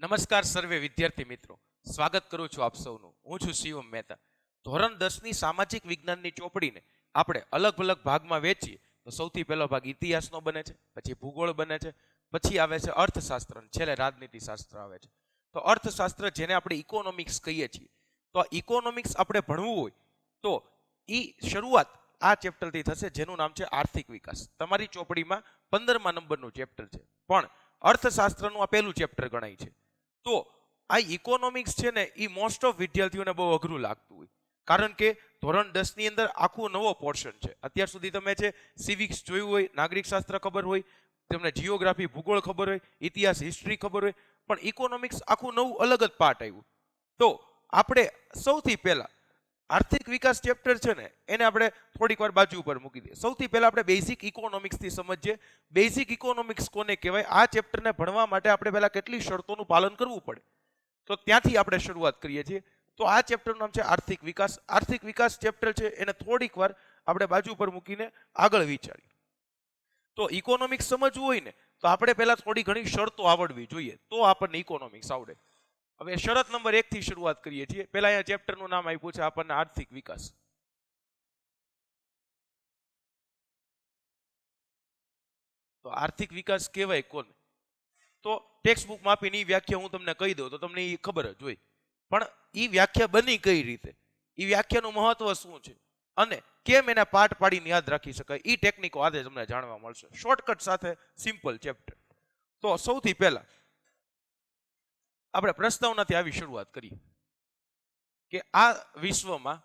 નમસ્કાર સર્વે વિદ્યાર્થી મિત્રો, સ્વાગત કરું છું આપ સૌનું. હું છું શિવમ મહેતા. ધોરણ 10ની સામાજિક વિજ્ઞાનની ચોપડીને આપણે અલગ અલગ ભાગમાં વેચીએ તો સૌથી પહેલો ભાગ ઇતિહાસનો બને છે, પછી ભૂગોળ બને છે, પછી આવે છે અર્થશાસ્ત્ર, છેલ્લે રાજનીતિશાસ્ત્ર આવે છે. તો અર્થશાસ્ત્ર જેને આપણે ઇકોનોમિક્સ કહીએ છીએ, તો આ ઇકોનોમિક્સ આપણે ભણવું હોય તો એ શરૂઆત આ ચેપ્ટરથી થશે, જેનું નામ છે આર્થિક વિકાસ. તમારી ચોપડીમાં 15મા નંબરનું ચેપ્ટર છે, પણ અર્થશાસ્ત્રનું આ પહેલું ચેપ્ટર ગણાય છે. તો આ ઇકોનોમિક્સ છે ને, એ મોસ્ટ ઓફ વિદ્યાર્થીઓને બહુ અઘરું લાગતું હોય, કારણ કે ધોરણ 10ની અંદર આખું નવો પોર્શન છે. અત્યાર સુધી તમે છે સિવિક્સ જોયું હોય, નાગરિક શાસ્ત્ર ખબર હોય, તમને જીઓગ્રાફી ભૂગોળ ખબર હોય, ઇતિહાસ હિસ્ટ્રી ખબર હોય, પણ ઇકોનોમિક્સ આખું નવું અલગ જ પાર્ટ આવ્યું. તો આપણે સૌથી પહેલા આર્થિક વિકાસ ચેપ્ટર છે ને, એને આપણે થોડીક વાર બાજુ ઉપર મૂકી દઈએ. સૌથી પહેલા આપણે બેઝિક ઇકોનોમિક્સથી સમજીએ. બેઝિક ઇકોનોમિક્સ કોને કહેવાય? આ ચેપ્ટરને ભણવા માટે આપણે પહેલા કેટલી શરતોનું પાલન કરવું પડે, તો ત્યાંથી આપણે શરૂઆત કરીએ છીએ. તો આ ચેપ્ટરનું નામ છે આર્થિક વિકાસ. આર્થિક વિકાસ ચેપ્ટર છે, એને થોડીક વાર આપણે બાજુ ઉપર મૂકીને આગળ વિચારીએ. તો ઇકોનોમિક્સ સમજવું હોય ને, તો આપણે પહેલા થોડી ઘણી શરતો આવડવી જોઈએ, તો આપણને ઇકોનોમિક્સ આવડે. હવે શરત નંબર 1 થી શરૂઆત કરીએ છીએ. પહેલા અહીંયા ચેપ્ટરનું નામ આપ્યું છે આપણને આર્થિક વિકાસ. તો આર્થિક વિકાસ કહેવાય કોને? તો ટેક્સ્ટ બુકમાં આપીને એ વ્યાખ્યા હું તમને કહી દઉં તો તમને એ ખબર જ હોય, પણ એ વ્યાખ્યા બની કઈ રીતે, એ વ્યાખ્યાનું મહત્વ શું છે અને કેમ એના પાઠ પાડીને યાદ રાખી શકાય, એ ટેકનિકો આજે તમને જાણવા મળશે શોર્ટકટ સાથે. Simple chapter. તો સૌથી પહેલા આપણે પ્રસ્તાવનાથી આવી શરૂઆત કરીએ કે આ વિશ્વમાં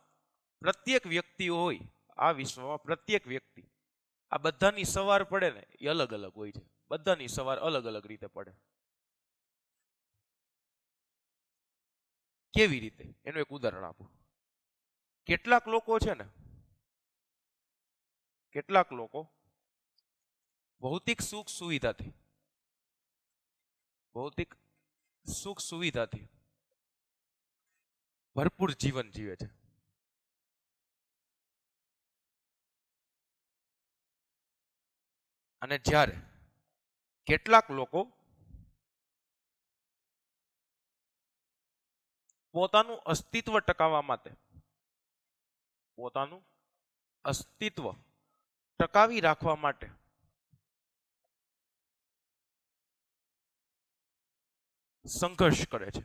પ્રત્યેક વ્યક્તિ હોય, આ વિશ્વમાં પ્રત્યેક વ્યક્તિ, આ બધાની સવાર પડે ને એ અલગ અલગ હોય છે. બધાની સવાર અલગ અલગ રીતે પડે. કેવી રીતે? એનું એક ઉદાહરણ આપું. કેટલાક લોકો છે ને, કેટલાક લોકો ભૌતિક સુખ સુવિધાથી ભરપૂર જીવન જીવે છે, અને જ્યારે કેટલાક લોકો પોતાનું અસ્તિત્વ ટકાવવા માટે, પોતાનું અસ્તિત્વ ટકાવી રાખવા માટે સંઘર્ષ કરે છે.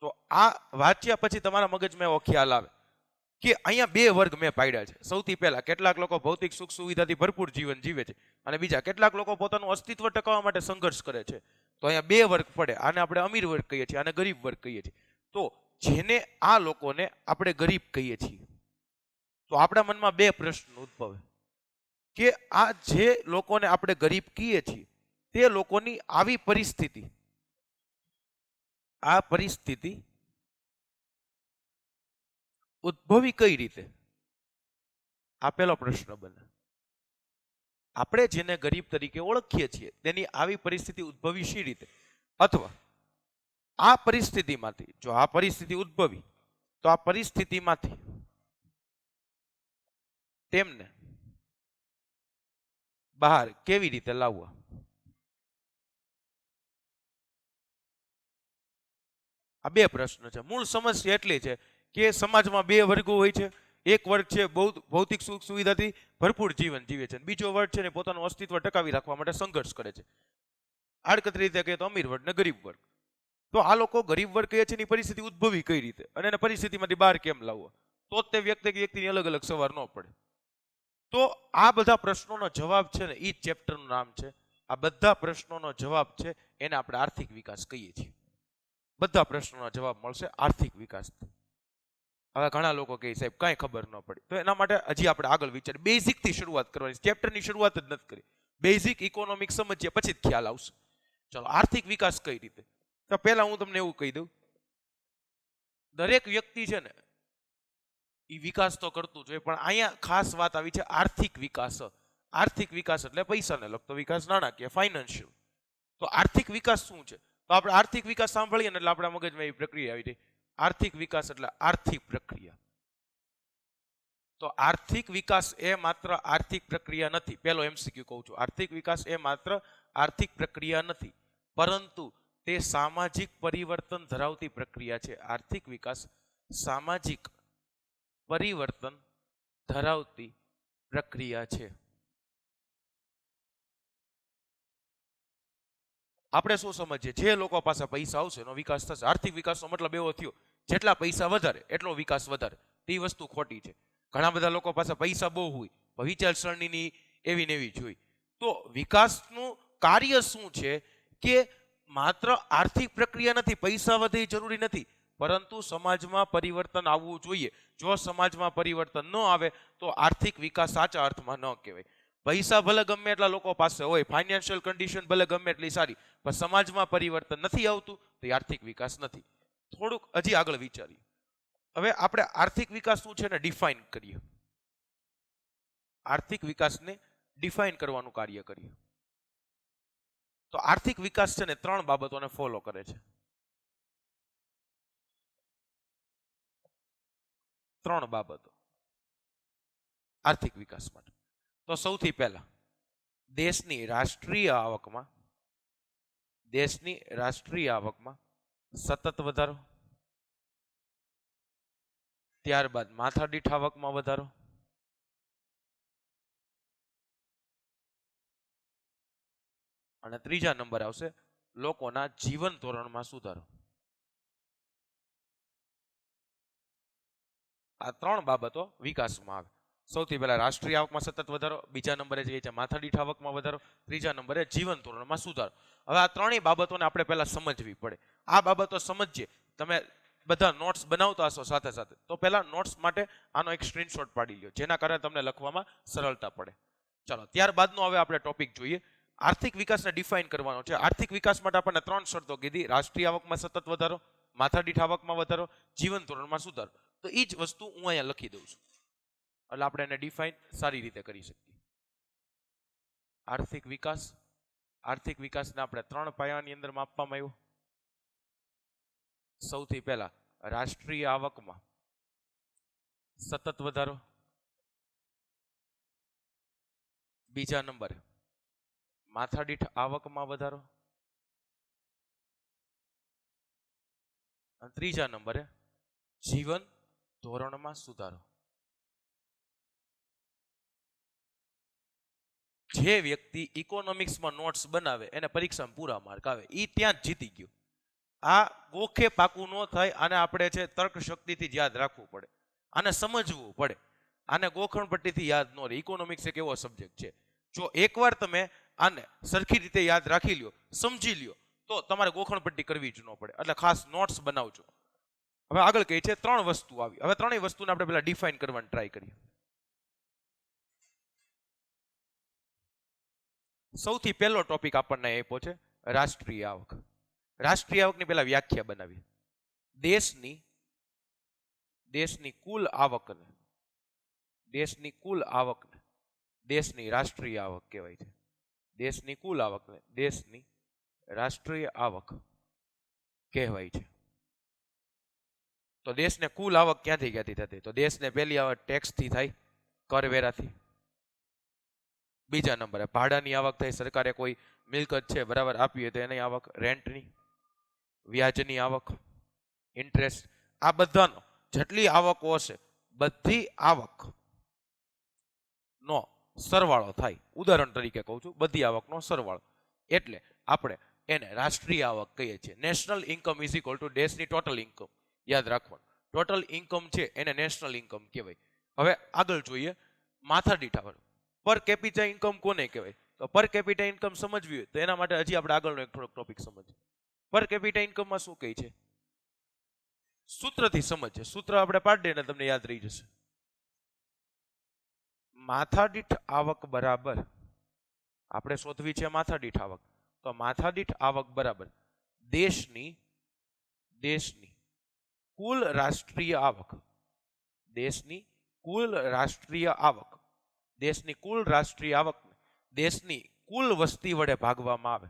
તો આ વાંચ્યા પછી તમારા મગજમાં એવો ખ્યાલ આવે કે અહીંયા બે વર્ગ મેં પાડ્યા છે. સૌથી પહેલા કેટલાક લોકો ભૌતિક સુખ સુવિધાથી ભરપૂર જીવન જીવે છે, અને બીજા કેટલાક લોકો પોતાનું અસ્તિત્વ ટકાવવા માટે સંઘર્ષ કરે છે. તો અહીંયા બે વર્ગ પડે. આને આપણે અમીર વર્ગ કહીએ છીએ, આને ગરીબ વર્ગ કહીએ છીએ. તો જેને આ લોકોને આપણે ગરીબ કહીએ છીએ, તો આપણા મનમાં બે પ્રશ્ન ઉદ્ભવે કે આ જે લોકોને આપણે ગરીબ કહીએ છીએ, તે લોકોની આવી પરિસ્થિતિ, આ પરિસ્થિતિ ઉદ્ભવી કઈ રીતે? આ પહેલો પ્રશ્ન બને. આપણે જેને ગરીબ તરીકે ઓળખીએ છીએ તેની આવી પરિસ્થિતિ ઉદ્ભવી શી રીતે? અથવા આ પરિસ્થિતિમાંથી, જો આ પરિસ્થિતિ ઉદ્ભવી, તો આ પરિસ્થિતિમાંથી તેમને બહાર કેવી રીતે લાવવા? આ બે પ્રશ્ન છે. મૂળ સમસ્યા એટલી છે કે સમાજમાં બે વર્ગો હોય છે. એક વર્ગ છે ભૌતિક સુખ સુવિધાથી ભરપૂર જીવન જીવે છે, બીજો વર્ગ છે ને પોતાનું અસ્તિત્વ ટકાવી રાખવા માટે સંઘર્ષ કરે છે. આડકતરી રીતે કહે તો અમીર વર્ગ ને ગરીબ વર્ગ. તો આ લોકો ગરીબ વર્ગ કહે છે એની પરિસ્થિતિ ઉદ્ભવી કઈ રીતે, અને એને પરિસ્થિતિમાંથી બહાર કેમ લાવવા? તો જ તે વ્યક્તિની અલગ અલગ સવાર ન પડે. તો આ બધા પ્રશ્નોનો જવાબ છે ને, એ ચેપ્ટરનું નામ છે. આ બધા પ્રશ્નોનો જવાબ છે, એને આપણે આર્થિક વિકાસ કહીએ છીએ. બધા પ્રશ્નોના જવાબ મળશે આર્થિક વિકાસથી. હવે ઘણા લોકો કહે સાહેબ કાંઈ ખબર ન પડી, તો એના માટે હજી આપણે આગળ વિચારીએ. બેઝિકથી શરૂઆત કરવાની. ચેપ્ટરની શરૂઆત જ નથી કરી. બેઝિક ઇકોનોમિક્સ સમજીએ પછી જ ખ્યાલ આવશે. ચલો, આર્થિક વિકાસ કઈ રીતે? તો પહેલા હું તમને એવું કહી દઉં, દરેક વ્યક્તિ છે ને એ વિકાસ તો કરતું જ હોય, પણ અહીંયા ખાસ વાત આવી છે આર્થિક વિકાસ. આર્થિક વિકાસ એટલે પૈસાને લગતો વિકાસ, નાણાકીય, ફાઇનાન્શિયલ. તો આર્થિક વિકાસ શું છે? તો આપણે આર્થિક વિકાસ સાંભળીએ ને એટલે આપણા મગજમાં એ પ્રક્રિયા આવી જાય. આર્થિક વિકાસ એટલે આર્થિક પ્રક્રિયા. તો આર્થિક વિકાસ એ માત્ર આર્થિક પ્રક્રિયા નથી. પહેલો MCQ કહું છું, આર્થિક વિકાસ એ માત્ર આર્થિક પ્રક્રિયા નથી, પરંતુ તે સામાજિક પરિવર્તન ધરાવતી પ્રક્રિયા છે. આર્થિક વિકાસ સામાજિક પરિવર્તન ધરાવતી પ્રક્રિયા છે. આપણે શું સમજીએ, જે લોકો પાસે પૈસા આવશે એનો વિકાસ થશે. આર્થિક વિકાસનો મતલબ એવો થયો જેટલા પૈસા વધારે એટલો વિકાસ વધારે. તે વસ્તુ ખોટી છે. ઘણા બધા લોકો પાસે પૈસા બહુ હોય પણ વિચારસરણીની એવી ને એવી જોઈ. તો વિકાસનું કાર્ય શું છે કે માત્ર આર્થિક પ્રક્રિયા નથી, પૈસા વધે જરૂરી નથી, પરંતુ સમાજમાં પરિવર્તન આવવું જોઈએ. જો સમાજમાં પરિવર્તન ન આવે તો આર્થિક વિકાસ સાચા અર્થમાં ન કહેવાય. પૈસા ભલે ગમે એટલા લોકો પાસે હોય, ફાઇનાન્શિયલ કન્ડિશન ભલે ગમે એટલી સારી, પણ સમાજમાં પરિવર્તન નથી આવતું તો એ આર્થિક વિકાસ નથી. થોડુંક હજી આગળ વિચારીએ. હવે આપણે આર્થિક વિકાસ શું છે ને ડિફાઇન કરીએ. આર્થિક વિકાસને ડિફાઇન કરવાનું કાર્ય કરીએ. તો આર્થિક વિકાસ છે ને 3 બાબતોને ફોલો કરે છે. 3 બાબતો આર્થિક વિકાસ માટે. તો સૌથી પહેલા દેશની રાષ્ટ્રીય આવકમાં સતત વધારો, ત્યારબાદ માથાદીઠ આવકમાં વધારો, અને ત્રીજા નંબર આવશે લોકોના જીવન ધોરણમાં સુધારો. આ 3 બાબતો વિકાસમાં આવે. સૌથી પહેલા રાષ્ટ્રીય આવકમાં સતત વધારો, બીજા નંબરે જે છે માથાદીઠ આવકમાં વધારો, ત્રીજા નંબરે જીવન ધોરણમાં સુધારો. હવે આ 3 બાબતોને આપણે પહેલા સમજવી પડે. આ બાબતો સમજીએ. તમે બધા નોટ્સ બનાવતા હશો સાથે સાથે, તો પહેલા નોટ્સ માટે આનો એક સ્ક્રીનશોટ પાડી લ્યો, જેના કારણે તમને લખવામાં સરળતા પડે. ચાલો, ત્યારબાદનો હવે આપણે ટોપિક જોઈએ. આર્થિક વિકાસને ડિફાઇન કરવાનો છે. આર્થિક વિકાસ માટે આપણને 3 શરતો કીધી: રાષ્ટ્રીય આવકમાં સતત વધારો, માથાદીઠ આવકમાં વધારો, જીવન ધોરણમાં સુધારો. તો એ જ વસ્તુ હું અહીંયા લખી દઉં છું, એટલે આપણે એને ડિફાઇન સારી રીતે કરી શકીએ. આર્થિક વિકાસને આપણે 3 પાયાની અંદર માપવામાં આવ્યો. સૌથી પહેલા રાષ્ટ્રીય આવકમાં સતત વધારો, બીજા નંબરે માથાદીઠ આવકમાં વધારો, અને ત્રીજા નંબરે જીવન ધોરણમાં સુધારો. જે વ્યક્તિ ઇકોનોમિક્સમાં નોટ્સ બનાવે એને પરીક્ષામાં પૂરા માર્ક આવે, એ ત્યાં જ જીતી ગયો. આ ગોખે પાકું ન થાય. આને આપણે છે તર્ક શક્તિથી જ યાદ રાખવું પડે, આને સમજવું પડે. આને ગોખણ પટ્ટીથી યાદ ન રહે. ઇકોનોમિક્સ એક એવો સબ્જેક્ટ છે, જો એકવાર તમે આને સરખી રીતે યાદ રાખી લ્યો, સમજી લ્યો, તો તમારે ગોખણ પટ્ટી કરવી જ ન પડે. એટલે ખાસ નોટ્સ બનાવજો. હવે આગળ કહે છે 3 વસ્તુ આવી. હવે 3 વસ્તુને આપણે પહેલા ડિફાઇન કરવાની ટ્રાય કરીએ. સૌથી પહેલો ટોપિક આપણને આપ્યો છે રાષ્ટ્રીય આવક. રાષ્ટ્રીય આવકની પહેલા વ્યાખ્યા બનાવી. દેશની કુલ આવકને દેશની રાષ્ટ્રીય આવક કહેવાય છે. દેશની કુલ આવકને દેશની રાષ્ટ્રીય આવક કહેવાય છે. તો દેશને કુલ આવક ક્યાંથી થતી? તો દેશને પહેલી આવક ટેક્સથી થાય, કરવેરાથી. બીજા નંબરે ભાડાની આવક થાય, સરકારે કોઈ મિલકત છે બરાબર આપી હોય તો એની આવક. રેન્ટની, વ્યાજની આવક, ઇન્ટરેસ્ટ. આ બધાનો જેટલી આવકો હશે બધી આવક નો સરવાળો થાય. ઉદાહરણ તરીકે કહું છું, બધી આવકનો સરવાળો, એટલે આપણે એને રાષ્ટ્રીય આવક કહીએ છીએ. National income is equal to દેશની ટોટલ ઇન્કમ. યાદ રાખવાનું, ટોટલ ઇન્કમ છે એને નેશનલ ઇન્કમ કહેવાય. હવે આગળ જોઈએ માથાદીઠ આવક. પર કેપિટા ઇન્કમ કોને કહેવાય? તો પર કેપિટા ઇન્કમ સમજવી હોય તો એના માટે હજી આપણે આગળનો એક થોડોક ટોપિક સમજીએ. પર કેપિટા ઇન્કમમાં શું કહે છે? સૂત્રથી સમજીએ. સૂત્ર આપણે પાડીએ ને તમને યાદ રહી જશે. માથાદીઠ આવક બરાબર, આપણે શોધવી છે માથાદીઠ આવક, તો માથાદીઠ આવક બરાબર દેશની કુલ રાષ્ટ્રીય આવક. દેશની કુલ રાષ્ટ્રીય આવક દેશની કુલ વસ્તી વડે ભાગવામાં આવે.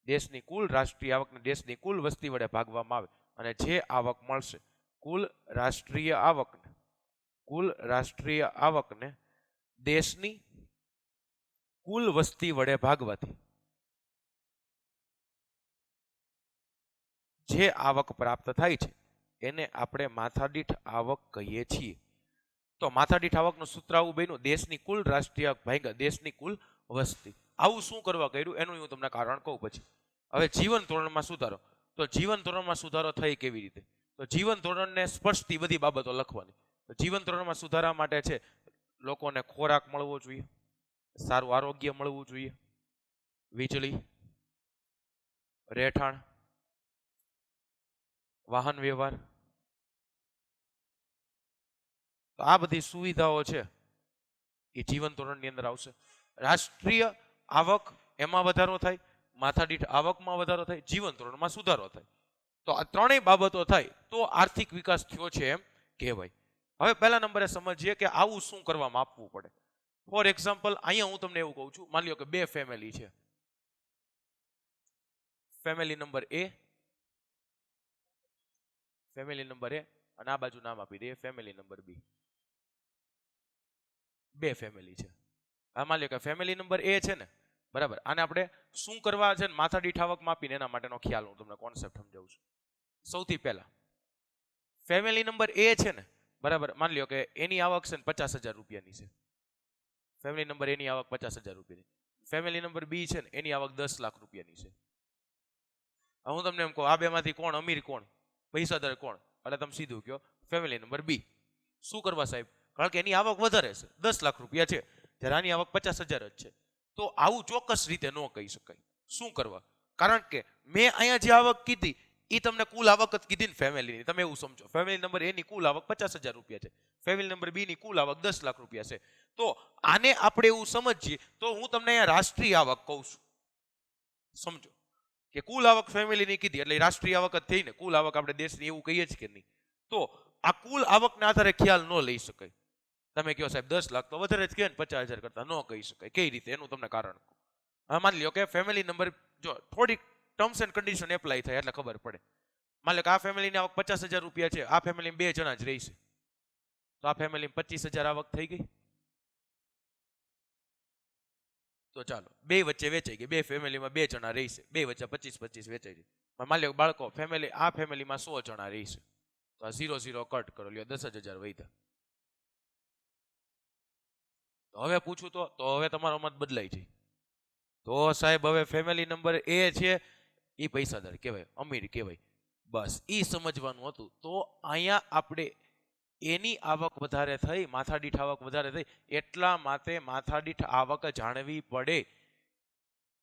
દેશની કુલ રાષ્ટ્રીય આવકને દેશની કુલ વસ્તી વડે ભાગવામાં આવે, અને જે આવક મળશે કુલ રાષ્ટ્રીય આવકને દેશની કુલ વસ્તી વડે ભાગવાથી જે આવક પ્રાપ્ત થાય છે એને આપણે માથાદીઠ આવક કહીએ છીએ. તો માથાદીઠ આવકનું સૂત્ર આવું બન્યું, દેશની કુલ રાષ્ટ્રીય આવક ભાગ્યા દેશની કુલ વસ્તી. આવું શું કરવા કર્યું એનું હું તમને કારણ કહું પછી. હવે જીવન ધોરણમાં સુધારો. તો જીવન ધોરણમાં સુધારો થઈ કેવી રીતે? તો જીવન ધોરણને સ્પર્શતી બધી બાબતો લખવાની. તો જીવન ધોરણમાં સુધારા માટે છે લોકોને ખોરાક મળવો જોઈએ, સારું આરોગ્ય મળવું જોઈએ, વીજળી, રહેઠાણ, વાહન વ્યવહાર, તો આ બધી સુવિધાઓ છે એ જીવન ધોરણની અંદર આવશે. રાષ્ટ્રીય આવક એમાં વધારો થાય, માથાદીઠ આવકમાં વધારો થાય, જીવન ધોરણમાં સુધારો થાય. તો આ ત્રણેય બાબતો થાય તો આર્થિક વિકાસ થયો છે એમ કહેવાય. હવે પહેલા નંબરે સમજીએ કે આવું શું કરવામાં આપવું પડે. ફોર એક્ઝામ્પલ અહીંયા હું તમને એવું કહું છું, માની લો કે બે ફેમિલી છે, ફેમિલી નંબર એ, ફેમિલી નંબર એ, અને આ બાજુ નામ આપી દઈએ ફેમિલી નંબર બી. બે ફેમિલી છે. આ માની લો કે ફેમિલી નંબર એ છે ને, બરાબર. આને આપણે શું કરવા છે, માથાદીઠ આવક માપીને એના માટેનો ખ્યાલ હું તમને કોન્સેપ્ટ સમજાવું છું. સૌથી પહેલા ફેમિલી નંબર એ છે ને, બરાબર, માની લો કે એની આવક છે ને 50,000 રૂપિયાની છે. ફેમિલી નંબર એની આવક 50,000 રૂપિયાની. ફેમિલી નંબર બી છે ને એની આવક 10 લાખ રૂપિયાની છે. હું તમને એમ કહું આ બેમાંથી કોણ અમીર, કોણ પૈસાદાર, કોણ? એટલે તમે સીધું કહો ફેમિલી નંબર બી. શું કરવા સાહેબ? કારણ કે એની આવક વધારે છે, 10 લાખ રૂપિયા છે, જ્યારે આની આવક 50,000 જ છે. તો આવું ચોક્કસ રીતે ન કહી શકાય. શું કરવા? કારણ કે મેં અહીંયા જે આવક કીધી એ તમને કુલ આવક જ કીધી ને ફેમિલીની. તમે એવું સમજો ફેમિલી નંબર એની કુલ આવક 50,000 રૂપિયા છે, ફેમિલી નંબર બી ની કુલ આવક 10 લાખ રૂપિયા છે. તો આને આપણે એવું સમજીએ તો હું તમને અહીંયા રાષ્ટ્રીય આવક કહું છું. સમજો કે કુલ આવક ફેમિલીની કીધી એટલે રાષ્ટ્રીય આવક જ થઈને, કુલ આવક આપણે દેશની એવું કહીએ જ કે નહીં. તો આ કુલ આવકના આધારે ખ્યાલ ન લઈ શકાય. તમે કહો સાહેબ 10 લાખ તો વધારે જ કહેવાય ને, 50,000 કરતા ન કહી શકાય. કઈ રીતે? એનું તમને કારણ કહું. હા, માની લો કે ફેમિલી નંબર, જો થોડીક ટર્મ્સ એન્ડ કન્ડિશન એપ્લાય થાય એટલે ખબર પડે. માની લો કે આ ફેમિલીની આવક 50,000 રૂપિયા છે, આ ફેમિલીમાં 2 જણા જ રહેશે, તો આ ફેમિલીમાં 25,000 આવક થઈ ગઈ. તો ચાલો બે વચ્ચે વેચાઈ ગઈ, બે ફેમિલીમાં 2 જણા રહેશે, બે વચ્ચે 25-25 વેચાઈ ગઈ. માની લો બાળકો ફેમિલી, આ ફેમિલીમાં 100 જણા રહેશે, તો આ 0-0 કટ કરો, લ્યો 10,000 વધ્યા. તો હવે પૂછું તો હવે તમારો મત બદલાઈ જાય. તો સાહેબ હવે ફેમિલી નંબર એ છે એ પૈસાદાર કહેવાય, અમીર કહેવાય, બસ એ સમજવાનું હતું. તો અહીંયા આપણે એની આવક વધારે થઈ, માથાદીઠ આવક વધારે થઈ, એટલા માટે માથાદીઠ આવક જાણવી પડે.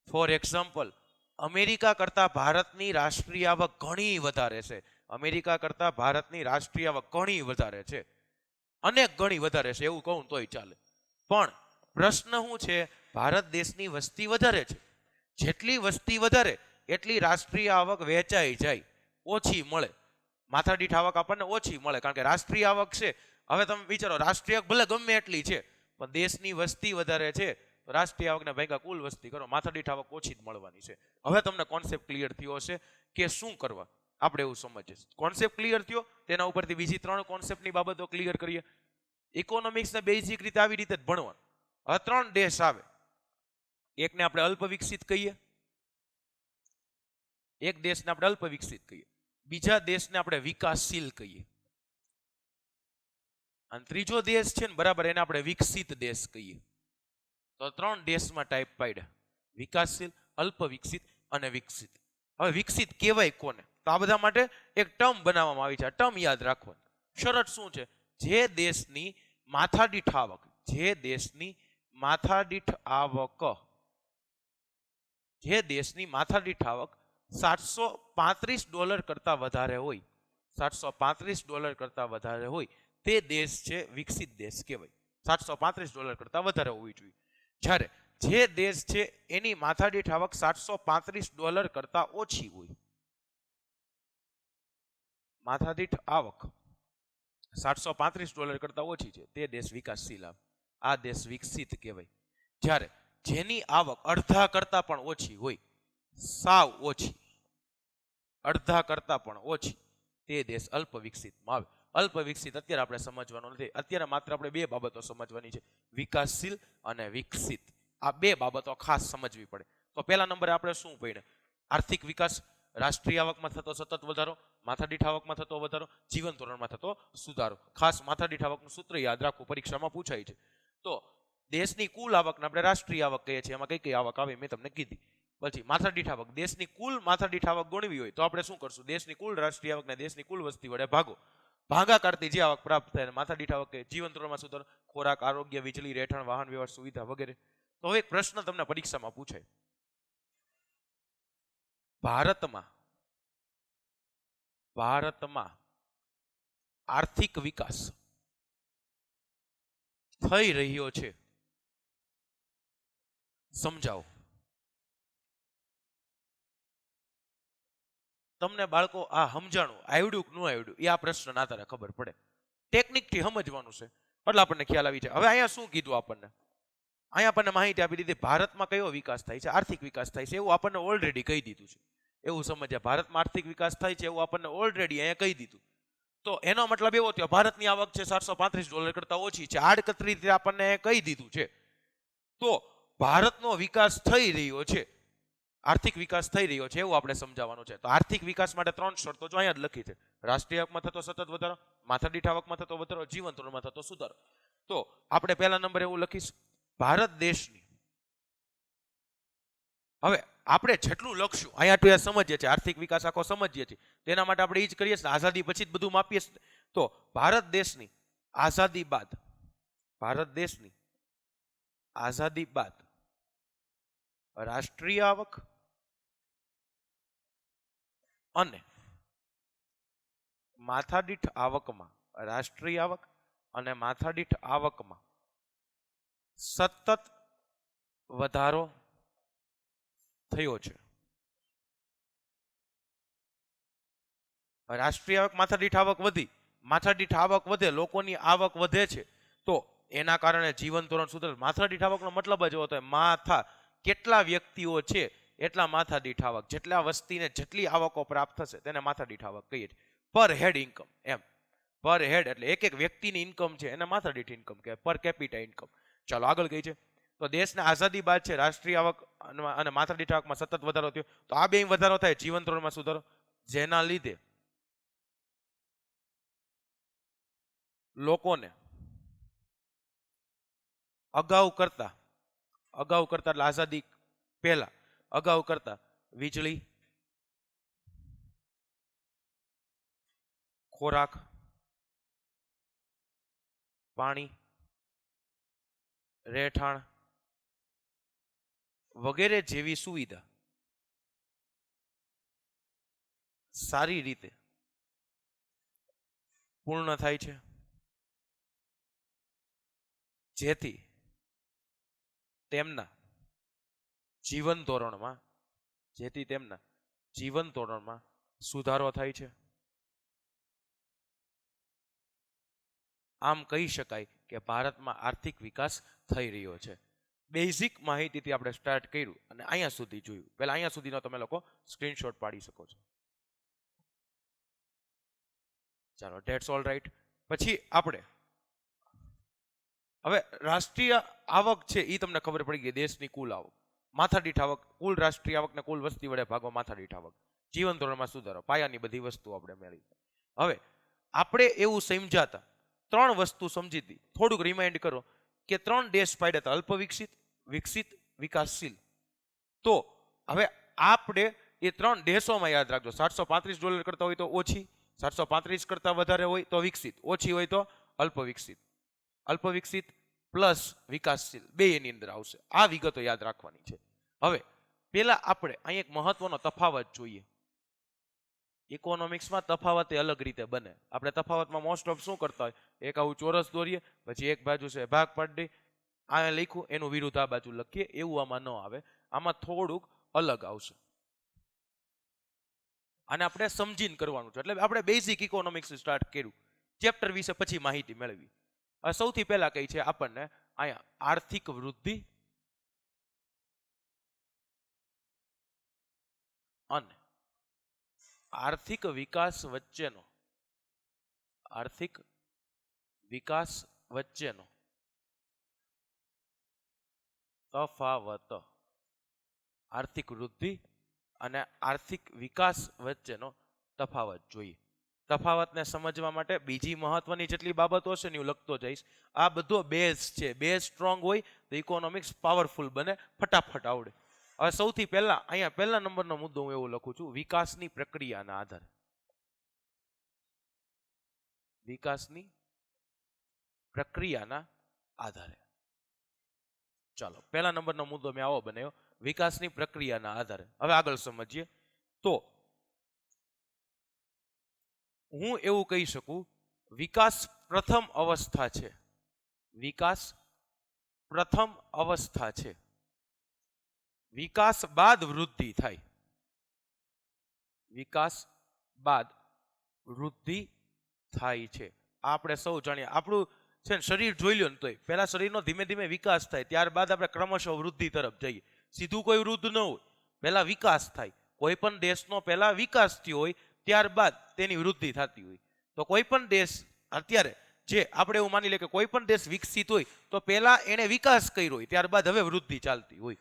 ફોર એક્ઝામ્પલ, અમેરિકા કરતા ભારતની રાષ્ટ્રીય આવક ઘણી વધારે છે. અમેરિકા કરતા ભારતની રાષ્ટ્રીય આવક ઘણી વધારે છે, અનેક ગણી વધારે છે એવું કહું તોય ચાલે. પણ પ્રશ્ન શું છે? ભારત દેશની વસ્તી વધારે છે, જેટલી વસ્તી વધારે એટલી રાષ્ટ્રીય આવક વેચાઈ જાય, ઓછી મળે. માથાદીઠ આવક આપણને ઓછી મળે કારણ કે રાષ્ટ્રીય આવક છે. હવે તમે વિચારો, રાષ્ટ્રીય આવક ભલે ગમે એટલી છે પણ દેશની વસ્તી વધારે છે, તો રાષ્ટ્રીય આવકને ભેગા કુલ વસ્તી કરો, માથાદીઠ આવક ઓછી જ મળવાની છે. હવે તમને કોન્સેપ્ટ ક્લિયર થયો હશે કે શું કરવા આપણે એવું સમજીએ. કોન્સેપ્ટ ક્લિયર થયો, તેના ઉપરથી બીજી 3 કોન્સેપ્ટની બાબતો ક્લિયર કરીએ. ઇકોનોમિક્સને બેઝિક રીતે આવી રીતે જ ભણવાનું. હવે 3 દેશ આવે, એકને આપણે અલ્પ વિકસિત કહીએ, એક દેશને આપણે અલ્પ વિકસિત કહીએ, બીજા દેશને આપણે વિકાસશીલ કહીએ, અને ત્રીજો દેશ છે ને, બરાબર, એને આપણે વિકસિત દેશ કહીએ. તો 3 દેશમાં ટાઈપ પાડ્યા, વિકાસશીલ, અલ્પ વિકસિત અને વિકસિત. હવે વિકસિત કહેવાય કોને? તો આ બધા માટે એક ટર્મ બનાવવામાં આવી છે. આ ટર્મ યાદ રાખવાની. શરત શું છે? જે દેશની માથાદીઠ આવક, જે દેશની માથાદીઠ આવક, જે દેશની માથાદીઠ આવક $735 કરતા વધારે હોય, $735 કરતા વધારે હોય, તે દેશ છે વિકસિત દેશ કહેવાય. $735 કરતા વધારે હોવી જોઈએ. જ્યારે જે દેશ છે એની માથાદીઠ આવક $735 કરતા ઓછી હોય, માથાદીઠ આવક $735 કરતા ઓછી છે, તે દેશ વિકાસશીલ આવે, આ દેશ વિકસિત કહેવાય. જ્યારે જેની આવક અડધા કરતા પણ ઓછી હોય, સાવ ઓછી, અડધા કરતા પણ ઓછી, તે દેશ અલ્પ વિકસિતમાં આવે. અલ્પ વિકસિત અત્યારે આપણે સમજવાનું નથી. અત્યારે માત્ર આપણે 2 બાબતો સમજવાની છે, વિકાસશીલ અને વિકસિત. આ 2 બાબતો ખાસ સમજવી પડે. તો પહેલા નંબરે આપણે શું પડ્યા? આર્થિક વિકાસ, રાષ્ટ્રીય આવકમાં થતો સતત વધારો, માથાદીઠ આવકમાં થતો વધારો, જીવન ધોરણમાં થતો સુધારો. ખાસ માથાદીઠ આવકનું સૂત્ર યાદ રાખવું, પરીક્ષામાં પૂછાય છે. તો દેશની કુલ આવકને આપણે રાષ્ટ્રીય આવક કહીએ છીએ. એમાં કઈ કઈ આવક આવે મેં તમને કીધી. પછી માથાદીઠ આવક, દેશની કુલ માથાદીઠ આવક ગણવી હોય તો આપણે શું કરશું? દેશની કુલ રાષ્ટ્રીય આવકને દેશની કુલ વસ્તી વડે ભાગો. ભાગાકારથી જે આવક પ્રાપ્ત થાય માથાદીઠ આવક કે જીવન ધોરણમાં સુધારો, ખોરાક, આરોગ્ય, વીજળી, રહેઠાણ, વાહન વ્યવહાર, સુવિધા વગેરે. તો હવે એક પ્રશ્ન તમને પરીક્ષામાં પૂછાય. ભારતમાં આર્થિક વિકાસ થઈ રહ્યો છે, સમજાવો. તમને બાળકો આ સમજાણું આવડ્યું કે ન આવડ્યું એ આ પ્રશ્ન આધારે ખબર પડે. ટેકનિકથી સમજવાનું છે એટલે આપણને ખ્યાલ આવી જાય. હવે અહીંયા શું કીધું આપણને? અહીંયા આપણને માહિતી આપી દીધી ભારતમાં કયો વિકાસ થાય છે, આર્થિક વિકાસ થાય છે એવું આપણને ઓલરેડી કહી દીધું છે. એવું સમજ્યા? ભારતમાં આર્થિક વિકાસ થાય છે એવું આપણને ઓલરેડી અહીંયા કહી દીધું. તો એનો મતલબ એવો થયો ભારતની આવક છે $735 કરતા ઓછી છે, આડકતરી રીતે આપણને કહી દીધું છે. તો ભારતનો વિકાસ થઈ રહ્યો છે, આર્થિક વિકાસ થઈ રહ્યો છે એવું આપણે સમજાવવાનું છે. તો આર્થિક વિકાસ માટે 3 શરતો જો અહીંયા જ લખી છે. રાષ્ટ્રીય આવકમાં થતો સતત વધારો, માથાદીઠ આવકમાં થતો વધારો, જીવન ધોરણમાં થતો સુધારો. તો આપણે પહેલા નંબરે એવું લખીશ ભારત દેશની. હવે આપણે જેટલું લખશું અહીંયા તો સમજીએ છીએ, આર્થિક વિકાસ આખો સમજીએ છીએ. તેના માટે આપણે એ જ કરીએ છીએ, આઝાદી પછી જ બધું માપીએ. તો ભારત દેશની આઝાદી બાદ, ભારત દેશની આઝાદી બાદ રાષ્ટ્રીય આવક અને માથાદીઠ આવકમાં, રાષ્ટ્રીય આવક અને માથાદીઠ આવકમાં સતત વધારો થયો છે. રાષ્ટ્રીય આવક, માથાદીઠ આવક વધી, માથાદીઠ આવક વધે, લોકોની આવક વધે છે તો એના કારણે જીવન ધોરણ સુધરે. માથાદીઠ આવકનો મતલબ જ એવો થાય માથા કેટલા વ્યક્તિઓ છે એટલા માથાદીઠ આવક, જેટલા વસ્તીને જેટલી આવકો પ્રાપ્ત થશે તેને માથાદીઠ આવક કહીએ છીએ. પર હેડ ઇન્કમ, એમ પર હેડ એટલે એક એક વ્યક્તિની ઇન્કમ છે એને માથાદીઠ ઇન્કમ કહેવાય, પર કેપિટા ઇન્કમ. ચાલો આગળ કઈ છે? તો દેશને આઝાદી બાદ છે રાષ્ટ્રીય આવક અને માથાદીઠ આવકમાં સતત વધારો થયો. તો આ બે વધારો થાય, જીવન ધોરણમાં સુધારો, જેના લીધે લોકોને અગાઉ કરતા એટલે આઝાદી પહેલા અગાઉ કરતા વીજળી, ખોરાક, પાણી, રહેઠાણ વગેરે જેવી સુવિધા સારી રીતે પૂર્ણ થાય છે, જેથી તેમના જીવન ધોરણમાં સુધારો થાય છે. આમ કહી શકાય કે ભારતમાં આર્થિક વિકાસ થઈ રહ્યો છે. બેઝિક માહિતીથી આપણે સ્ટાર્ટ કર્યું અને અહીંયા સુધી જોયું. પહેલા અહીંયા સુધીનો તમે લોકો સ્ક્રીનશોટ પાડી શકો છો. ચાલો, ધેટ્સ ઓલ રાઈટ. પછી આપણે હવે રાષ્ટ્રીય આવક છે એ તમને ખબર પડી ગઈ, દેશની કુલ આવક, માથાદીઠ આવક, કુલ રાષ્ટ્રીય આવકને કુલ વસ્તી વડે ભાગો માથાદીઠ આવક, જીવન ધોરણમાં સુધારો, પાયાની બધી વસ્તુ આપણે મેળવી. હવે આપણે એવું સમજાતા 3 વસ્તુ સમજી હતી. થોડુંક રિમાઇન્ડ કરો કે 3 દેશ પાડ્યા હતા, અલ્પ વિકસિત, વિકસિત, વિકાસશીલ. તો હવે આપણે એ 3 દેશોમાં યાદ રાખજો, $735 કરતા હોય તો ઓછી, 735 કરતા વધારે હોય તો વિકસિત, ઓછી હોય તો અલ્પ વિકસિત. અલ્પ વિકસિત પ્લસ વિકાસશીલ બે એની અંદર આવશે. આ વિગતો યાદ રાખવાની છે. હવે પેલા આપણે અહીં એક મહત્વનો તફાવત જોઈએ. ઇકોનોમિક્સમાં તફાવત એ અલગ રીતે બને. આપણે તફાવતમાં મોસ્ટ ઓફ શું કરતા હોય, એક આવું ચોરસ દોરીએ, પછી એક બાજુ છે ભાગ પાડી દઈએ, આ લખ્યું એનું વિરુદ્ધ આ બાજુ લખીએ, એવું આમાં ન આવે. આમાં થોડુંક અલગ આવશે. અને આપણે સમજીને કરવાનું છે. એટલે આપણે બેઝિક ઇકોનોમિક્સ સ્ટાર્ટ કર્યું, ચેપ્ટર વિશે પછી માહિતી મેળવી. સૌથી પહેલા કઈ છે આપણને અહીંયા આર્થિક વૃદ્ધિ અને આર્થિક વિકાસ વચ્ચેનો તફાવત. આર્થિક વૃદ્ધિ અને આર્થિક વિકાસ વચ્ચેનો તફાવત જોઈએ. તફાવતને સમજવા માટે બીજી મહત્વની જેટલી બાબતો હશે ને હું લખતો જઈશ. આ બધો બેઝ છે. બેઝ સ્ટ્રોંગ હોય તો ઇકોનોમિક્સ પાવરફુલ બને, ફટાફટ આવડે. હવે સૌથી પહેલા અહીંયા પહેલા નંબરનો મુદ્દો હું એવું લખું છું, વિકાસની પ્રક્રિયાના આધારે. વિકાસની પ્રક્રિયાના આધારે. ચાલો, પહેલા નંબરનો મુદ્દો મેં આવો બનાવ્યો, વિકાસની પ્રક્રિયાના આધારે. હવે આગળ સમજીએ તો હું એવું કહી શકું, વિકાસ પ્રથમ અવસ્થા છે. વિકાસ પ્રથમ અવસ્થા છે. વિકાસ બાદ વૃદ્ધિ થાય. વિકાસ બાદ વૃદ્ધિ થાય છે. આપણે સૌ જાણીએ. આપણું છે ને શરીર જોઈ લ્યો ને તોય પહેલા શરીરનો ધીમે ધીમે વિકાસ થાય, ત્યારબાદ આપણે ક્રમશઃ વૃદ્ધિ તરફ જઈએ. સીધું કોઈ વૃદ્ધ ન હોય, પહેલા વિકાસ થાય. કોઈ પણ દેશનો પહેલા વિકાસ થયો હોય, ત્યારબાદ તેની વૃદ્ધિ થતી હોય. તો કોઈ પણ દેશ અત્યારે જે આપણે એવું માની લે કે કોઈ પણ દેશ વિકસિત હોય તો પહેલા એને વિકાસ કર્યો હોય, ત્યારબાદ હવે વૃદ્ધિ ચાલતી હોય.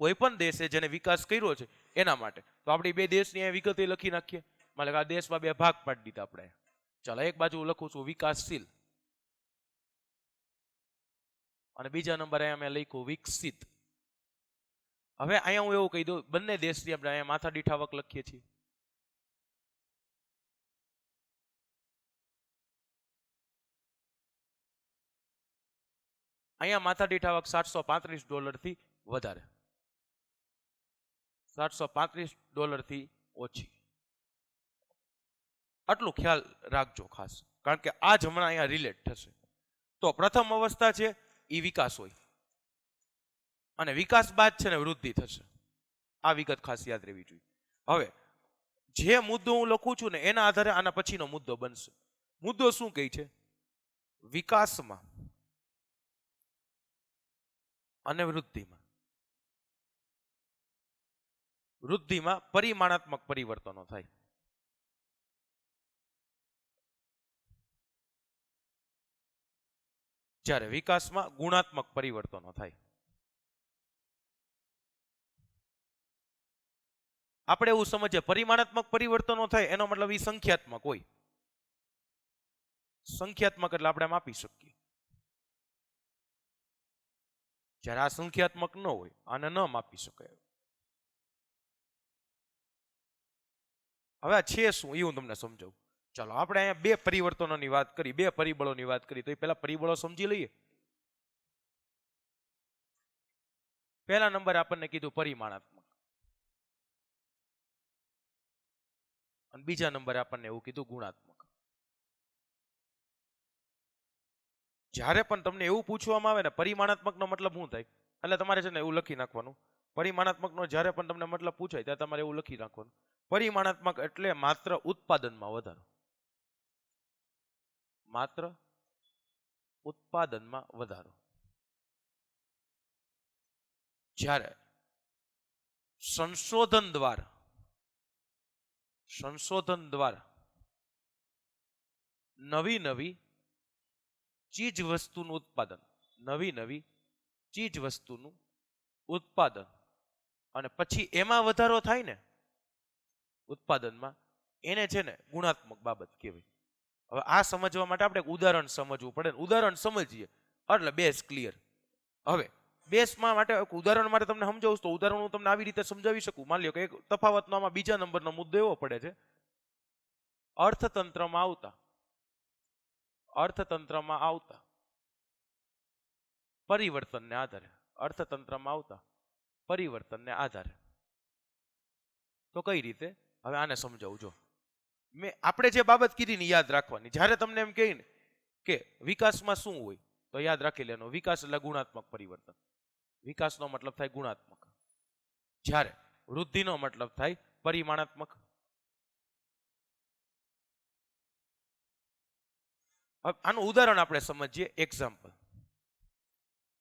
કોઈ પણ દેશે જેને વિકાસ કર્યો છે એના માટે. તો આપણી બે દેશની વિગતે લખી નાખીએ. મારે આ દેશમાં બે ભાગ પાડી દીધા આપણે. ચાલો, એક બાજુ લખું છું વિકાસશીલ અને બીજા નંબરે અહીંયા મેં લખ્યું વિકસિત. હવે અહીંયા હું એવું કહી દઉં, બંને દેશની આપણે અહીંયા માથા દીઠ આવક લખીએ છીએ. અહીંયા માથા દીઠ આવક $735 થી વધારે, $735 થી ઓછી. આટલું ખ્યાલ રાખજો ખાસ, કારણ કે આ જ હમણાં અહીંયા રિલેટ થશે. તો પ્રથમ અવસ્થા છે એ વિકાસ હોય અને વિકાસ બાદ છે ને વૃદ્ધિ થશે. આ વિગત ખાસ યાદ રહેવી જોઈએ. હવે જે મુદ્દો હું લખું છું ને એના આધારે આના પછીનો મુદ્દો બનશે. મુદ્દો શું કહે છે? વિકાસમાં અને વૃદ્ધિમાં પરિમાણાત્મક પરિવર્તનો થાય. જ્યારે વિકાસમાં ગુણાત્મક પરિવર્તનો થાય. આપણે એવું સમજીએ પરિમાણાત્મક પરિવર્તનો થાય એનો મતલબ એ સંખ્યાત્મક હોય. સંખ્યાત્મક એટલે આપણે માપી શકીએ. જ્યારે આ સંખ્યાત્મક ન હોય, આને ન માપી શકાય. હવે આ છે શું એ હું તમને સમજાવું. ચાલો, આપણે અહીંયા બે પરિવર્તનોની વાત કરી, બે પરિબળોની વાત કરી. તો એ પહેલા પરિબળો સમજી લઈએ. પહેલા નંબરે આપણને કીધું પરિમાણાત્મક અને બીજા નંબરે આપણને એવું કીધું ગુણાત્મક. જ્યારે પણ તમને એવું પૂછવામાં આવે ને પરિમાણાત્મક નો મતલબ શું થાય, એટલે તમારે છે ને એવું લખી નાખવાનું. પરિમાણાત્મક નો જ્યારે પણ તમને મતલબ પૂછાય ત્યારે તમારે એવું લખી નાખવાનું. પરિમાણાત્મક એટલે માત્ર ઉત્પાદનમાં વધારો. માત્ર ઉત્પાદનમાં વધારો. જ્યારે સંશોધન દ્વારા નવી ચીજ વસ્તુનું ઉત્પાદન અને પછી એમાં વધારો થાય ને ઉત્પાદનમાં, એને છે ને ગુણાત્મક બાબત કહેવાય. હવે આ સમજવા માટે આપણે એક ઉદાહરણ સમજવું પડે. ઉદાહરણ સમજીએ એટલે બેઝ ક્લિયર. હવે બેઝમાં માટે ઉદાહરણ માટે તમને સમજાવું તો ઉદાહરણ હું તમને આવી રીતે સમજાવી શકું. માની લો કે એક તફાવતનો આમાં બીજા નંબરનો મુદ્દો એવો પડે છે, અર્થતંત્રમાં આવતા પરિવર્તનને આધારે. તો કઈ રીતે? હવે આને સમજાવું. જો આપણે જે બાબત કીધી ને યાદ રાખવાની. જ્યારે તમને એમ કહે ને કે વિકાસમાં શું હોય તો યાદ રાખી લેવાનું, વિકાસ એટલે ગુણાત્મક પરિવર્તન. વિકાસનો મતલબ થાય ગુણાત્મક, જ્યારે વૃદ્ધિનો મતલબ થાય પરિમાણાત્મક. આનું ઉદાહરણ આપણે સમજીએ. એક્ઝામ્પલ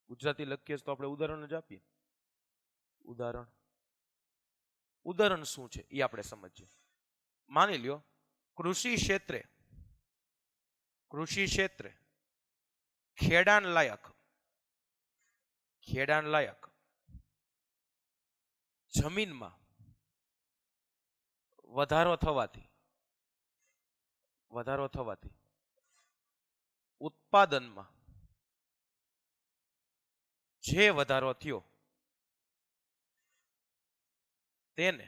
ગુજરાતી લખીએ તો આપણે ઉદાહરણ જ આપીએ. ઉદાહરણ શું છે એ આપણે સમજીએ. માની લ્યો કૃષિ ક્ષેત્રે ખેડાણ લાયક જમીનમાં વધારો થવાથી ઉત્પાદનમાં જે વધારો થયો તેને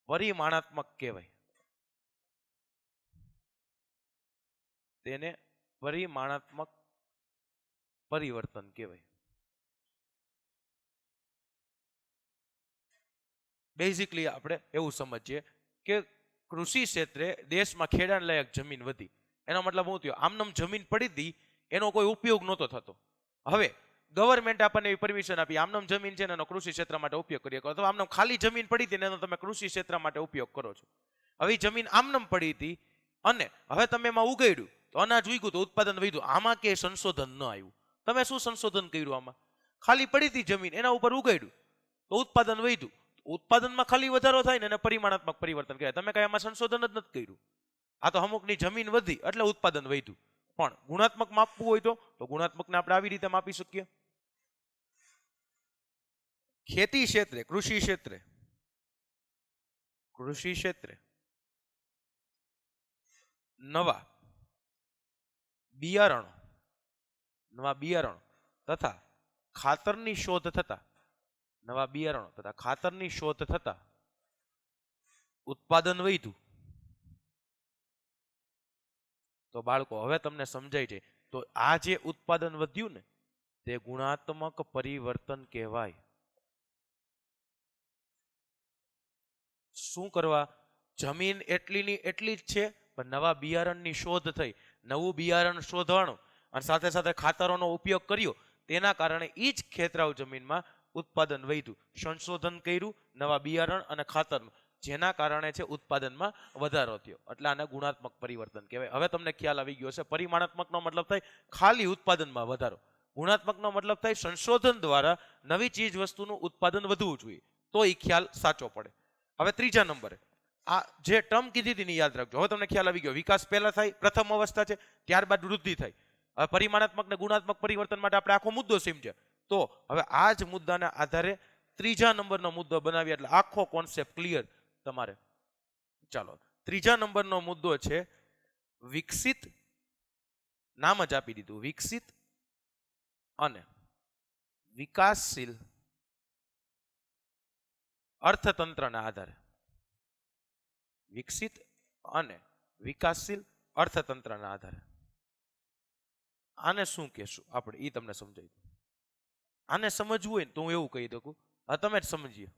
પરિમાણાત્મક કહેવાય. તેને પરિમાણાત્મક પરિવર્તન કહેવાય. બેઝિકલી આપણે એવું સમજીએ કે કૃષિ ક્ષેત્રે દેશમાં ખેડાણ લાયક જમીન વધી. એનો મતલબ શું થયો? આમનામ જમીન પડી હતી, એનો કોઈ ઉપયોગ નહોતો થતો. હવે ગવર્મેન્ટ આપણને એવી પરમિશન આપી, આમનામ જમીન છે ને એનો કૃષિ ક્ષેત્ર માટે ઉપયોગ કરી શકો. અથવા આમનામ ખાલી જમીન પડી હતી ને એનો તમે કૃષિ ક્ષેત્ર માટે ઉપયોગ કરો છો. હવે જમીન આમનામ પડી હતી અને હવે તમે એમાં ઉગાડ્યું તો અનાજ ઉગ્યું તો ઉત્પાદન વધ્યું. આમાં કે સંશોધન ન આવ્યું. તમે શું સંશોધન કર્યું? આમાં ખાલી પડી હતી જમીન, એના ઉપર ઉગાડ્યું તો ઉત્પાદન વધ્યું. ઉત્પાદનમાં ખાલી વધારો થાય ને એને પરિમાણાત્મક પરિવર્તન કહેવાય. તમે કઈ આમાં સંશોધન જ નથી કર્યું. આ તો અમુકની જમીન વધી એટલે ઉત્પાદન વધ્યું. પણ ગુણાત્મક માપવું હોય તો ગુણાત્મકને આપણે આવી રીતે માપી શકીએ. ખેતી ક્ષેત્રે, કૃષિ ક્ષેત્રે નવા બિયારણો તથા ખાતરની શોધ થતા ઉત્પાદન વધ્યું. તો બાળકો હવે તમને સમજાય છે. તો આ જે ઉત્પાદન વધ્યું ને તે ગુણાત્મક પરિવર્તન કહેવાય. શું કરવા? જમીન એટલીની એટલી જ છે, પણ નવા બિયારણની શોધ થઈ, નવું બિયારણ શોધવાનું અને સાથે સાથે ખાતરોનો ઉપયોગ કર્યો, તેના કારણે એ જ ખેતરાવ જમીનમાં ઉત્પાદન વધ્યું. સંશોધન કર્યું નવા બિયારણ અને ખાતરનું, જેના કારણે છે ઉત્પાદનમાં વધારો થયો. એટલે આને ગુણાત્મક પરિવર્તન કહેવાય. હવે તમને ખ્યાલ આવી ગયો છે. પરિમાણાત્મકનો મતલબ થાય ખાલી ઉત્પાદનમાં વધારો. ગુણાત્મકનો મતલબ થાય સંશોધન દ્વારા નવી ચીજ વસ્તુનું ઉત્પાદન વધવું જોઈએ. તો એ ખ્યાલ સાચો પડે. હવે ત્રીજા નંબરે આ જે ટર્મ કીધી હતી ને યાદ રાખજો. હવે તમને ખ્યાલ આવી ગયો. વિકાસ પહેલા થાય, પ્રથમ અવસ્થા છે, ત્યારબાદ વૃદ્ધિ થાય. હવે પરિમાણાત્મક ને ગુણાત્મક પરિવર્તન માટે આપણે આખો મુદ્દો સમજ્યા. તો હવે આ જ મુદ્દાના આધારે ત્રીજા નંબરનો મુદ્દો બનાવીએ એટલે આખો કોન્સેપ્ટ ક્લિયર તમારે. ચાલો, ત્રીજા નંબરનો મુદ્દો છે વિકસિત. નામ જ આપી દીધું, વિકસિત અને વિકાસશીલ અર્થતંત્રના આધારે. વિકસિત અને વિકાસશીલ અર્થતંત્રના આધારે. આને શું કહેશું આપણે એ તમને સમજાવી દઉં. આને સમજવું હોય ને તો હું એવું કહી દઉં, હા તમે જ સમજીએ.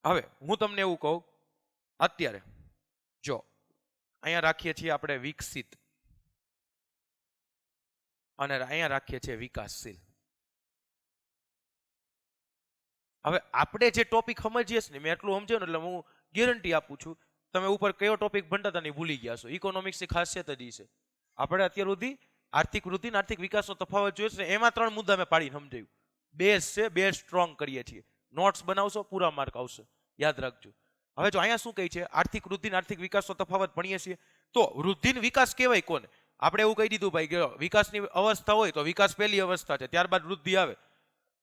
હવે હું તમને એવું કહું, અત્યારે જો અહીંયા રાખીએ છીએ આપણે વિકસિત અને અહીંયા રાખીએ છીએ વિકાસશીલ. હવે આપણે જે ટોપિક સમજીએ છીએ ને, મેં એટલું સમજ્યું ને એટલે હું ગેરંટી આપું છું તમે ઉપર કયો ટોપિક ભણતા હતા ને ભૂલી ગયા છો. ઇકોનોમિક્સની ખાસિયત જ છે. આપણે અત્યાર સુધી આર્થિક વૃદ્ધિ અને આર્થિક વિકાસનો તફાવત જોયો છે. એમાં 3 મુદ્દા મેં પાડીને સમજાવ્યું. બેઝ છે, બેઝ સ્ટ્રોંગ કરીએ છીએ. નોટ્સ બનાવશો, પૂરા માર્ક આવશે, યાદ રાખજો. હવે જો અહીંયા શું કહે છે, આર્થિક વૃદ્ધિ અને આર્થિક વિકાસનો તફાવત ભણીએ છીએ. તો વૃદ્ધિ અને વિકાસ કહેવાય કોને? આપણે એવું કહી દીધું ભાઈ કે વિકાસની અવસ્થા હોય તો વિકાસ પહેલી અવસ્થા છે, ત્યારબાદ વૃદ્ધિ આવે.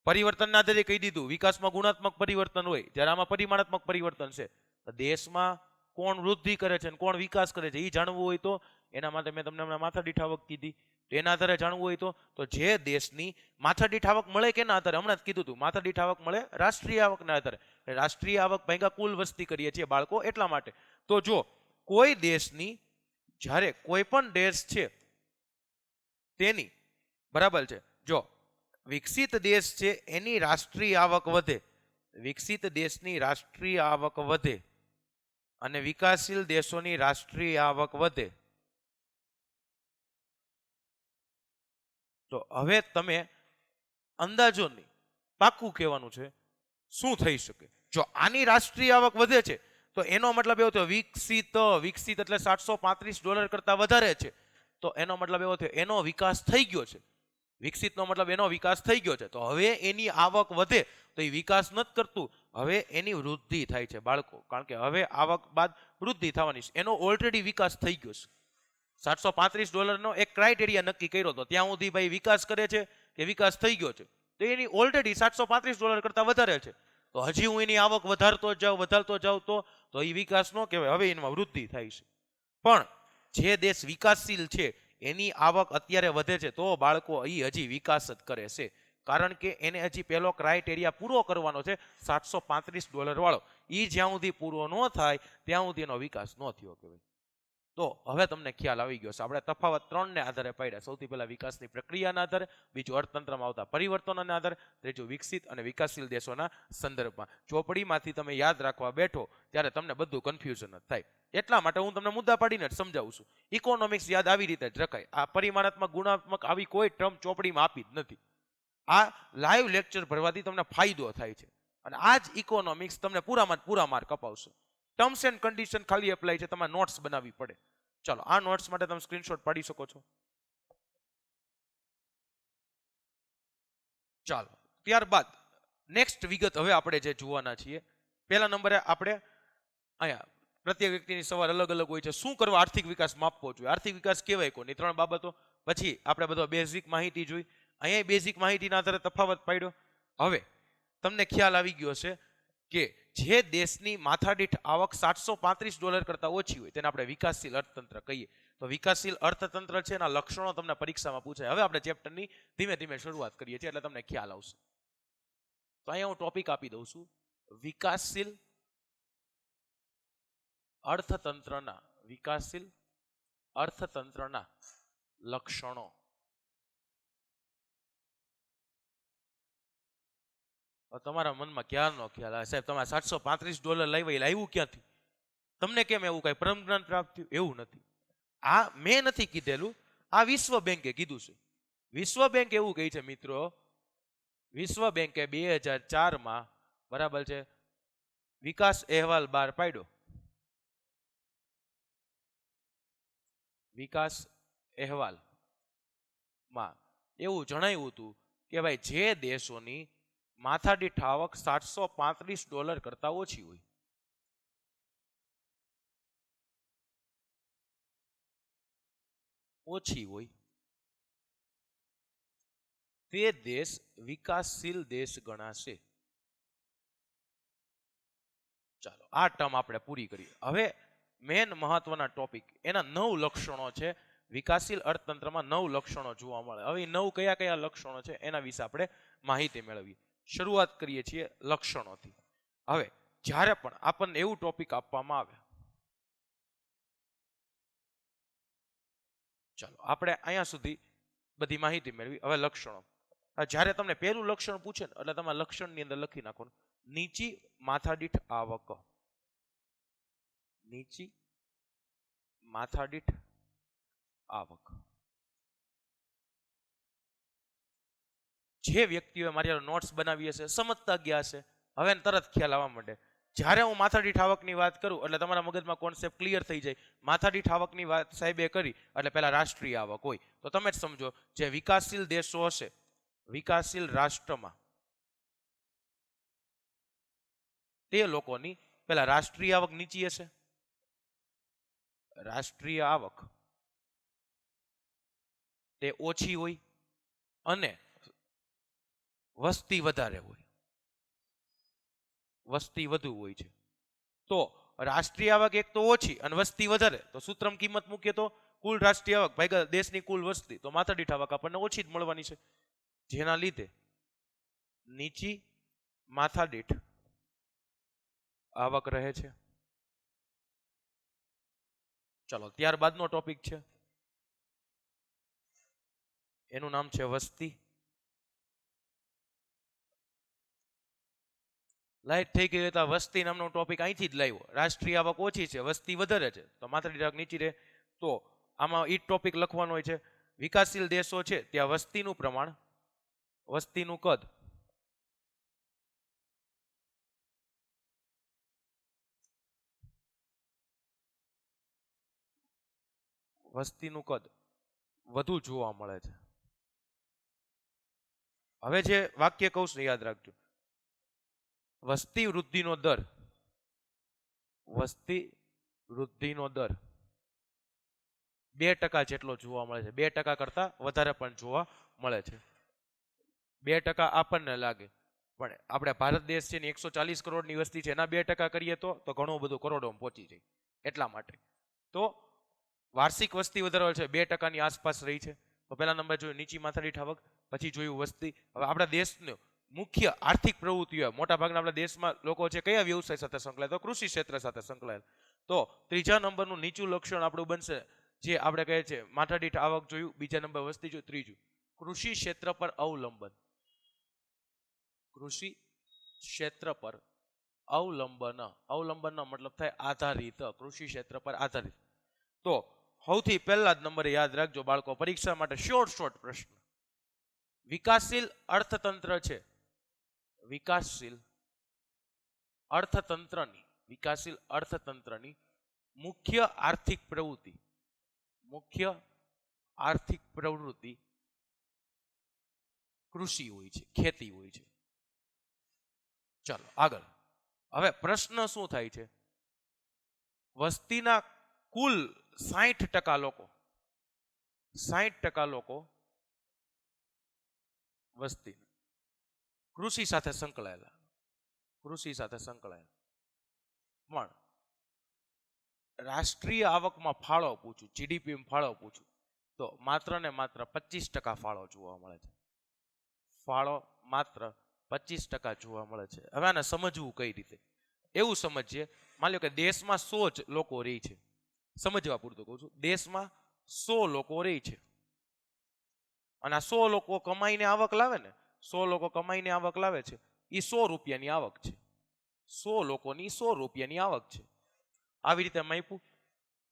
પરિવર્તનના આધારે કહી દીધું વિકાસમાં ગુણાત્મક પરિવર્તન હોય, ત્યારે આમાં પરિમાણાત્મક પરિવર્તન છે. દેશમાં કોણ વૃદ્ધિ કરે છે અને કોણ વિકાસ કરે છે એ જાણવું હોય તો એના માટે મેં તમને હમણાં માથાદીઠ આવક કીધી. તો એના આધારે જાણવું હોય તો જે દેશની માથાદીઠ આવક મળે કેના આધારે? હમણાં જ કીધું હતું, માથાદીઠ આવક મળે રાષ્ટ્રીય આવકના આધારે. રાષ્ટ્રીય આવક ભાગ્યા કુલ વસ્તી કરીએ છીએ બાળકો, એટલા માટે. તો જો કોઈ દેશની, જ્યારે કોઈ પણ દેશ છે તેની, બરાબર છે, જો વિકસિત દેશ છે એની રાષ્ટ્રીય આવક વધે, વિકસિત દેશની રાષ્ટ્રીય આવક વધે અને વિકાસશીલ દેશોની રાષ્ટ્રીય આવક વધે, તો હવે તમે અંદાજોની પાક્કું કહેવાનું છે શું થઈ શકે. જો આની રાષ્ટ્રીય આવક વધે છે તો એનો મતલબ એવો થયો વિકસિત એટલે $735 કરતા વધારે છે, તો એનો મતલબ એવો થયો એનો વિકાસ થઈ ગયો છે. વિકસિતનો મતલબ એનો વિકાસ થઈ ગયો છે. તો હવે એની આવક વધે તો એ વિકાસ નથી કરતું, હવે એની વૃદ્ધિ થાય છે બાળકો. કારણ કે હવે આવક બાદ વૃદ્ધિ થવાની છે, એનો ઓલરેડી વિકાસ થઈ ગયો છે. $735નો એક ક્રાઇટેરિયા નક્કી કર્યો હતો, ત્યાં સુધી ભાઈ વિકાસ કરે છે કે વિકાસ થઈ ગયો છે, તો એની ઓલરેડી $735 કરતા વધારે છે. તો તો હજી હું એની આવક વધારતો જાઉં તો એ વિકાસ ન કહેવાય, હવે એમાં વૃદ્ધિ થાય છે. પણ જે દેશ વિકાસશીલ છે એની આવક અત્યારે વધે છે તો બાળકો એ હજી વિકાસ જ કરે છે, કારણ કે એને હજી પહેલો ક્રાઇટેરિયા પૂરો કરવાનો છે $735 વાળો. એ જ્યાં સુધી પૂરો ન થાય ત્યાં સુધી એનો વિકાસ ન થયો કહેવાય. તો હવે તમને ખ્યાલ આવી ગયો છે. આપણે તફાવત 3 ને આધારે પાડ્યા. સૌથી પહેલા વિકાસની પ્રક્રિયાના આધારે, બીજું અર્થતંત્રમાં આવતા પરિવર્તનોના આધારે, ત્રીજું વિકસિત અને વિકાસશીલ દેશોના સંદર્ભમાં. ચોપડીમાંથી તમે યાદ રાખવા બેઠો ત્યારે તમને બધું કન્ફ્યુઝન જ થાય. એટલા માટે હું તમને મુદ્દા પાડીને જ સમજાવું છું. ઇકોનોમિક્સ યાદ આવી રીતે જ રખાય. આ પરિમાણાત્મક ગુણાત્મક આવી કોઈ ટર્મ ચોપડીમાં આપી જ નથી. આ લાઈવ લેક્ચર ભરવાથી તમને ફાયદો થાય છે, અને આ જ ઇકોનોમિક્સ તમને પૂરામાં પૂરા માર્ક અપાવશે. ટર્મ્સ એન્ડ કન્ડિશન ખાલી એપ્લાય છે, તમારે નોટ્સ બનાવવી પડે. ચાલો, આ નોટ્સ માટે તમે સ્ક્રીનશોટ પાડી શકો છો. ચાલો, ત્યારબાદ નેક્સ્ટ વિગત હવે આપણે જે જોવાના છીએ. પહેલા નંબરે આપણે અહીંયા પ્રત્યેક વ્યક્તિની સવાલ અલગ અલગ હોય છે. શું કરવા આર્થિક વિકાસ માપવો જોઈએ, આર્થિક વિકાસ કહેવાય કોની, 3 બાબતો. પછી આપણે બધો બેઝિક માહિતી જોઈ, અહીંયા બેઝિક માહિતીના આધારે તફાવત પાડ્યો. હવે તમને ખ્યાલ આવી ગયો છે કે જે દેશની માથાદીઠ આવક $735 કરતા ઓછી હોય તેને આપણે વિકાસશીલ અર્થતંત્ર કહીએ. તો વિકાસશીલ અર્થતંત્ર છે એના લક્ષણો તમને પરીક્ષામાં પૂછાય. હવે આપણે ચેપ્ટરની ધીમે ધીમે શરૂઆત કરીએ છીએ એટલે તમને ખ્યાલ આવશે. તો અહીંયા હું ટોપિક આપી દઉં છું, વિકાસશીલ અર્થતંત્રના લક્ષણો. તમારા મનમાં ક્યારનો ખ્યાલ આવે સાહેબ તમારે $735 લાવ્યું ક્યાંથી, તમને કેમ એવું કઈ પરમ જ્ઞાન પ્રાપ્ત થયું? એવું નથી. આ મેં નથી કીધેલું, આ વિશ્વ બેંકે કીધું છે. વિશ્વ બેંક એવું કહે છે મિત્રો, વિશ્વ બેંકે 2004માં બરાબર છે વિકાસ અહેવાલ બહાર પાડ્યો. વિકાસ અહેવાલમાં એવું જણાવ્યું હતું કે ભાઈ જે દેશોની માથાદીઠ આવક $735 કરતા ઓછી હોય તે દેશ વિકાસશીલ દેશ ગણાશે. ચાલો, આ ટર્મ આપણે પૂરી કરીએ. હવે મેન મહત્વના ટોપિક, એના 9 લક્ષણો છે. વિકાસશીલ અર્થતંત્રમાં 9 લક્ષણો જોવા મળે. હવે 9 કયા કયા લક્ષણો છે એના વિશે આપણે માહિતી મેળવીએ. શરૂઆત કરીએ છીએ લક્ષણોથી. હવે જ્યારે પણ આપણને એવું ટોપિક આપવામાં આવે, ચાલો આપણે અહીંયા સુધી બધી માહિતી મેળવી. હવે લક્ષણો, જ્યારે તમને પહેલું લક્ષણ પૂછે ને એટલે તમારે લક્ષણની અંદર લખી નાખવાનું નીચી માથાદીઠ આવક. નીચી માથાદીઠ આવક. જે વ્યક્તિઓએ મારી નોટ્સ બનાવી હશે, સમજતા ગયા હશે, હવે તરત ખ્યાલ આવવા માંડે. જ્યારે હું માથાદીઠ આવકની વાત કરું એટલે તમારા મગજમાં કોન્સેપ્ટ ક્લિયર થઈ જાય. માથાદીઠ આવકની વાત સાહેબે કરી એટલે પહેલા રાષ્ટ્રીય આવક હોય. તો તમે જ સમજો, જે વિકાસશીલ દેશો હશે, વિકાસશીલ રાષ્ટ્રમાં તે લોકોની પહેલા રાષ્ટ્રીય આવક નીચી હશે. રાષ્ટ્રીય આવક તે ઓછી હોય અને વસ્તી વધારે હોય, વસ્તી વધુ હોય છે. તો રાષ્ટ્રીય આવક એક તો ઓછી અને વસ્તી વધારે, તો સૂત્રમાં કિંમત મૂકીએ તો કુલ રાષ્ટ્રીય આવક ભાગ્યા દેશની કુલ વસ્તી, તો માથાદીઠ આવક આપણને ઓછી જ મળવાની છે. જેના લીધે નીચી માથાદીઠ આવક રહે છે. ચલો, ત્યારબાદનો ટોપિક છે, એનું નામ છે વસ્તી. લાઈટ થઈ ગઈ તો વસ્તી નામનો ટોપિક અહીંથી જ લાવ્યો. રાષ્ટ્રીય આવક ઓછી છે, વસ્તી વધારે છે, તો માથાદીઠ આવક નીચી રહે. તો આમાં ઈ ટોપિક લખવાનો હોય છે, વિકાસશીલ દેશો છે ત્યાં વસ્તીનું પ્રમાણ, વસ્તીનું કદ વધુ જોવા મળે છે. હવે જે વાક્ય કહું છું યાદ રાખજો, વસ્તી વૃદ્ધિનો દર 2% જેટલો જોવા મળે છે. 2% કરતા વધારે પણ જોવા મળે છે. 2% આપણને લાગે પણ આપણે ભારત દેશ છે ને 140 કરોડની વસ્તી છે, એના 2% કરીએ તો ઘણું બધું કરોડોમાં પહોંચી જાય. એટલા માટે તો વાર્ષિક વસ્તી વધારો છે 2%ની આસપાસ રહી છે. તો પહેલા નંબર જોયું નીચી માથાદીઠ આવક, પછી જોયું વસ્તી. હવે આપણા દેશનું મુખ્ય આર્થિક પ્રવૃત્તિઓ, મોટા ભાગના આપણા દેશમાં લોકો છે કયા વ્યવસાય સાથે સંકળાયેલા? તો કૃષિ ક્ષેત્ર સાથે સંકળાયેલા. તો ત્રીજા નંબરનું નીચું લક્ષણ આપણું બનશે, જે આપણે કહે છે માથાદીઠ આવક જોયું, બીજા નંબર વસ્તી જોયું, ત્રીજું કૃષિ ક્ષેત્ર પર અવલંબન. કૃષિ ક્ષેત્ર પર અવલંબન. અવલંબનનો મતલબ થાય આધારિત, કૃષિ ક્ષેત્ર પર આધારિત. તો સૌથી પહેલા જ નંબરે યાદ રાખજો બાળકો, પરીક્ષા માટે શોર્ટ પ્રશ્ન. વિકાસશીલ અર્થતંત્ર છે, વિકાસશીલ અર્થતંત્રની મુખ્ય આર્થિક પ્રવૃત્તિ કૃષિ હોય છે, ખેતી હોય છે. ચાલો આગળ. હવે પ્રશ્ન શું થાય છે? વસ્તીના કુલ 60% લોકો વસ્તી કૃષિ સાથે સંકળાયેલા. પણ રાષ્ટ્રીય આવકમાં ફાળો પૂછું, જીડીપીમાં ફાળો પૂછું, તો માત્ર ને માત્ર 25% ફાળો જોવા મળે છે. ફાળો માત્ર 25% જોવા મળે છે. હવે આને સમજવું કઈ રીતે? એવું સમજીએ, માની લો કે દેશમાં 100 જ લોકો રહે છે. સમજવા પૂરતું કહું છું, દેશમાં 100 લોકો રહે છે અને આ 100 લોકો કમાઈને આવક લાવે ને, 100 લોકો કમાઈને આવક લાવે છે, એ 100 રૂપિયાની આવક છે. 100 લોકોની 100 રૂપિયાની આવક છે. આવી રીતે માપ્યું.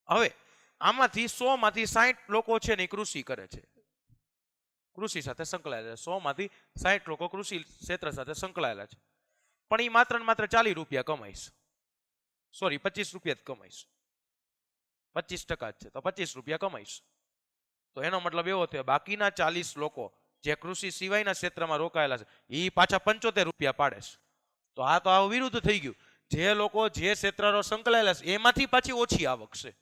હવે આમાંથી 100 માંથી 60 લોકો છે ને કૃષિ કરે છે, કૃષિ સાથે સંકળાયેલા છે. 100 માંથી 60 લોકો કૃષિ ક્ષેત્ર સાથે સંકળાયેલા છે, પણ એ માત્ર ને માત્ર 40 રૂપિયા કમાઈશ, સોરી 25 રૂપિયા જ કમાઈશ. 25% જ છે તો 25 રૂપિયા કમાઈશ. તો એનો મતલબ એવો થયો બાકીના 40 લોકો જે કૃષિ સિવાયના ક્ષેત્રમાં રોકાયેલા છે એ પાછા 75 રૂપિયા પાડે છે. તો આ તો આ વિરુદ્ધ થઈ ગયું. જે લોકો જે ક્ષેત્રમાં સંકળાયેલા છે એમાંથી પાછી ઓછી આવક છે.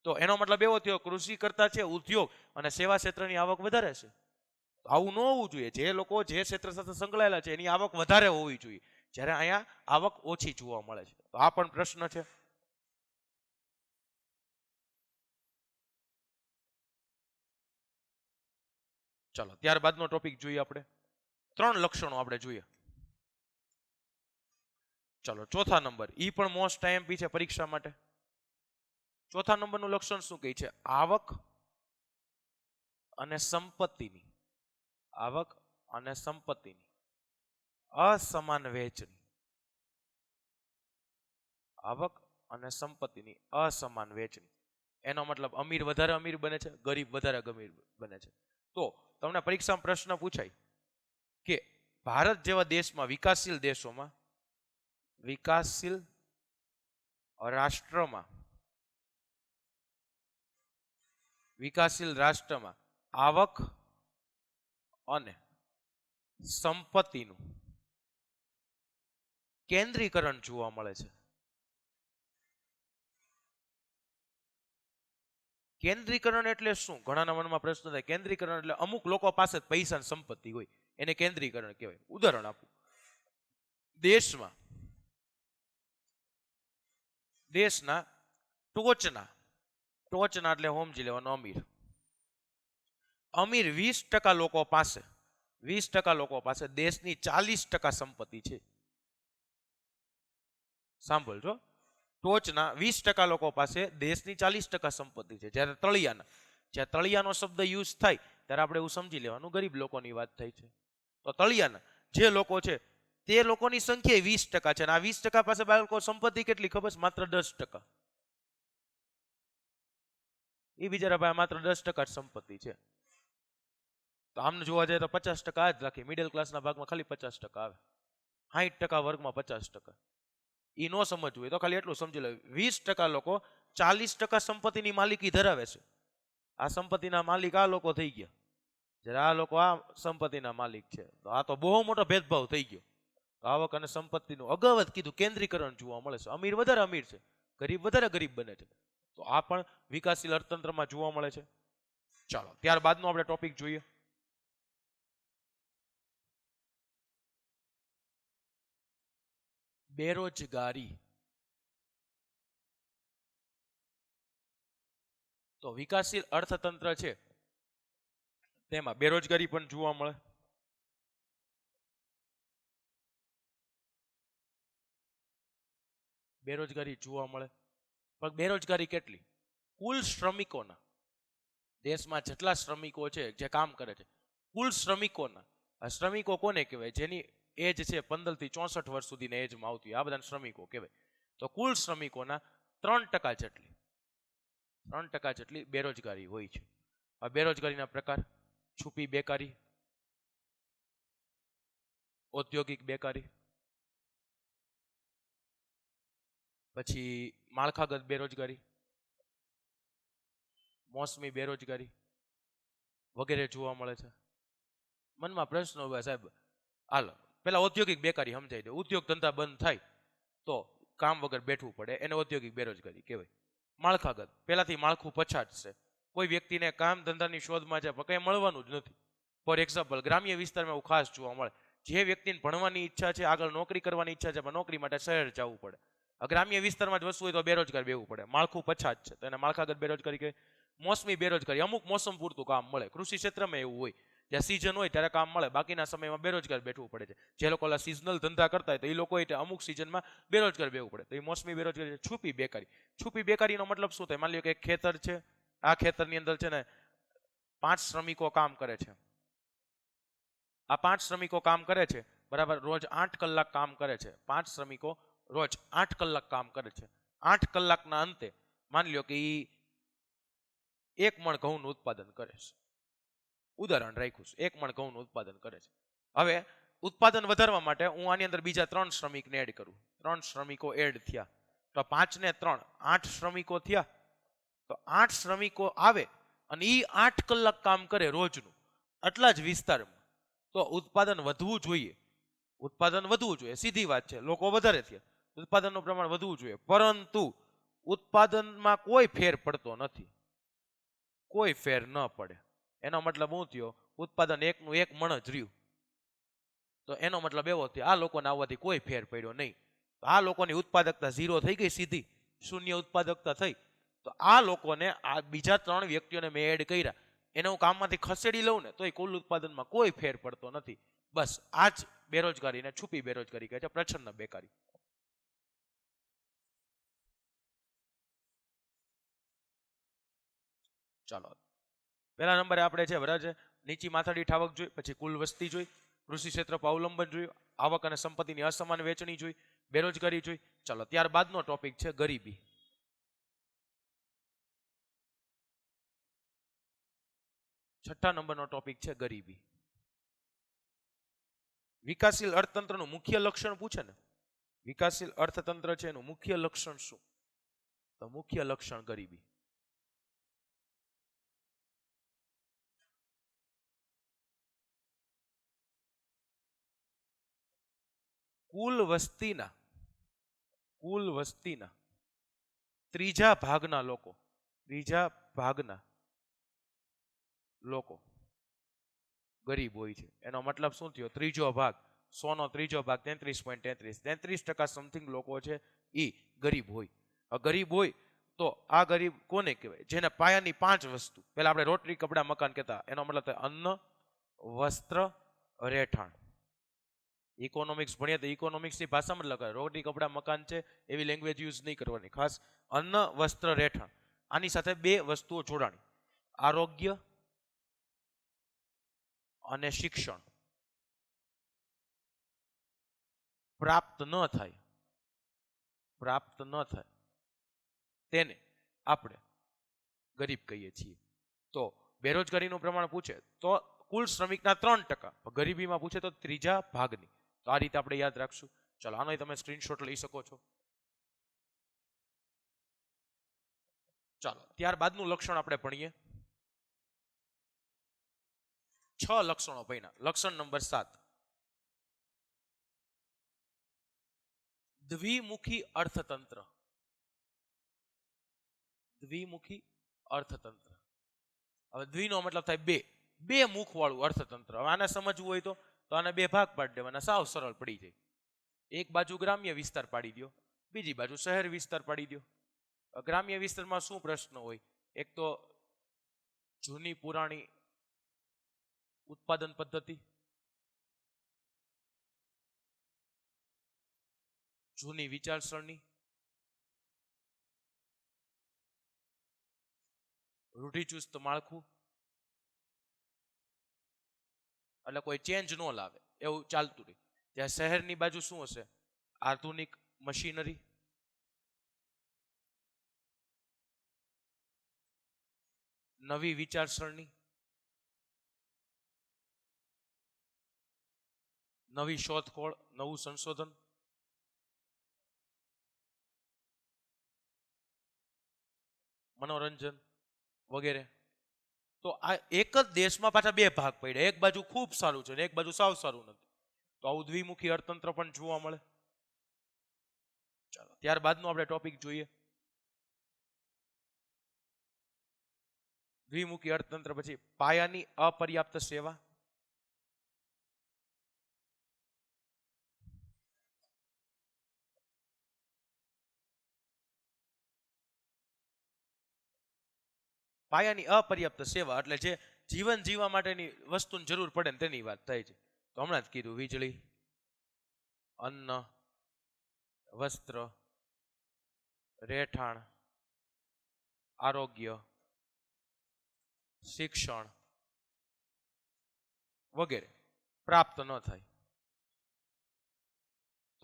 તો એનો મતલબ એવો થયો કૃષિ કરતા છે ઉદ્યોગ અને સેવા ક્ષેત્રની આવક વધારે છે. આવું ન હોવું જોઈએ. જે લોકો જે ક્ષેત્ર સાથે સંકળાયેલા છે એની આવક વધારે હોવી જોઈએ, જ્યારે અહીંયા આવક ઓછી જોવા મળે છે. તો આ પણ પ્રશ્ન છે. ચાલો ત્યારબાદનો ટોપિક જોઈએ આપણે. 3 લક્ષણો આપણે જોઈએ. ચાલો ચોથા નંબર, ઈ પણ મોસ્ટ આઈએમપી છે પરીક્ષા માટે. ચોથા નંબરનું લક્ષણ શું કહે છે? આવક અને સંપત્તિની અસમાન વહેંચણી. આવક અને સંપત્તિની અસમાન વહેંચણી. એનો મતલબ અમીર વધારે અમીર બને છે, ગરીબ વધારે ગરીબ બને છે. તો તમને પરીક્ષામાં પ્રશ્ન પૂછાય કે ભારત જેવા દેશમાં, વિકાસશીલ રાષ્ટ્રમાં આવક અને સંપત્તિનું કેન્દ્રીકરણ જોવા મળે છે. કેન્દ્રીકરણ એટલે શું? ઘણાના મનમાં પ્રશ્ન થાય. કેન્દ્રીકરણ એટલે અમુક લોકો પાસે પૈસા અને સંપત્તિ હોય એને કેન્દ્રીકરણ કહેવાય. ઉદાહરણ આપું. દેશના ટોચના એટલે સમજી લેવાનો અમીર 20% લોકો પાસે દેશની 40% સંપત્તિ છે. સાંભળજો, ટોચના 20% લોકો પાસે દેશની 40% સંપત્તિ છે. જ્યારે તળિયાનો શબ્દ યુઝ થાય ત્યારે આપણે એવું સમજી લેવાનું ગરીબ લોકોની વાત થાય છે. તો તળિયાના જે લોકો છે તે લોકોની સંખ્યા 20% છે અને આ 20% પાસે બાળકો સંપત્તિ કેટલી ખબર છે? માત્ર 10%. એ બિચારા પાસે માત્ર 10% સંપત્તિ છે. તો આમ જોવા જાય તો 50% જ રાખી. મિડલ ક્લાસના ભાગમાં ખાલી 50% આવે. 60% વર્ગમાં 50%. એ નો સમજવું હોય તો ખાલી એટલું સમજી લો, 20% લોકો 40% સંપત્તિની માલિકી ધરાવે છે. આ સંપત્તિના માલિક આ લોકો થઈ ગયા, જ્યારે આ લોકો આ સંપત્તિના માલિક છે. તો આ તો બહુ મોટો ભેદભાવ થઈ ગયો. આવક અને સંપત્તિનું અગાઉ જ કીધું કેન્દ્રીકરણ જોવા મળે છે. અમીર વધારે અમીર છે, ગરીબ વધારે ગરીબ બને છે. તો આ પણ વિકાસશીલ અર્થતંત્રમાં જોવા મળે છે. ચાલો ત્યારબાદનો આપણે ટોપિક જોઈએ. બેરોજગારી. તો વિકાસશીલ અર્થતંત્ર છે તેમાં બેરોજગારી પણ જોવા મળે. બેરોજગારી જોવા મળે, પણ બેરોજગારી કેટલી? કુલ શ્રમિકોના, દેશમાં જેટલા શ્રમિકો છે જે કામ કરે છે, કુલ શ્રમિકોના, આ શ્રમિકો કોને કહેવાય? જેની એજ છે 15 થી 64 વર્ષ સુધીની એજમાં આવતી હોય, આ બધા શ્રમિકો કહેવાય. તો કુલ શ્રમિકોના 3% જેટલી 3% જેટલી બેરોજગારી હોય છે. આ બેરોજગારીના પ્રકાર: છુપી બેકારી, ઔદ્યોગિક બેકારી, પછી માળખાગત બેરોજગારી, મોસમી બેરોજગારી વગેરે જોવા મળે છે. મનમાં પ્રશ્ન ઉભા, સાહેબ હાલો પેલા ઔદ્યોગિક બેકારી સમજાઈ દે. ઉદ્યોગ ધંધા બંધ થાય તો કામ વગર બેઠવું પડે, એને ઔદ્યોગિક બેરોજગારી કહેવાય. માળખાગત, પેલાથી માળખું પછાત છે, કોઈ વ્યક્તિને કામ ધંધાની શોધમાં છે પણ કંઈ મળવાનું જ નથી. ફોર એક્ઝામ્પલ, ગ્રામ્ય વિસ્તારમાં એવું ખાસ જોવા મળે. જે વ્યક્તિને ભણવાની ઈચ્છા છે, આગળ નોકરી કરવાની ઈચ્છા છે, પણ નોકરી માટે શહેર જવું પડે. ગ્રામ્ય વિસ્તારમાં જ વસ્તુ હોય તો બેરોજગાર બેવું પડે. માળખું પછાત છે તો એને માળખાગત બેરોજગારી કહે. મોસમી બેરોજગારી, અમુક મોસમ પૂરતું કામ મળે. કૃષિ ક્ષેત્રમાં એવું હોય, જ્યાં સિઝન હોય ત્યારે કામ મળે, બાકીના સમયમાં બેરોજગાર બેઠવું પડે છે. જે લોકો સિઝનલ ધંધા કરતા હોય તો એ લોકો અમુક સિઝનમાં બેરોજગાર બેવું પડે. તો એ મોસમી બેરોજગારી. છુપી બેકારી, છુપી બેકારીનો મતલબ શું થાય? માની લો કે એક ખેતર છે, આ ખેતરની અંદર છે ને 5 શ્રમિકો કામ કરે છે. આ 5 શ્રમિકો કામ કરે છે, બરાબર, રોજ 8 કલાક કામ કરે છે. 5 શ્રમિકો રોજ 8 કલાક કામ કરે છે. 8 કલાકના અંતે માની લો કે એ 1 મણ ઘઉંનું ઉત્પાદન કરે છે. ઉદાહરણ રાખ્યું છે, 1 મણ ઘઉંનું ઉત્પાદન કરે છે. હવે ઉત્પાદન વધારવા માટે હું આની અંદર બીજા 3 શ્રમિકને એડ કરું. 3 શ્રમિકો એડ થયા તો 5 ને 3 8 શ્રમિકો થયા. તો 8 શ્રમિકો આવે અને એ 8 કલાક કામ કરે રોજનું, આટલા જ વિસ્તારમાં, તો ઉત્પાદન વધવું જોઈએ. ઉત્પાદન વધવું જોઈએ, સીધી વાત છે. લોકો વધારે થયા, ઉત્પાદનનું પ્રમાણ વધવું જોઈએ, પરંતુ ઉત્પાદનમાં કોઈ ફેર પડતો નથી. કોઈ ફેર ન પડે. એનો મતલબ શું થયો? ઉત્પાદન 1નું 1 મણ જ રહ્યું. તો એનો મતલબ એવો થયો આ લોકોને આવવાથી કોઈ ફેર પડ્યો નહીં. આ લોકોની ઉત્પાદકતા 0 થઈ ગઈ, સીધી શૂન્ય ઉત્પાદકતા થઈ. તો આ લોકોને, આ બીજા 3 વ્યક્તિઓને મેં એડ કર્યા, એને હું કામમાંથી ખસેડી લઉં ને તો એ કુલ ઉત્પાદનમાં કોઈ ફેર પડતો નથી. બસ આ જ બેરોજગારીને છુપી બેરોજગારી કહે છે, પ્રચ્છન્ન બેકારી. ચાલો, પહેલા નંબરે આપણે છે, બરાબર છે, નીચી માથાદીઠ આવક જોઈ, પછી કુલ વસ્તી જોઈ, કૃષિ ક્ષેત્ર પર અવલંબન જોયું, આવક અને સંપત્તિની અસમાન વહેંચણી જોઈ, બેરોજગારી જોઈ. ચાલો, ત્યારબાદનો ટોપિક છે ગરીબી. 6થા નંબરનો ટોપિક છે ગરીબી. વિકાસશીલ અર્થતંત્રનું મુખ્ય લક્ષણ પૂછે ને, વિકાસશીલ અર્થતંત્ર છે એનું મુખ્ય લક્ષણ શું? તો મુખ્ય લક્ષણ ગરીબી. કુલ વસ્તીના ત્રીજા ભાગના લોકો ગરીબ હોય છે. એનો મતલબ શું થયો? ત્રીજો ભાગ, 100 નો ત્રીજો ભાગ 33.33% સમથિંગ લોકો છે એ ગરીબ હોય. ગરીબ હોય તો આ ગરીબ કોને કહેવાય? જેને પાયાની 5 વસ્તુ, પેલા આપણે રોટલી કપડા મકાન કહેતા, એનો મતલબ થાય અન્ન, વસ્ત્ર, રહેઠાણ. ઇકોનોમિક્સ ભણીએ તો ઇકોનોમિક્સની ભાષામાં લખાય, રોટી કપડા મકાન છે એવી લેંગ્વેજ યુઝ નહીં કરવાની. ખાસ અન્ન, વસ્ત્ર, રહેઠાણ. આની સાથે 2 વસ્તુઓ જોડાણી, આરોગ્ય અને શિક્ષણ પ્રાપ્ત ન થાય તેને આપણે ગરીબ કહીએ છીએ. તો બેરોજગારીનું પ્રમાણ પૂછે તો કુલ શ્રમિકના 3%, ગરીબીમાં પૂછે તો ત્રીજા ભાગની. તો આ રીતે આપણે યાદ રાખશું. ચલો, આનો તમે સ્ક્રીનશોટ લઈ શકો છો. ચાલો, ત્યારબાદનું લક્ષણ આપણે ભણીએ. 6 લક્ષણો ભણ્યા. લક્ષણ નંબર 7, દ્વિમુખી અર્થતંત્ર. દ્વિમુખી અર્થતંત્ર. હવે દ્વિનો મતલબ થાય બે મુખ વાળું અર્થતંત્ર. હવે આને સમજવું હોય તો આને 2 ભાગ પાડી દેવાના, સાવ સરળ પડી જાય. એક બાજુ ગ્રામ્ય વિસ્તાર પાડી દો, બીજી બાજુ શહેર વિસ્તાર પાડી દો. ગ્રામ્ય વિસ્તારમાં શું પ્રશ્ન હોય? એક તો જૂની પુરાણી ઉત્પાદન પદ્ધતિ, જૂની વિચારસરણી, રૂઢિચુસ્ત માળખું, એટલે કોઈ ચેન્જ ન લાવે એવું ચાલતું રહે. ત્યાં શહેરની બાજુ શું હશે? આધુનિક મશીનરી, નવી વિચારસરણી, નવી શોધખોળ, નવું સંશોધન, મનોરંજન વગેરે. તો આ એક જ દેશમાં પાછા બે ભાગ પડ્યા, એક બાજુ ખૂબ સારું છે ને એક બાજુ સાવ સારું નથી. તો આવું દ્વિમુખી અર્થતંત્ર પણ જોવા મળે. ચાલો ત્યારબાદનો આપણે ટોપિક જોઈએ. દ્વિમુખી અર્થતંત્ર પછી પાયાની અપર્યાપ્ત સેવા. પાયાની અપર્યાપ્ત સેવા એટલે જે જીવન જીવવા માટેની વસ્તુની જરૂર પડે ને તેની વાત થાય છે. તો હમણાં જ કીધું, વીજળી, અન્ન, વસ્ત્ર, રહેઠાણ, આરોગ્ય, શિક્ષણ વગેરે પ્રાપ્ત ન થાય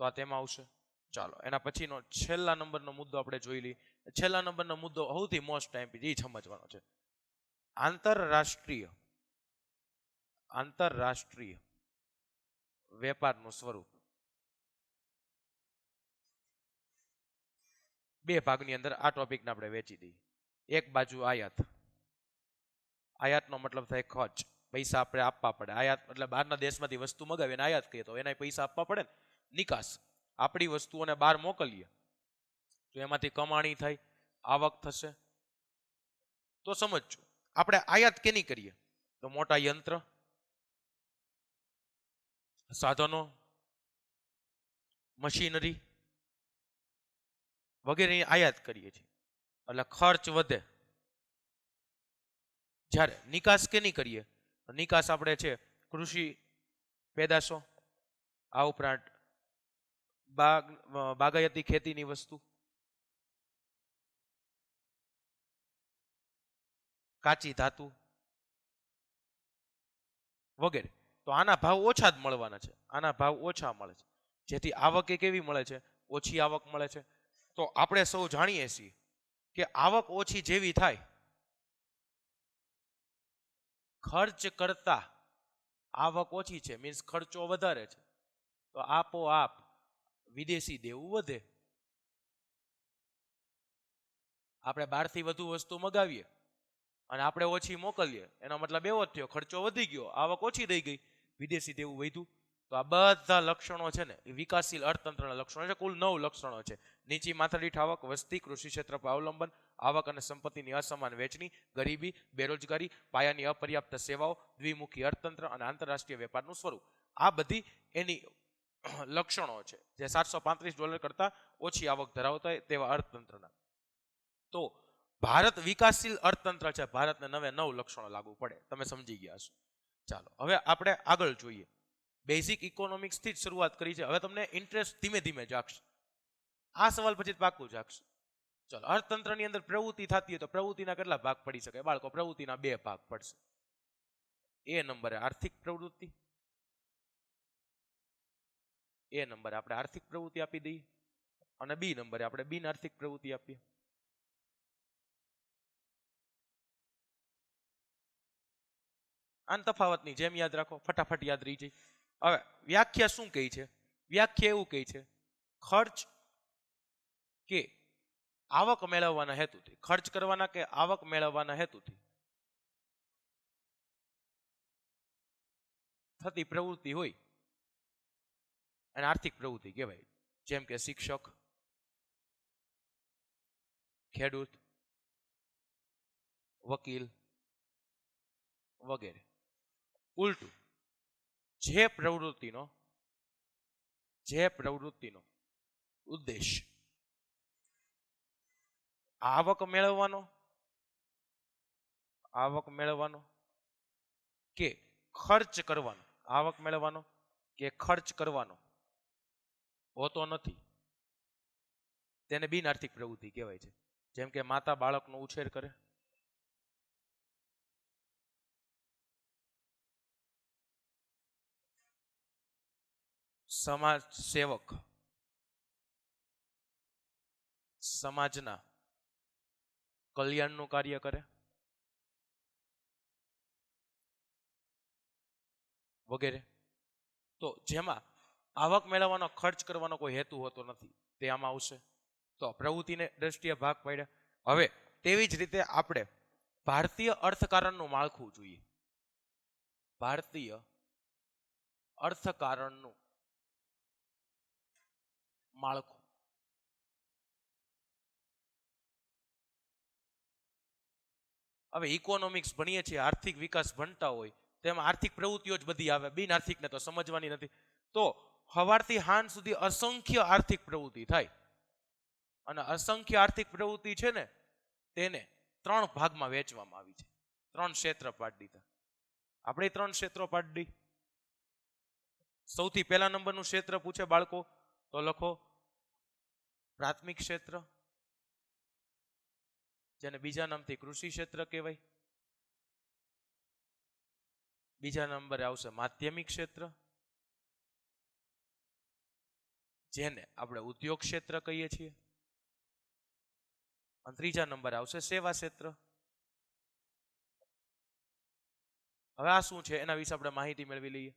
તો આ તેમાં આવશે. ચાલો એના પછીનો છેલ્લા નંબરનો મુદ્દો આપણે જોઈ લઈએ. છેલ્લા નંબરનો મુદ્દો સૌથી મોસ્ટ ટાઈમ એ સમજવાનો છે. આંતરરાષ્ટ્રીય વેપારનું સ્વરૂપ. બે ભાગની અંદર આ ટોપિકને આપણે વેચી દઈએ. એક બાજુ આયાત. આયાતનો મતલબ થાય ખર્ચ, પૈસા આપણે આપવા પડે. આયાત એટલે બહારના દેશમાંથી વસ્તુ મગાવીએ અને આયાત કહીએ તો એના પૈસા આપવા પડે ને. નિકાસ, આપણી વસ્તુઓને બહાર મોકલીએ તો એમાંથી કમાણી થાય, આવક થશે. તો સમજજો, આપણે આયાત કેની કરીએ? તો મોટા યંત્ર, સાધનો, મશીનરી વગેરેની આયાત કરીએ છીએ એટલે ખર્ચ વધે. જ્યારે નિકાસ કેની કરીએ? નિકાસ આપણે છે કૃષિ પેદાશો, આ ઉપરાંત બાગાયતી ખેતીની વસ્તુ, કાચી ધાતુ વગેરે. તો આના ભાવ ઓછા જ મળવાના છે, આના ભાવ ઓછા મળે છે, જેથી આવક કેવી મળે છે? ઓછી આવક મળે છે. તો આપણે સૌ જાણીએ છીએ કે આવક ઓછી જેવી થાય, ખર્ચ કરતા આવક ઓછી છે મીન્સ ખર્ચો વધારે છે, તો આપોઆપ વિદેશી દેવું વધે. આપણે બહારથી વધુ વસ્તુ મગાવીએ અને આપણે ઓછી મોકલીએ, એનો મતલબ એવો જ થયો ખર્ચો વધી ગયો, આવક ઓછી થઈ ગઈ, વિદેશી દેવું વધ્યું. તો આ બધા લક્ષણો છે ને એ વિકાસશીલ અર્થતંત્રના લક્ષણો છે. કુલ 9 લક્ષણો છે. નીચી માથાદીઠ આવક, વસ્તી, કૃષિ ક્ષેત્ર પર અવલંબન, આવક અને સંપત્તિની અસમાન વહેંચણી, ગરીબી, બેરોજગારી, પાયાની અપર્યાપ્ત સેવાઓ, દ્વિમુખી અર્થતંત્ર અને આંતરરાષ્ટ્રીય વેપારનું સ્વરૂપ. આ બધી એની લક્ષણો છે જે $735 કરતા ઓછી આવક ધરાવતા હોય તેવા અર્થતંત્રના. તો ભારત વિકાસશીલ અર્થતંત્ર છે, ભારતને 9 લક્ષણો લાગુ પડે. તમે સમજી ગયા છો. ચાલો હવે આપણે આગળ જોઈએ. બેઝિક ઇકોનોમિક્સ થી જ શરૂઆત કરી છે. હવે તમને ઇન્ટરેસ્ટ ધીમે ધીમે જાગશે. આ સવાલ પછી પાકું જાગશે. ચાલો, અર્થતંત્રની અંદર પ્રવૃત્તિ થતી હોય તો પ્રવૃત્તિના કેટલા ભાગ પડી શકે? બાળકો, પ્રવૃત્તિના 2 ભાગ પડશે. એ નંબરે આર્થિક પ્રવૃત્તિ, એ નંબરે આપણે આર્થિક પ્રવૃત્તિ આપી દઈએ અને બી નંબરે આપણે બિન આર્થિક પ્રવૃત્તિ આપીએ. આન તફાવતની જેમ યાદ રાખો, ફટાફટ યાદ રહી જાય. હવે વ્યાખ્યા શું કહે છે? વ્યાખ્યા એવું કહે છે, ખર્ચ કે આવક મેળવવાના હેતુથી, ખર્ચ કરવાના કે આવક મેળવવાના હેતુથી થતી પ્રવૃત્તિ હોય અને આર્થિક પ્રવૃત્તિ કહેવાય. જેમ કે શિક્ષક, ખેડૂત, વકીલ વગેરે. ઉલટું, જે પ્રવૃત્તિનો જે પ્રવૃત્તિનો ઉદ્દેશ આવક મેળવવાનો કે ખર્ચ કરવાનો, આવક મેળવવાનો કે ખર્ચ કરવાનો હોતો નથી, તેને બિન આર્થિક પ્રવૃત્તિ કહેવાય છે. જેમ કે માતા બાળકનો ઉછેર કરે, સમાજ સેવક સમાજના કલ્યાણનું કાર્ય કરે વગેરે. તો જેમાં આવક મેળવવાનો ખર્ચ કરવાનો કોઈ હેતુ હોતો નથી તે આમાં આવશે. તો પ્રવૃત્તિને દ્રષ્ટિએ ભાગ પાડ્યા. હવે તેવી જ રીતે આપણે ભારતીય અર્થકારણનું માળખું જોઈએ. ભારતીય અર્થકારણનું માળખું. હવે ઇકોનોમિક્સ ભણીએ છીએ, આર્થિક વિકાસ ભણતા હોય તેમાં આર્થિક પ્રવૃત્તિઓ જ બધી આવે, બિન આર્થિકને તો સમજવાની નથી. તો સવારથી સાંજ સુધી અસંખ્ય આર્થિક પ્રવૃત્તિ થાય અને અસંખ્ય આર્થિક પ્રવૃત્તિ છે ને તેને 3 ભાગમાં વહેંચવામાં આવી છે. 3 ક્ષેત્ર પાડી દીધા. આપણે 3 ક્ષેત્રો પાડી દી. સૌથી પહેલા નંબરનું ક્ષેત્ર પૂછે બાળકો તો લખો પ્રાથમિક ક્ષેત્ર, જેને બીજા નામથી કૃષિ ક્ષેત્ર કહેવાય. બીજા નંબરે આવશે માધ્યમિક ક્ષેત્ર, જેને આપણે ઉદ્યોગ ક્ષેત્ર કહીએ છીએ. અને ત્રીજા નંબરે આવશે સેવા ક્ષેત્ર. હવે આ શું છે એના વિશે આપણે માહિતી મેળવી લઈએ.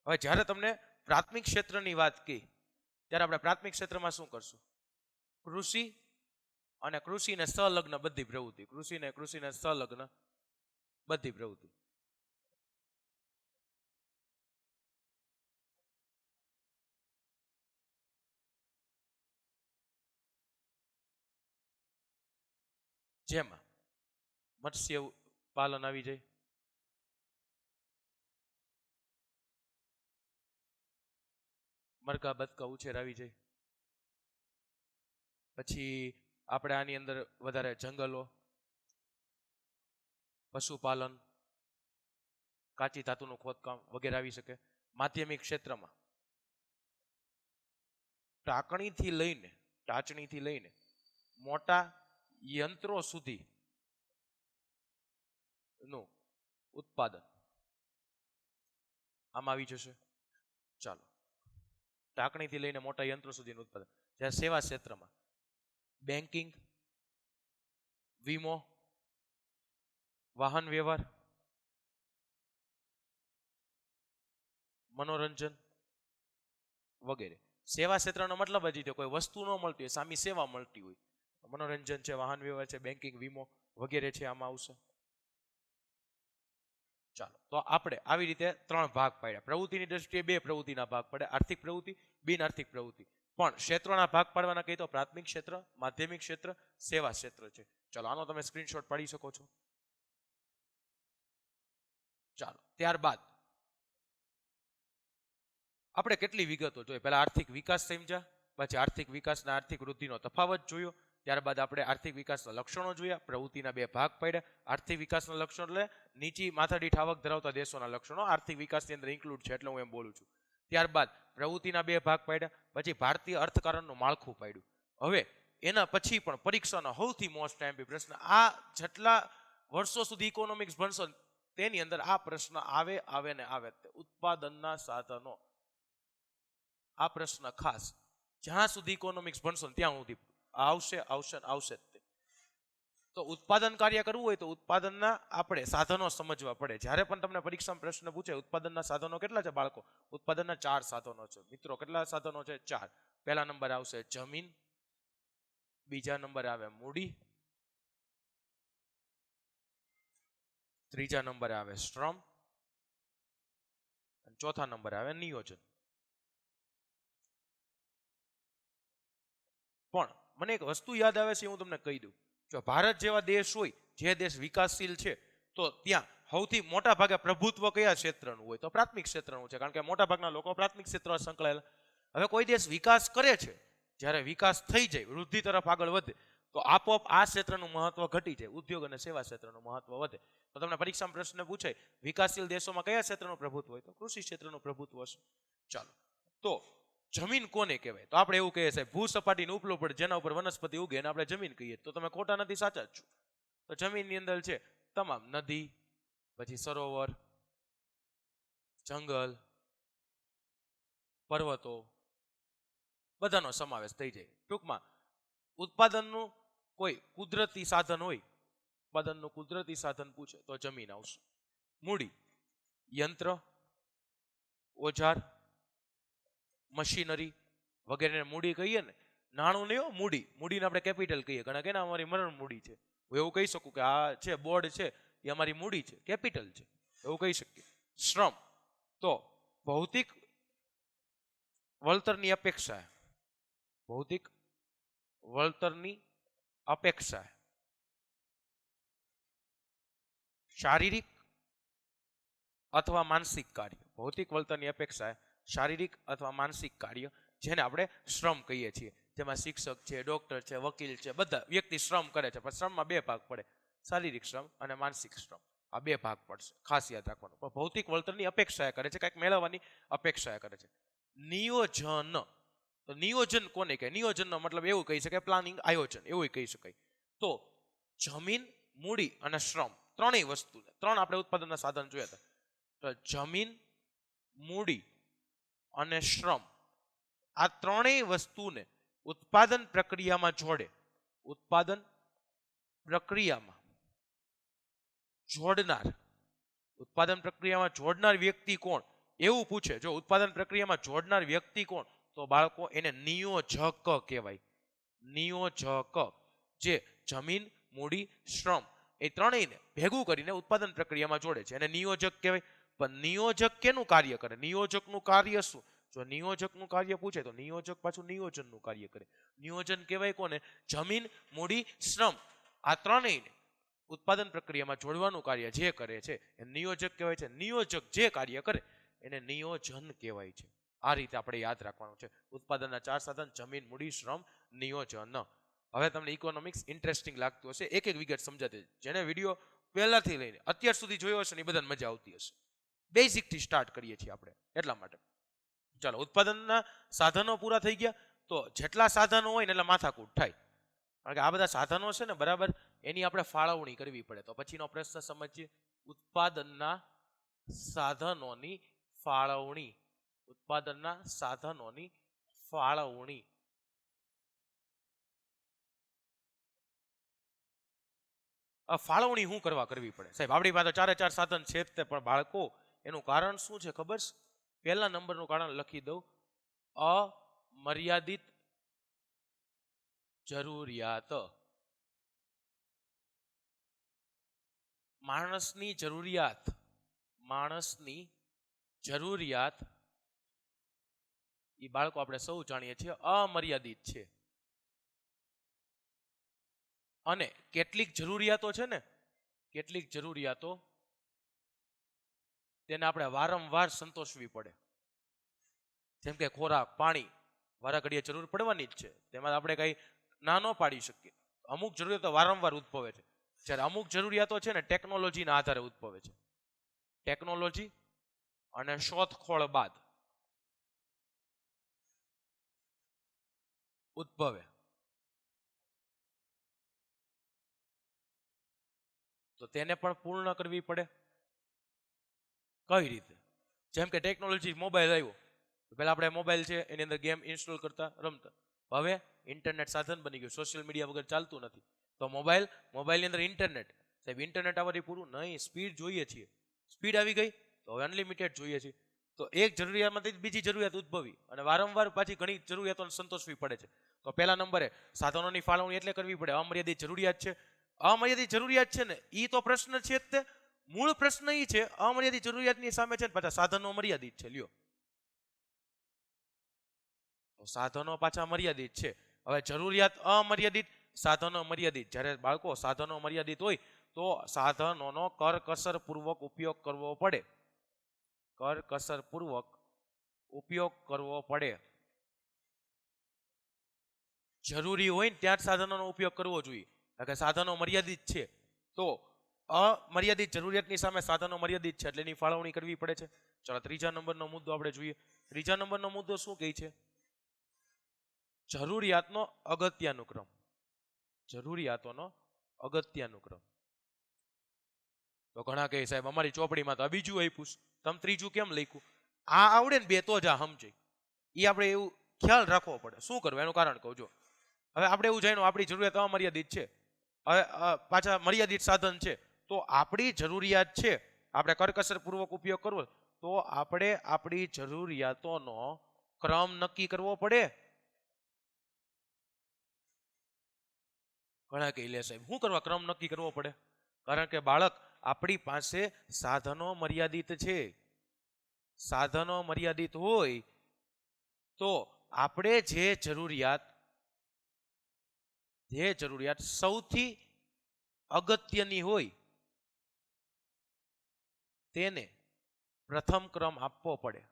હવે જ્યારે તમને પ્રાથમિક ક્ષેત્રની વાત કહી ત્યારે આપણે પ્રાથમિક ક્ષેત્રમાં શું કરશું? કૃષિ અને કૃષિને સંલગ્ન બધી પ્રવૃત્તિ, કૃષિને સંલગ્ન બધી પ્રવૃત્તિ. જેમાં મત્સ્ય પાલન આવી જાય, મરઘા બતકા ઉછેર આવી જાય, પછી આપણે આની અંદર વધારે જંગલો, પશુપાલન, કાચી ધાતુનું ખોદકામ વગેરે આવી શકે. માધ્યમિક ક્ષેત્રમાં ટાચણીથી લઈને મોટા યંત્રો સુધી નું ઉત્પાદન આમાં આવી જશે. ચાલો, ટાંકણીથી લઈને મોટા યંત્રો સુધીનું ઉત્પાદન. જ્યારે સેવા ક્ષેત્રમાં બેન્કિંગ, વીમો, વાહન વ્યવહાર, મનોરંજન વગેરે. સેવા ક્ષેત્રનો મતલબ જ છે કોઈ વસ્તુ ન મળતી હોય, સામી સેવા મળતી હોય. મનોરંજન છે, વાહન વ્યવહાર છે, બેન્કિંગ, વીમો વગેરે છે આમાં આવશે. ચાલો, તો આપણે આવી રીતે 3 ભાગ પાડ્યા. પ્રવૃત્તિની દ્રષ્ટિએ 2 પ્રવૃત્તિના ભાગ પડે, આર્થિક પ્રવૃત્તિ, બિન આર્થિક પ્રવૃત્તિ. પણ ક્ષેત્રોના ભાગ પાડવાના કહીએ તો પ્રાથમિક ક્ષેત્ર, માધ્યમિક ક્ષેત્ર, સેવા ક્ષેત્ર છે. ચાલો, આનો તમે સ્ક્રીનશોટ પાડી શકો છો. ચાલો, ત્યારબાદ આપણે કેટલી વિગતો જોઈએ. પહેલા આર્થિક વિકાસ સમજ્યા, પછી આર્થિક વિકાસના આર્થિક વૃદ્ધિનો તફાવત જોયો. ત્યારબાદ આપણે આર્થિક વિકાસના લક્ષણો જોયા, પ્રવૃત્તિના 2 ભાગ પાડ્યા. આર્થિક વિકાસના લક્ષણો એટલે નીચી માથાદીઠ આવક ધરાવતા દેશોના લક્ષણો આર્થિક વિકાસની અંદર ઇન્ક્લુડ છે, એટલે હું એમ બોલું છું. ત્યારબાદ પ્રવૃત્તિના 2 ભાગ પાડ્યા, પછી ભારતીય અર્થકારણનું માળખું પાડ્યું. હવે એના પછી પણ પરીક્ષાનો સૌથી મોસ્ટ ટાઈમ પ્રશ્ન, આ જેટલા વર્ષો સુધી ઇકોનોમિક્સ ભણશો તેની અંદર આ પ્રશ્ન આવે ને આવે. ઉત્પાદનના સાધનો. આ પ્રશ્ન ખાસ જ્યાં સુધી ઇકોનોમિક્સ ભણશો ત્યાં સુધી આવશે. તો ઉત્પાદન કાર્ય કરવું હોય તો ઉત્પાદનના આપણે સાધનો સમજવા પડે. જ્યારે પણ તમને પરીક્ષામાં પ્રશ્ન પૂછે ઉત્પાદનના સાધનો કેટલા છે બાળકો? ઉત્પાદનના 4 સાધનો છે. મિત્રો, કેટલા સાધનો છે? 4. પહેલા નંબર આવશે જમીન, બીજા નંબરે આવે મૂડી, ત્રીજા નંબરે આવે શ્રમ, અને ચોથા નંબરે આવે નિયોજન. પણ મને એક વસ્તુ યાદ આવે છે, હું તમને કહી દઉં. જો ભારત જેવા દેશ હોય, જે દેશ વિકાસશીલ છે, તો ત્યાં સૌથી મોટા ભાગે પ્રભુત્વ કયા ક્ષેત્રનું હોય તો પ્રાથમિક ક્ષેત્રનું છે, કારણ કે મોટા ભાગના લોકો પ્રાથમિક ક્ષેત્રમાં સંકળાયેલા. હવે કોઈ દેશ વિકાસ કરે છે, જ્યારે વિકાસ થઈ જાય, વૃદ્ધિ તરફ આગળ વધે, તો આપોઆપ આ ક્ષેત્રનું મહત્વ ઘટી જાય, ઉદ્યોગ અને સેવા ક્ષેત્રનું મહત્વ વધે. તો તમને પરીક્ષામાં પ્રશ્ન પૂછાય વિકાસશીલ દેશોમાં કયા ક્ષેત્રનું પ્રભુત્વ હોય તો કૃષિ ક્ષેત્રનું પ્રભુત્વ હશે. ચાલો, તો જમીન કોને કહેવાય તો આપણે એવું કહીએ સાહેબ, ભૂ સપાટીની ઉપલો પડે જેના ઉપર વનસ્પતિ ઉગે એને આપણે જમીન કહીએ. તો તમે ખોટા નથી, સાચા જ છો. તો જમીનની અંદર છે તમામ નદી, પછી સરોવર, જંગલ, પર્વતો, બધાનો સમાવેશ થઈ જાય. ટૂંકમાં ઉત્પાદનનું કોઈ કુદરતી સાધન હોય, ઉત્પાદનનું કુદરતી સાધન પૂછે તો જમીન આવશે. મૂડી, યંત્ર, ઓજાર, મશીનરી વગેરેને મૂડી કહીએ ને. નાણું નહીં હો, મૂડી. મૂડીને આપણે કેપિટલ કહીએ. ઘણા કે અમારી મરણ મૂડી છે. હું એવું કહી શકું કે આ છે બોર્ડ છે એ અમારી મૂડી છે, કેપિટલ છે, એવું કહી શકીએ. શ્રમ તો ભૌતિક વળતરની અપેક્ષા, ભૌતિક વળતરની અપેક્ષા, શારીરિક અથવા માનસિક કાર્ય. ભૌતિક વળતરની અપેક્ષા શારીરિક અથવા માનસિક કાર્ય, જેને આપણે શ્રમ કહીએ છીએ. જેમાં શિક્ષક છે, ડોક્ટર છે, વકીલ છે, બધા વ્યક્તિ શ્રમ કરે છે. પણ શ્રમમાં બે ભાગ પડે, શારીરિક શ્રમ અને માનસિક શ્રમ. આ બે ભાગ પડશે, ખાસ યાદ રાખવાનું. પણ ભૌતિક વળતરની અપેક્ષા કરે છે, કંઈક મેળવવાની અપેક્ષા કરે છે. નિયોજન, તો નિયોજન કોને કહે? નિયોજનનો મતલબ એવું કહી શકાય પ્લાનિંગ, આયોજન, એવું કહી શકાય. તો જમીન, મૂડી અને શ્રમ, ત્રણેય વસ્તુ, ત્રણ આપણે ઉત્પાદનના સાધન જોયા હતા. તો જમીન, મૂડી અને શ્રમ, આ ત્રણેય વસ્તુને ઉત્પાદન પ્રક્રિયામાં જોડે. ઉત્પાદન પ્રક્રિયામાં જોડનાર, ઉત્પાદન પ્રક્રિયામાં જોડનાર વ્યક્તિ કોણ એવું પૂછે. જો ઉત્પાદન પ્રક્રિયામાં જોડનાર વ્યક્તિ કોણ તો બાળકો એને નિયોજક કહેવાય. નિયોજક, જે જમીન, મૂડી, શ્રમ એ ત્રણેયને ભેગું કરીને ઉત્પાદન પ્રક્રિયામાં જોડે છે એને નિયોજક કહેવાય. પણ નિયોજક કેનું કાર્ય કરે? નિયોજકનું કાર્ય શું? જો નિયોજકનું કાર્ય પૂછે તો નિયોજક પાછું નિયોજનનું કાર્ય કરે. નિયોજન કહેવાય કોને? જમીન, મૂડી, શ્રમ આ ત્રણેયને ઉત્પાદન પ્રક્રિયામાં જોડવાનું કાર્ય જે કરે છે એ નિયોજક કહેવાય છે. નિયોજક જે કાર્ય કરે એને નિયોજન કહેવાય છે. આ રીતે આપણે યાદ રાખવાનું છે. ઉત્પાદનના ચાર સાધન જમીન, મૂડી, શ્રમ, નિયોજન. હવે તમને ઇકોનોમિક્સ ઇન્ટરેસ્ટિંગ લાગતું હશે, એક એક વિગત સમજાતી. જેને વિડીયો પહેલાથી લઈને અત્યાર સુધી જોયો હશે ને એ બધાને મજા આવતી હશે. બેઝિકથી સ્ટાર્ટ કરીએ છીએ આપણે એટલા માટે. ચાલો, ઉત્પાદનના સાધનો પૂરા થઈ ગયા. તો જેટલા સાધનો હોય ને એટલા માથાકૂટ થાય, કારણ કે આ બધા સાધનો છે ને બરાબર, એની આપણે ફાળવણી કરવી પડે. તો પછીનો પ્રશ્ન સમજીએ, ઉત્પાદનના સાધનોની ફાળવણી. ઉત્પાદનના સાધનોની ફાળવણી. ફાળવણી શું કરવી પડે સાહેબ? આપણી પાસે ચારે ચાર સાધન છે તે, પણ બાળકો એનું કારણ શું છે ખબર છે? પહેલા નંબરનું કારણ લખી દઉં, અમર્યાદિત જરૂરિયાત. માણસની જરૂરિયાત, માણસની જરૂરિયાત એ બાળકો આપણે સૌ જાણીએ છીએ અમર્યાદિત છે. અને કેટલીક જરૂરિયાતો છે ને, કેટલીક જરૂરિયાતો તેને આપણે વારંવાર સંતોષવી પડે. જેમ કે ખોરાક, પાણી વારા ઘડીએ જરૂર પડવાની જ છે, તેમાં આપણે કઈ ના ન પાડી શકીએ. અમુક જરૂરિયાતો વારંવાર ઉદ્ભવે છે. જ્યારે અમુક જરૂરિયાતો છે ને ટેકનોલોજીના આધારે ઉદ્ભવે છે. ટેકનોલોજી અને શોધખોળ બાદ ઉદ્ભવે. તો તેને પણ પૂર્ણ કરવી પડે. કઈ રીતે? જેમ કે ટેકનોલોજી, મોબાઈલ આવ્યો, પહેલા આપણે મોબાઈલ છે એની અંદર ગેમ ઇન્સ્ટોલ કરતા, રમતા. હવે ઇન્ટરનેટ સાધન બની ગયું, સોશિયલ મીડિયા વગર ચાલતું નથી. તો મોબાઈલની અંદર ઇન્ટરનેટ. સાહેબ ઇન્ટરનેટ આવવાથી પૂરું નહીં, સ્પીડ જોઈએ છીએ. સ્પીડ આવી ગઈ તો હવે અનલિમિટેડ જોઈએ છીએ. તો એક જરૂરિયાતમાંથી બીજી જરૂરિયાત ઉદ્ભવી અને વારંવાર પાછી ઘણી જરૂરિયાતોને સંતોષવી પડે છે. તો પહેલા નંબરે સાધનોની ફાળવણી એટલે કરવી પડે. અમર્યાદિત જરૂરિયાત છે. અમર્યાદિત જરૂરિયાત છે ને એ તો પ્રશ્ન છે જ તે. મૂળ પ્રશ્ન એ છે અમર્યાદિત જરૂરિયાતની સામે છે ને પાછા સાધનો મર્યાદિત છે. લ્યો, તો સાધનો પાછા મર્યાદિત છે. હવે જરૂરિયાત અમર્યાદિત, સાધનો મર્યાદિત. જ્યારે બાળકો સાધનો મર્યાદિત હોય તો સાધનોનો કરકસરપૂર્વક ઉપયોગ કરવો પડે. કરકસરપૂર્વક ઉપયોગ કરવો પડે. જરૂરી હોય ને ત્યાં જ સાધનોનો ઉપયોગ કરવો જોઈએ. કારણ કે સાધનો મર્યાદિત છે તો અમર્યાદિત જરૂરિયાતની સામે સાધનો મર્યાદિત છે એટલે એની ફાળવણી કરવી પડે છે. ચાલો ત્રીજા નંબરનો મુદ્દો આપણે જોઈએ. ત્રીજા નંબરનો મુદ્દો શું કહે છે? જરૂરિયાતનો અગત્યાનુક્રમ. જરૂરિયાતોનો અગત્યાનુક્રમ. તો ઘણા કહે સાહેબ અમારી ચોપડીમાં તો આ બીજું આપ્યું છે, તમે ત્રીજું કેમ લખ્યું? આ આવડે ને બે તો જ આ સમજાય. એ આપણે એવું ખ્યાલ રાખવો પડે. શું કરવું એનું કારણ કહું. જો હવે આપણે એવું જાણ્યું આપણી જરૂરિયાત અમર્યાદિત છે, હવે પાછા મર્યાદિત સાધન છે, તો આપણી જરૂરિયાત છે આપણે કરકસરપૂર્વક ઉપયોગ કરવો તો આપણે આપણી જરૂરિયાતોનો ક્રમ નક્કી કરવો પડે. ઘણા કહી લે સાહેબ શું કરવા ક્રમ નક્કી કરવો પડે? કારણ કે બાળક આપણી પાસે સાધનો મર્યાદિત છે. સાધનો મર્યાદિત હોય તો આપણે જે જરૂરિયાત સૌથી અગત્યની હોય તેને પ્રથમ ક્રમ આપવો પડે.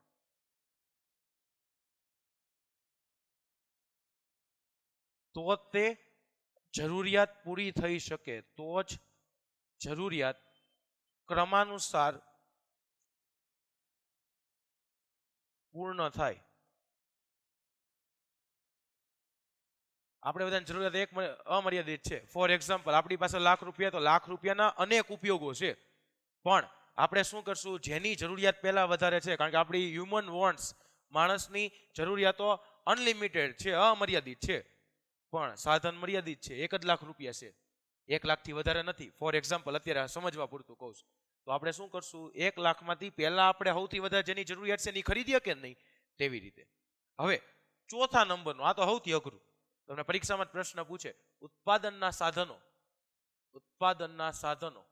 તો તે જરૂરિયાત પૂરી થઈ શકે, તો જ જરૂરિયાત ક્રમાનુસાર પૂર્ણ થાય. આપણે બધાની જરૂરિયાત એક અમર્યાદિત છે. ફોર એક્ઝામ્પલ આપણી પાસે લાખ રૂપિયા, તો લાખ રૂપિયાના અનેક ઉપયોગો છે, પણ આપણે શું કરશું? જેની જરૂરિયાત પહેલા વધારે છે, કારણ કે આપણી હ્યુમન વોન્ટ્સ, માણસની જરૂરિયાતો અનલિમિટેડ છે, અમર્યાદિત છે, પણ સાધન મર્યાદિત છે. 1 જ લાખ રૂપિયા છે, 1 લાખથી વધારે નથી. ફોર એક્ઝામ્પલ અત્યારે સમજવા પૂરતું કહું છું. તો આપણે શું કરશું? 1 લાખમાંથી પહેલા આપણે સૌથી વધારે જેની જરૂરિયાત છે એની ખરીદીએ કે નહીં, તેવી રીતે. હવે ચોથા નંબરનું, આ તો સૌથી અઘરું, તમને પરીક્ષામાં પ્રશ્ન પૂછે, ઉત્પાદનના સાધનો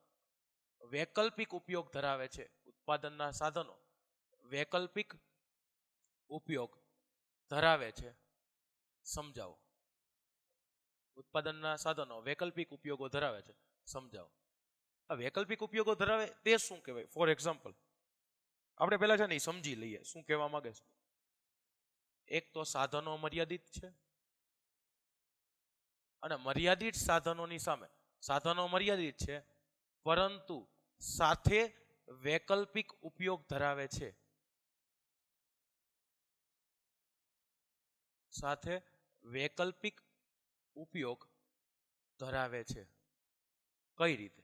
વૈકલ્પિક ઉપયોગ ધરાવે છે. ઉત્પાદનના સાધનો વૈકલ્પિક ઉપયોગ ધરાવે છે, સમજાવો. ઉત્પાદનના સાધનો વૈકલ્પિક ઉપયોગો ધરાવે છે, સમજાવો. આ વૈકલ્પિક ઉપયોગો ધરાવે તે શું કહેવાય? ફોર એક્ઝામ્પલ આપણે પહેલા છે ને સમજી લઈએ શું કહેવા માંગે છે. એક તો સાધનો મર્યાદિત છે, અને મર્યાદિત સાધનોની સામે સાધનો મર્યાદિત છે પરંતુ સાથે વૈકલ્પિક ઉપયોગ ધરાવે છે. સાથે વૈકલ્પિક ઉપયોગ ધરાવે છે. કઈ રીતે?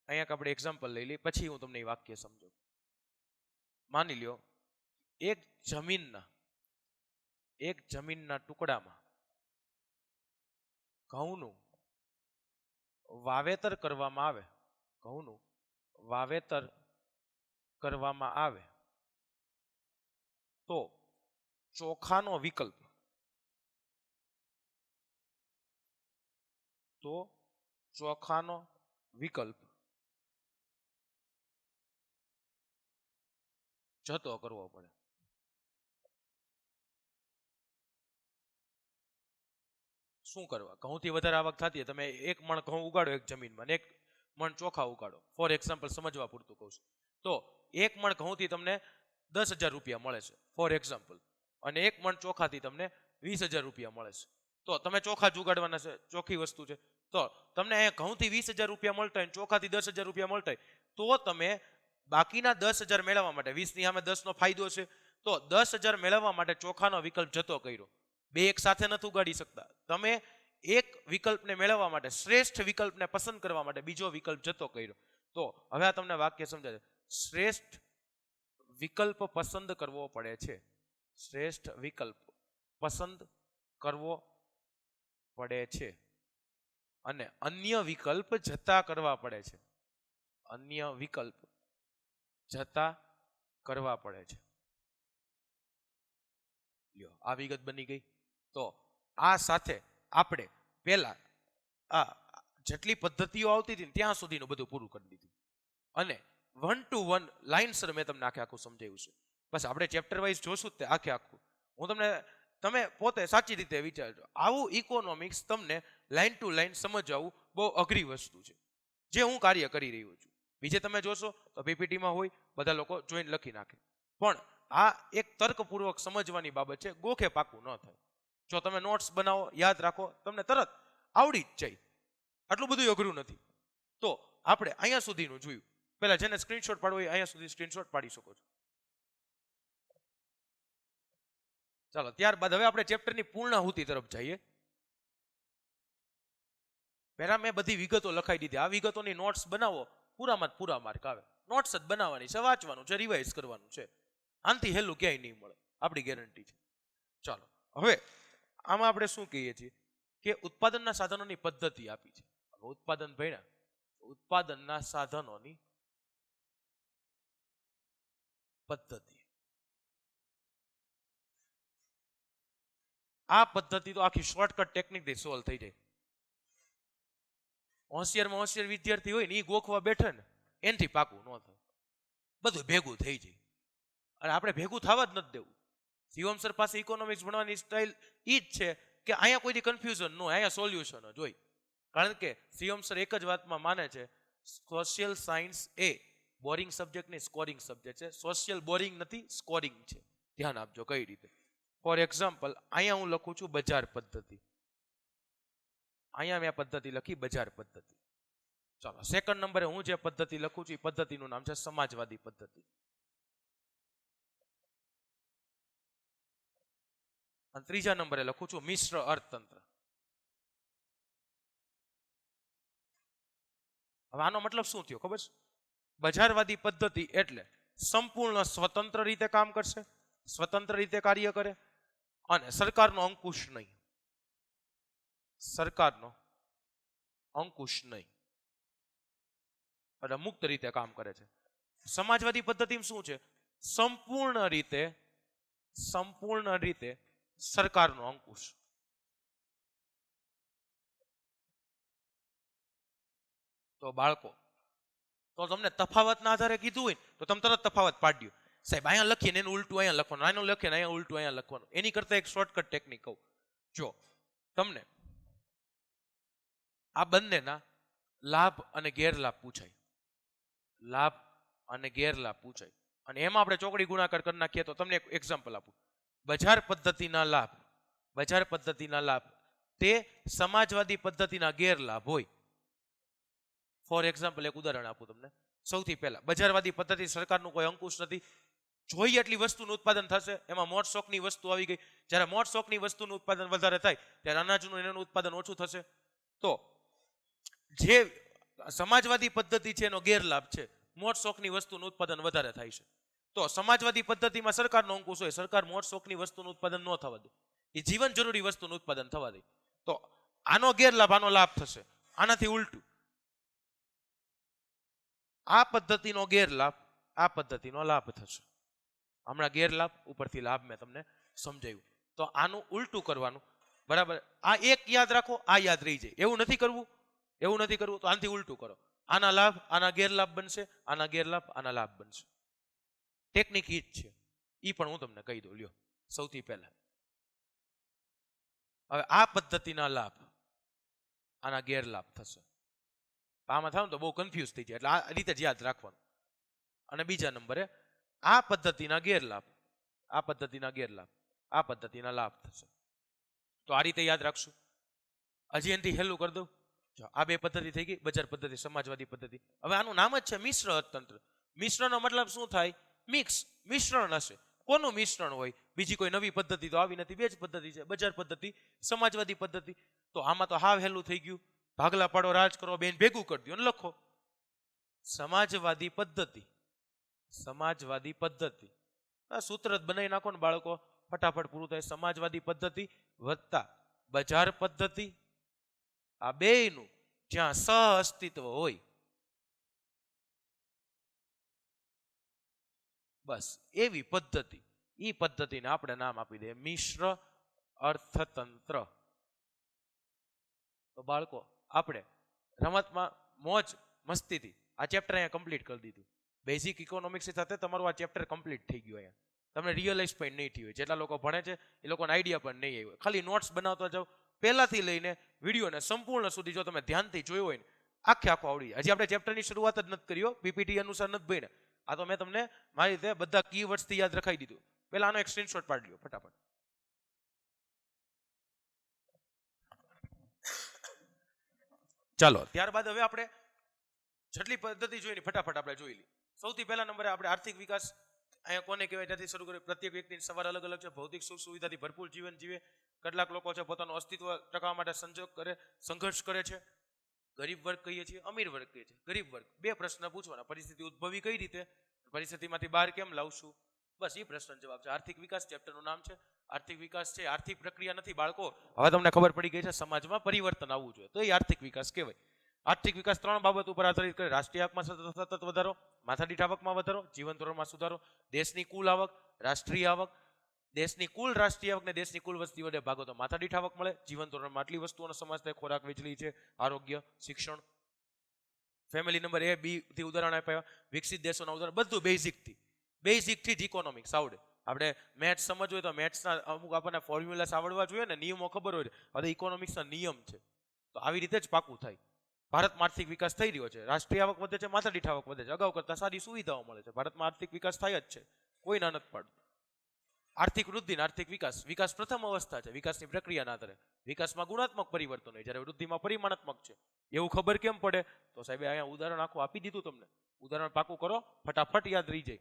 અહીંયા આપણે એક્ઝામ્પલ લઈ લઈએ, પછી હું તમને એ વાક્ય સમજાવું. માની લ્યો એક જમીનના ટુકડામાં ઘઉંનું વાવેતર કરવામાં આવે તો ચોખાનો વિકલ્પ જતો કરવો પડે. શું કરવા? ઘઉંથી વધારે આવક થતી, તમે 1 મણ ઘઉં ઉગાડો એક જમીનમાં, 1 મણ ચોખા ઉગાડો. ફોર એક્ઝામ્પલ સમજવા પૂરતું કહું છું. તો 1 મણ ઘઉંથી તમને 10,000 રૂપિયા મળે છે, ફોર એક્ઝામ્પલ, અને 1 મણ ચોખાથી તમને 20,000 રૂપિયા મળે છે. તો તમે ચોખા જ ઉગાડવાના છે, ચોખ્ખી વસ્તુ છે. તો તમને અહીંયા ઘઉંથી 20,000 રૂપિયા મળતા હોય, ચોખાથી 10,000 રૂપિયા મળતા હોય, તો તમે બાકીના 10,000 મેળવવા માટે, 20ની સામે 10નો ફાયદો છે, તો 10,000 મેળવવા માટે ચોખાનો વિકલ્પ જતો કર્યો. બે એક સાથે નથી ઉગાડી શકતા. તમે એક વિકલ્પને મેળવવા માટે, શ્રેષ્ઠ વિકલ્પને પસંદ કરવા માટે બીજો વિકલ્પ જતો કર્યો. તો હવે આ તમને વાક્ય સમજાય. શ્રેષ્ઠ વિકલ્પ પસંદ કરવો પડે છે. શ્રેષ્ઠ વિકલ્પ પસંદ કરવો પડે છે અને અન્ય વિકલ્પ જતા કરવા પડે છે. અન્ય વિકલ્પ જતા કરવા પડે છે. લ્યો આ વિગત બની ગઈ. તો આ સાથે આપણે પહેલા આ જેટલી પદ્ધતિઓ આવતી હતી ત્યાં સુધીનું બધું પૂરું કરી દીધું, અને 1 to 1 લાઇનસર મેં તમને આખું સમજાવ્યું છે. બસ આપણે ચેપ્ટર વાઇઝ જોશું તે આખું. તમે પોતે સાચી રીતે વિચારજો. આવું ઇકોનોમિક્સ તમને લાઇન ટુ લાઇન સમજાવવું બહુ અઘરી વસ્તુ છે. જે હું કાર્ય કરી રહ્યો છું. બીજે તમે જોશો તો પીપીટીમાં હોય, બધા લોકો જોઈને લખી નાખે. પણ આ એક તર્કપૂર્વક સમજવાની બાબત છે, ગોખે પાકું ન થાય. જો તમે નોટ્સ બનાવો, યાદ રાખો, તમને તરત આવડી જ જાય. આટલું બધું અઘરું નથી. તો આપણે અહીંયા સુધીનું જોયું. પહેલા જેને સ્ક્રીનશોટ પાડવો હોય અહીંયા સુધી સ્ક્રીનશોટ પાડી શકો છો. ચાલો, ત્યારબાદ હવે આપણે ચેપ્ટરની પૂર્ણાહુતિ તરફ જઈએ. પહેલા મેં બધી વિગતો લખાઈ દીધી. આ વિગતોની નોટ્સ બનાવો, પૂરામાં પૂરા માર્ક આવે. નોટ્સ જ બનાવવાની છે, વાંચવાનું છે, રિવાઇઝ કરવાનું છે. આનથી હેલું ક્યાંય નહીં મળે, આપણી ગેરંટી છે. ચાલો, હવે આમાં આપણે શું કહીએ છીએ કે ઉત્પાદનના સાધનોની પદ્ધતિ આપી છે. ઉત્પાદન ભણ્યા, ઉત્પાદનના સાધનોની પદ્ધતિ. આ પદ્ધતિ તો આખી શોર્ટકટ ટેકનિકથી સોલ્વ થઈ જાય. હોશિયારમાં હોશિયાર વિદ્યાર્થી હોય ને એ ગોખવા બેઠે ને એનાથી પાકું ન થાય. બધું ભેગું થઈ જાય અને આપણે ભેગું થવા જ નથી દેવું. શિવમ સર પાસે ઇકોનોમિક્સ ભણવાની સ્ટાઇલ એ જ છે કે અહીંયા કોઈ કન્ફ્યુઝન ન હોય, અહીંયા સોલ્યુશન જ હોય. કારણ કે શિવમ સર એક જ વાતમાં માને છે, સોશિયલ સાયન્સ એ બોરિંગ સબ્જેક્ટ નહીં, સ્કોરિંગ સબ્જેક્ટ છે. સોશિયલ બોરિંગ નથી, સ્કોરિંગ છે. ધ્યાન આપજો કઈ રીતે. ફોર એક્ઝામ્પલ, અહીંયા હું લખું છું બજાર પદ્ધતિ. અહીંયા મેં પદ્ધતિ લખી બજાર પદ્ધતિ. ચાલો, સેકન્ડ નંબરે હું જે પદ્ધતિ લખું છું એ પદ્ધતિનું નામ છે સમાજવાદી પદ્ધતિ. અને ત્રીજા નંબરે લખું છું મિશ્ર અર્થતંત્ર. હવે આનો મતલબ શું થયો ખબર છે? બજારવાદી પદ્ધતિ એટલે સંપૂર્ણ સ્વતંત્ર રીતે કામ કરશે, સ્વતંત્ર રીતે કાર્ય કરે અને સરકારનો અંકુશ નહીં. સરકારનો અંકુશ નહીં અને મુક્ત રીતે કામ કરે છે. સમાજવાદી પદ્ધતિમાં શું છે? સંપૂર્ણ રીતે સરકારનો અંકુશ. તો બાળકો, તો તમને તફાવતના આધારે કીધું હોય તો તમે તરત તફાવત પાડ્યો. સાહેબ અહીંયા લખીને એનું ઉલટું અહીંયા લખવાનું, આનું લખીને અહીંયા ઉલટું અહીંયા લખવાનું. એની કરતા એક શોર્ટકટ ટેકનિક કહું. જો તમને આ બંનેના લાભ અને ગેરલાભ પૂછાય, લાભ અને ગેરલાભ પૂછાય અને એમાં આપણે ચોકડી ગુણાકાર કરી નાખીએ તો તમને એક એક્ઝામ્પલ આપું. બજાર પદ્ધતિના લાભ તે સમાજવાદી પદ્ધતિના ગેરલાભ હોય. ફોર એક્ઝામ્પલ એક ઉદાહરણ આપું તમને. સૌથી પહેલા, બજારવાદી પદ્ધતિ સરકારનું કોઈ અંકુશ નથી, જોઈએ એટલી વસ્તુનું ઉત્પાદન થશે. એમાં મોટ શોખની વસ્તુ આવી ગઈ. જ્યારે મોટ શોખની વસ્તુનું ઉત્પાદન વધારે થાય ત્યારે અનાજનું એનું ઉત્પાદન ઓછું થશે. તો જે સમાજવાદી પદ્ધતિ છે એનો ગેરલાભ છે, મોટ શોખની વસ્તુનું ઉત્પાદન વધારે થાય છે. તો સમાજવાદી પદ્ધતિમાં સરકારનો અંકુશ હોય, સરકાર મોટ શોખની વસ્તુનું ઉત્પાદન ન થવા દે, એ જીવન જરૂરી વસ્તુનું ઉત્પાદન થવા દે. તો આનો ગેરલાભ આનો લાભ થશે. આનાથી ઉલટું, આ પદ્ધતિનો ગેરલાભ આ પદ્ધતિનો લાભ થશે. હમણાં ગેરલાભ ઉપરથી લાભ મેં તમને સમજાવ્યું. તો આનું ઉલટું કરવાનું, બરાબર? આ એક યાદ રાખો, આ યાદ રહી જાય. એવું નથી કરવું તો આનાથી ઉલટું કરો. આના લાભ આના ગેરલાભ બનશે, આના ગેરલાભ આના લાભ બનશે. ટેકનિક ઈ જ છે. ઈ પણ હું તમને કહી દઉં. લ્યો, સૌથી પહેલા હવે આ પદ્ધતિના લાભ આના ગેરલાભ થશે. આમાં થાય તો બહુ કન્ફ્યુઝ થઈ જાય, એટલે આ રીતે જ યાદ રાખવાનું. અને બીજા નંબરે આ પદ્ધતિના ગેરલાભ આ પદ્ધતિના લાભ થશે. તો આ રીતે યાદ રાખશું. હજી એનાથી હેલું કરી દઉં. આ બે પદ્ધતિ થઈ ગઈ, બજાર પદ્ધતિ, સમાજવાદી પદ્ધતિ. હવે આનું નામ જ છે મિશ્ર અર્થતંત્ર. મિશ્રનો મતલબ શું થાય? મિક્સ, મિશ્રણ હશે. કોનું મિશ્રણ હોય? બીજી કોઈ નવી પદ્ધતિ તો આવી નથી, બે જ પદ્ધતિ છે, બજાર પદ્ધતિ, સમાજવાદી પદ્ધતિ. તો આમાં તો હાવ હેલું થઈ ગયું. ભાગલા પાડો, રાજ કરો, બેન ભેગું કરી દો અને લખો સમાજવાદી પદ્ધતિ. સૂત્ર જ બનાવી નાખો ને બાળકો, ફટાફટ પૂરું થાય. સમાજવાદી પદ્ધતિ વત્તા બજાર પદ્ધતિ, આ બેયનું જ્યાં સહ અસ્તિત્વ હોય, બસ એવી પદ્ધતિ. એ પદ્ધતિને આપણે નામ આપી દઈએ મિશ્ર અર્થતંત્ર. તો બાળકો, આપણે રમતમાં મોજ મસ્તીથી આ ચેપ્ટર અહીંયા કમ્પ્લીટ કરી દીધું. બેઝિક ઇકોનોમિક્સ સાથે તમારું આ ચેપ્ટર કમ્પ્લીટ થઈ ગયું. અહીંયા તમને રિયલાઇઝ પણ નહીં થયું હોય. જેટલા લોકો ભણે છે એ લોકોને આઈડિયા પણ નહીં આવ્યો. ખાલી નોટ્સ બનાવતા જાઓ પહેલાથી લઈને વિડીયોને સંપૂર્ણ સુધી. જો તમે ધ્યાનથી જોયો હોય ને આખે આખો આવડી જાય. હજી આપણે ચેપ્ટરની શરૂઆત જ નથી કરી, પીપીટી અનુસાર નથી ભણ્યા. આ તો મેં તમને મારી રીતે બધા કીવર્ડ્સથી યાદ રખાઈ દીધું. પહેલા આનો એક સ્ક્રીનશોટ પાડી લ્યો ફટાફટ. ચાલો ત્યારબાદ હવે આપણે જેટલી પદ્ધતિ જોઈ ફટાફટ આપણે જોઈ લઈએ. સૌથી પહેલા નંબરે આપણે આર્થિક વિકાસ અહીંયા કોને કહેવાય ત્યાંથી શરૂ કરીએ. પ્રત્યેક વ્યક્તિની સવાર અલગ અલગ છે. ભૌતિક સુખ સુવિધાથી ભરપૂર જીવન જીવે. કેટલાક લોકો છે પોતાનું અસ્તિત્વ ટકાવવા માટે સંઘર્ષ કરે છે. ગરીબ વર્ગ કહીએ છીએ, અમીર વર્ગ કહીએ છીએ. ગરીબ વર્ગ, બે પ્રશ્ન પૂછવાના. પરિસ્થિતિ ઉદ્ભવી કઈ રીતે, પરિસ્થિતિમાંથી બહાર કેમ લાવશું, બસ એ પ્રશ્ન જવાબ છે. આર્થિક વિકાસ ચેપ્ટરનું નામ છે. આર્થિક વિકાસ છે, આર્થિક પ્રક્રિયા નથી બાળકો. હવે તમને ખબર પડી ગઈ છે સમાજમાં પરિવર્તન આવવું જોઈએ તો એ આર્થિક વિકાસ કહેવાય. આર્થિક વિકાસ 3 બાબત ઉપર આધારિત કરે. રાષ્ટ્રીય આવકમાં સતત વધારો, માથાદીઠ આવકમાં વધારો, જીવન ધોરણમાં સુધારો, દેશની કુલ આવક, રાષ્ટ્રીય આવક, દેશની કુલ રાષ્ટ્રીય આવક ને દેશની કુલ વસ્તી વડે ભાગો તો માથાદીઠ આવક મળે. જીવન ધોરણમાં આટલી વસ્તુઓનો સમાવેશ થાય. ખોરાક, વીજળી છે, આરોગ્ય, શિક્ષણ. ફેમિલી નંબર A, B થી ઉદાહરણ આપ્યા. વિકસિત દેશોના ઉદાહરણ બધું બેઝિકથી જ ઇકોનોમિક્સ આવડે. આપણે મેથ્સ સમજવું હોય તો મેથ્સના અમુક આપણને ફોર્મ્યુલાસ આવડવા જોઈએ ને, નિયમો ખબર હોય. હવે ઇકોનોમિક્સના નિયમ છે તો આવી રીતે જ પાકું થાય. ભારતમાં આર્થિક વિકાસ થઈ રહ્યો છે. રાષ્ટ્રીય આવક વધે છે, માથાદીઠ આવક વધે છે. અગાઉ કરતાં સારી સુવિધાઓ મળે છે. ભારતમાં આર્થિક વિકાસ થાય જ છે, કોઈ ના નથી પાડતું. આર્થિક વૃદ્ધિ, આર્થિક વિકાસ. વિકાસ પ્રથમ અવસ્થા છે. વિકાસની પ્રક્રિયાના આધારે વિકાસમાં ગુણાત્મક પરિવર્તન હોય, જ્યારે વૃદ્ધિમાં પરિમાણાત્મક છે. એવું ખબર કેમ પડે તો સાહેબ અહીંયા ઉદાહરણ આખું આપી દીધું તમને. ઉદાહરણ પાકું કરો, ફટાફટ યાદ રહી જાય.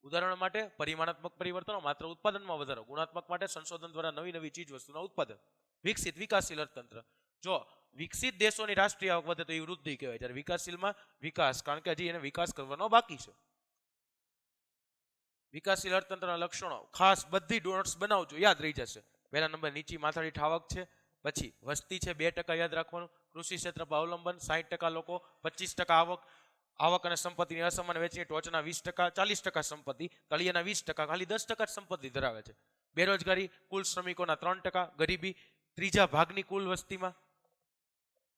ઉદાહરણ માટે પરિમાણાત્મક પરિવર્તનો માત્ર ઉત્પાદનમાં વધારો, ગુણાત્મક માટે સંશોધન દ્વારા નવી ચીજ વસ્તુના ઉત્પાદન. વિકસિત વિકાસશીલ અર્થતંત્ર. જો વિકસિત દેશોની રાષ્ટ્રીય આવક વધે તો એ વૃદ્ધિ કહેવાય, જ્યારે વિકાસશીલમાં વિકાસ, કારણ કે હજી એને વિકાસ કરવાનો બાકી છે. વિકાસશીલ અર્થતંત્રના લક્ષણો ખાસ બધી નોટ્સ બનાવજો, યાદ રહી જશે. પહેલા નંબર નીચી માથાદીઠ આવક છે, પછી વસ્તી છે 2% યાદ રાખવાનું. કૃષિ ક્ષેત્ર પર અવલંબન 60% લોકો, 25% આવક અને સંપત્તિની અસમાન વહેંચણી, ટોચના 20%, 40% સંપત્તિ, તળિયાના 20%, ખાલી 10% સંપત્તિ ધરાવે છે. બેરોજગારી, કુલ શ્રમિકોના 3%, ગરીબી ત્રીજા ભાગની કુલ વસ્તીમાં.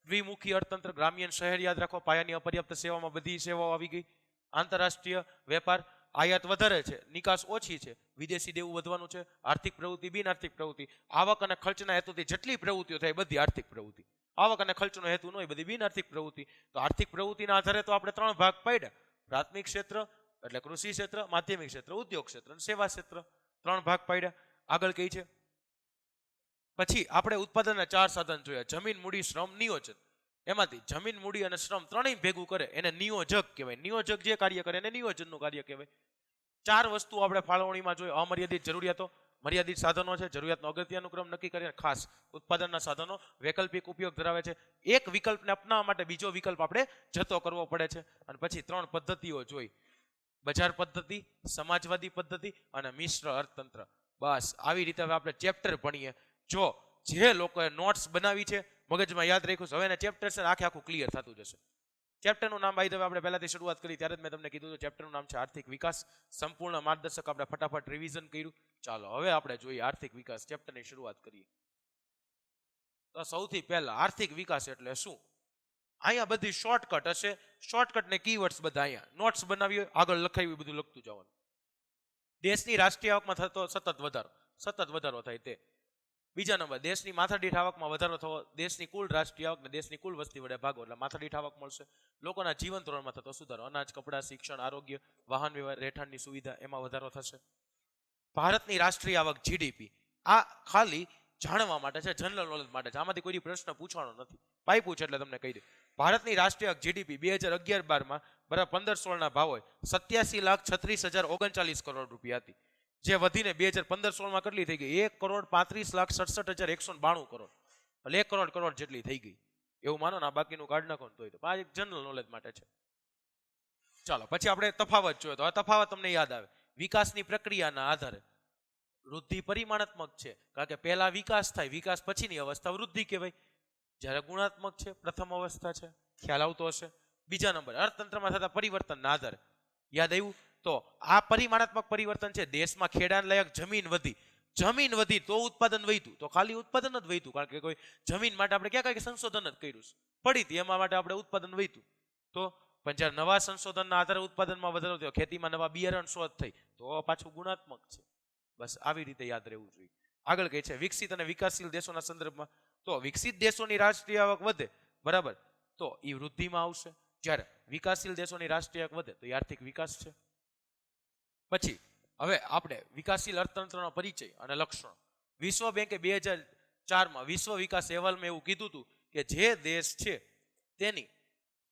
દ્વિમુખી અર્થતંત્ર, ગ્રામ્ય શહેર યાદ રાખો. પાયાની અપર્યાપ્ત સેવામાં બધી સેવાઓ આવી ગઈ. આંતરરાષ્ટ્રીય વેપાર, આયાત વધારે છે, નિકાસ ઓછી છે. વિદેશી દેવું વધવાનું છે. આર્થિક પ્રવૃત્તિ, બિન આર્થિક પ્રવૃત્તિ. આવક અને ખર્ચના હેતુથી જેટલી પ્રવૃત્તિઓ થાય બધી આર્થિક પ્રવૃત્તિ. આવક અને ખર્ચનો હેતુ ન હોય બધી બિન આર્થિક પ્રવૃત્તિ. તો આર્થિક પ્રવૃત્તિના આધારે તો આપણે 3 ભાગ પાડ્યા. પ્રાથમિક ક્ષેત્ર એટલે કૃષિ ક્ષેત્ર, માધ્યમિક ક્ષેત્ર ઉદ્યોગ ક્ષેત્ર અને સેવા ક્ષેત્ર. 3 ભાગ પાડ્યા. આગળ કઈ છે? પછી આપણે ઉત્પાદનના 4 સાધન જોયા. જમીન, મૂડી, શ્રમ, નિયોજન. એમાંથી જમીન, મૂડી અને શ્રમ ત્રણેય ભેગું કરે એને નિયોજક કહેવાય. નિયોજક જે કાર્ય કરે એને નિયોજનનું કાર્ય કહેવાય. 4 વસ્તુ આપણે ફાળવણીમાં જોઈએ. અમર્યાદિત જરૂરિયાતો, મર્યાદિત સાધનો છે, જરૂરિયાતનો અગત્યનો ક્રમ નક્કી કરીને ખાસ ઉત્પાદનના સાધનો, વૈકલ્પિક ઉપયોગ ધરાવે છે. એક વિકલ્પને અપનાવવા માટે બીજો વિકલ્પ આપણે જતો કરવો પડે છે. અને પછી 3 પદ્ધતિઓ જોઈ. બજાર પદ્ધતિ, સમાજવાદી પદ્ધતિ અને મિશ્ર અર્થતંત્ર. બસ આવી રીતે હવે આપણે ચેપ્ટર ભણીએ. જો જે લોકોએ નોટ્સ બનાવી છે, મગજમાં યાદ રાખ્યું છે, હવે એના ચેપ્ટર છે આખું ક્લિયર થતું જશે. ચેપ્ટરનું નામ બાય ધ વે આપણે પહેલાથી શરૂઆત કરી ત્યારે જ મેં તમને કીધું ચેપ્ટરનું નામ છે આર્થિક વિકાસ. સંપૂર્ણ માર્ગદર્શક આપણે ફટાફટ રિવિઝન કર્યું. ચાલો હવે આપણે જોઈએ આર્થિક વિકાસ ચેપ્ટરની શરૂઆત કરીએ. તો સૌથી પહેલા આર્થિક વિકાસ એટલે શું? અહીંયા બધી શોર્ટકટ હશે. શોર્ટકટ ને કીવર્ડ્સ બધા અહીંયા નોટ્સ બનાવી હોય આગળ લખાવી બધું લખતું જવાનું. દેશની રાષ્ટ્રીય આવકમાં થતો સતત વધારો થાય તે. બીજા નંબર દેશની માથાદીઠ આવકમાં વધારો થવો. દેશની કુલ રાષ્ટ્રીય આવક ને દેશની કુલ વસ્તી વડે ભાગો એટલે માથાદીઠ આવક મળશે. લોકોના જીવન ધોરણમાં થતો સુધારો, અનાજ, કપડાં, શિક્ષણ, આરોગ્ય, વાહન વ્યવહાર, રહેઠાણની સુવિધા એમાં વધારો થશે. ભારતની રાષ્ટ્રીય આવક જીડીપી, આ ખાલી જાણવા માટે છે, જનરલ નોલેજ માટે છે. આમાંથી કોઈ પ્રશ્ન પૂછવાનો નથી. પાઇપું છે એટલે તમને કહી દે. ભારતની રાષ્ટ્રીય આવક જીડીપી 2011-12 બરાબર 15-16 ભાવ હોય 87,36,039 કરોડ રૂપિયા હતી. જે વધીને 2015-16 કેટલી થઈ ગઈ? 1,35,67,192 કરોડ. એટલે 1 કરોડ જેટલી થઈ ગઈ એવું માનો ને. બાકીનું કાઢ નાખો તો આ એક જનરલ નોલેજ માટે છે. ચાલો પછી આપણે તફાવત જોયો તો આ તફાવત તમને યાદ આવે. વિકાસની પ્રક્રિયાના આધારે વૃદ્ધિ પરિમાણાત્મક છે, કારણ કે પહેલા વિકાસ થાય, વિકાસ પછીની અવસ્થા વૃદ્ધિ કહેવાય. જ્યારે ગુણાત્મક છે, પ્રથમ અવસ્થા છે. ખ્યાલ આવતો હશે. બીજા નંબર અર્થતંત્રમાં થતા પરિવર્તનના આધારે યાદ આવ્યું તો આ પરિમાણાત્મક પરિવર્તન છે. દેશમાં ખેડાણ લાયક જમીન વધી તો ઉત્પાદન વધ્યું. તો ખાલી ઉત્પાદન જ વધ્યું, કારણ કે કોઈ જમીન માટે આપણે ક્યાં કઈ સંશોધન જ કર્યું પડી હતી, એમાં માટે આપણે ઉત્પાદન વધ્યું. તો પણ જ્યારે નવા સંશોધનના આધારે ઉત્પાદનમાં વધારો થયો, ખેતીમાં નવા બિયારણ શોધ થઈ, તો પાછું ગુણાત્મક છે. બસ આવી રીતે યાદ રહેવું જોઈએ. આગળ કહે છે વિકસિત અને વિકાસશીલ દેશોના સંદર્ભમાં. તો વિકસિત દેશોની રાષ્ટ્રીય આવક વધે બરાબર, તો એ વૃદ્ધિમાં આવશે. જ્યારે વિકાસશીલ દેશોની રાષ્ટ્રીય આવક વધે તો એ આર્થિક વિકાસ છે. પછી હવે આપણે વિકાસશીલ અર્થતંત્રનો પરિચય અને લક્ષણો. વિશ્વ બેંકે 2004માં વિશ્વ વિકાસ અહેવાલમાં એવું કીધું હતું કે જે દેશ છે તેની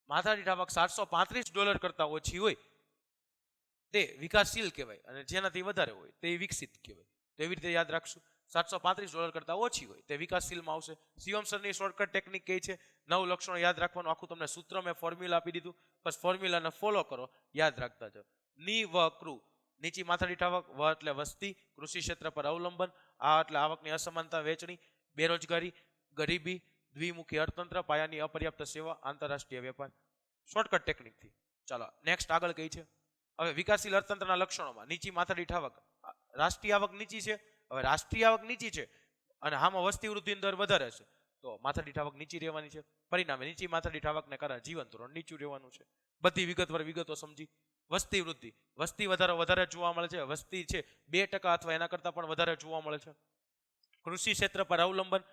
માથાદીઠ આવક $735 કરતા ઓછી હોય તે વિકાસશીલ કહેવાય, અને જેનાથી વધારે હોય તે વિકસિત કહેવાય. તો એવી રીતે યાદ રાખશું. $735 કરતા ઓછી હોય તે વિકાસશીલમાં આવશે. શિવમ સરની શોર્ટકટ ટેકનિક કઈ છે? 9 લક્ષણો યાદ રાખવાનું. આખું તમને સૂત્ર મેં ફોર્મ્યુલા આપી દીધું, બસ ફોર્મ્યુલાને ફોલો કરો, યાદ રાખતા જાઓ. ની વ કૃ નીચી માથાદીઠ આવક, વ એટલે વસ્તી, કૃષિ ક્ષેત્ર પર અવલંબન, આ એટલે આવકની અસમાનતા વહેંચણી, બેરોજગારી, ગરીબી, દ્વિમુખી અર્થતંત્ર, પાયાની અપર્યાપ્ત સેવા, આંતરરાષ્ટ્રીય વેપાર. શોર્ટકટ ટેકનિકથી. ચાલો નેક્સ્ટ આગળ કઈ છે? હવે વિકાસશીલ અર્થતંત્રના લક્ષણોમાં નીચી માથાદીઠ આવક, રાષ્ટ્રીય આવક નીચી છે. હવે રાષ્ટ્રીય આવક નીચી છે અને આમાં વસ્તી વૃદ્ધિનો દર વધારે છે તો માથાદીઠ આવક નીચી રહેવાની છે. પરિણામે નીચી માથાદીઠ આવકને કારણે જીવન ધોરણ નીચું રહેવાનું છે. બધી વિગતવાર વિગતો સમજી. વસ્તી વૃદ્ધિ, વસ્તી વધારે જોવા મળે છે. વસ્તી છે 2% અથવા એના કરતાં પણ વધારે જોવા મળે છે. કૃષિ ક્ષેત્ર પર અવલંબન,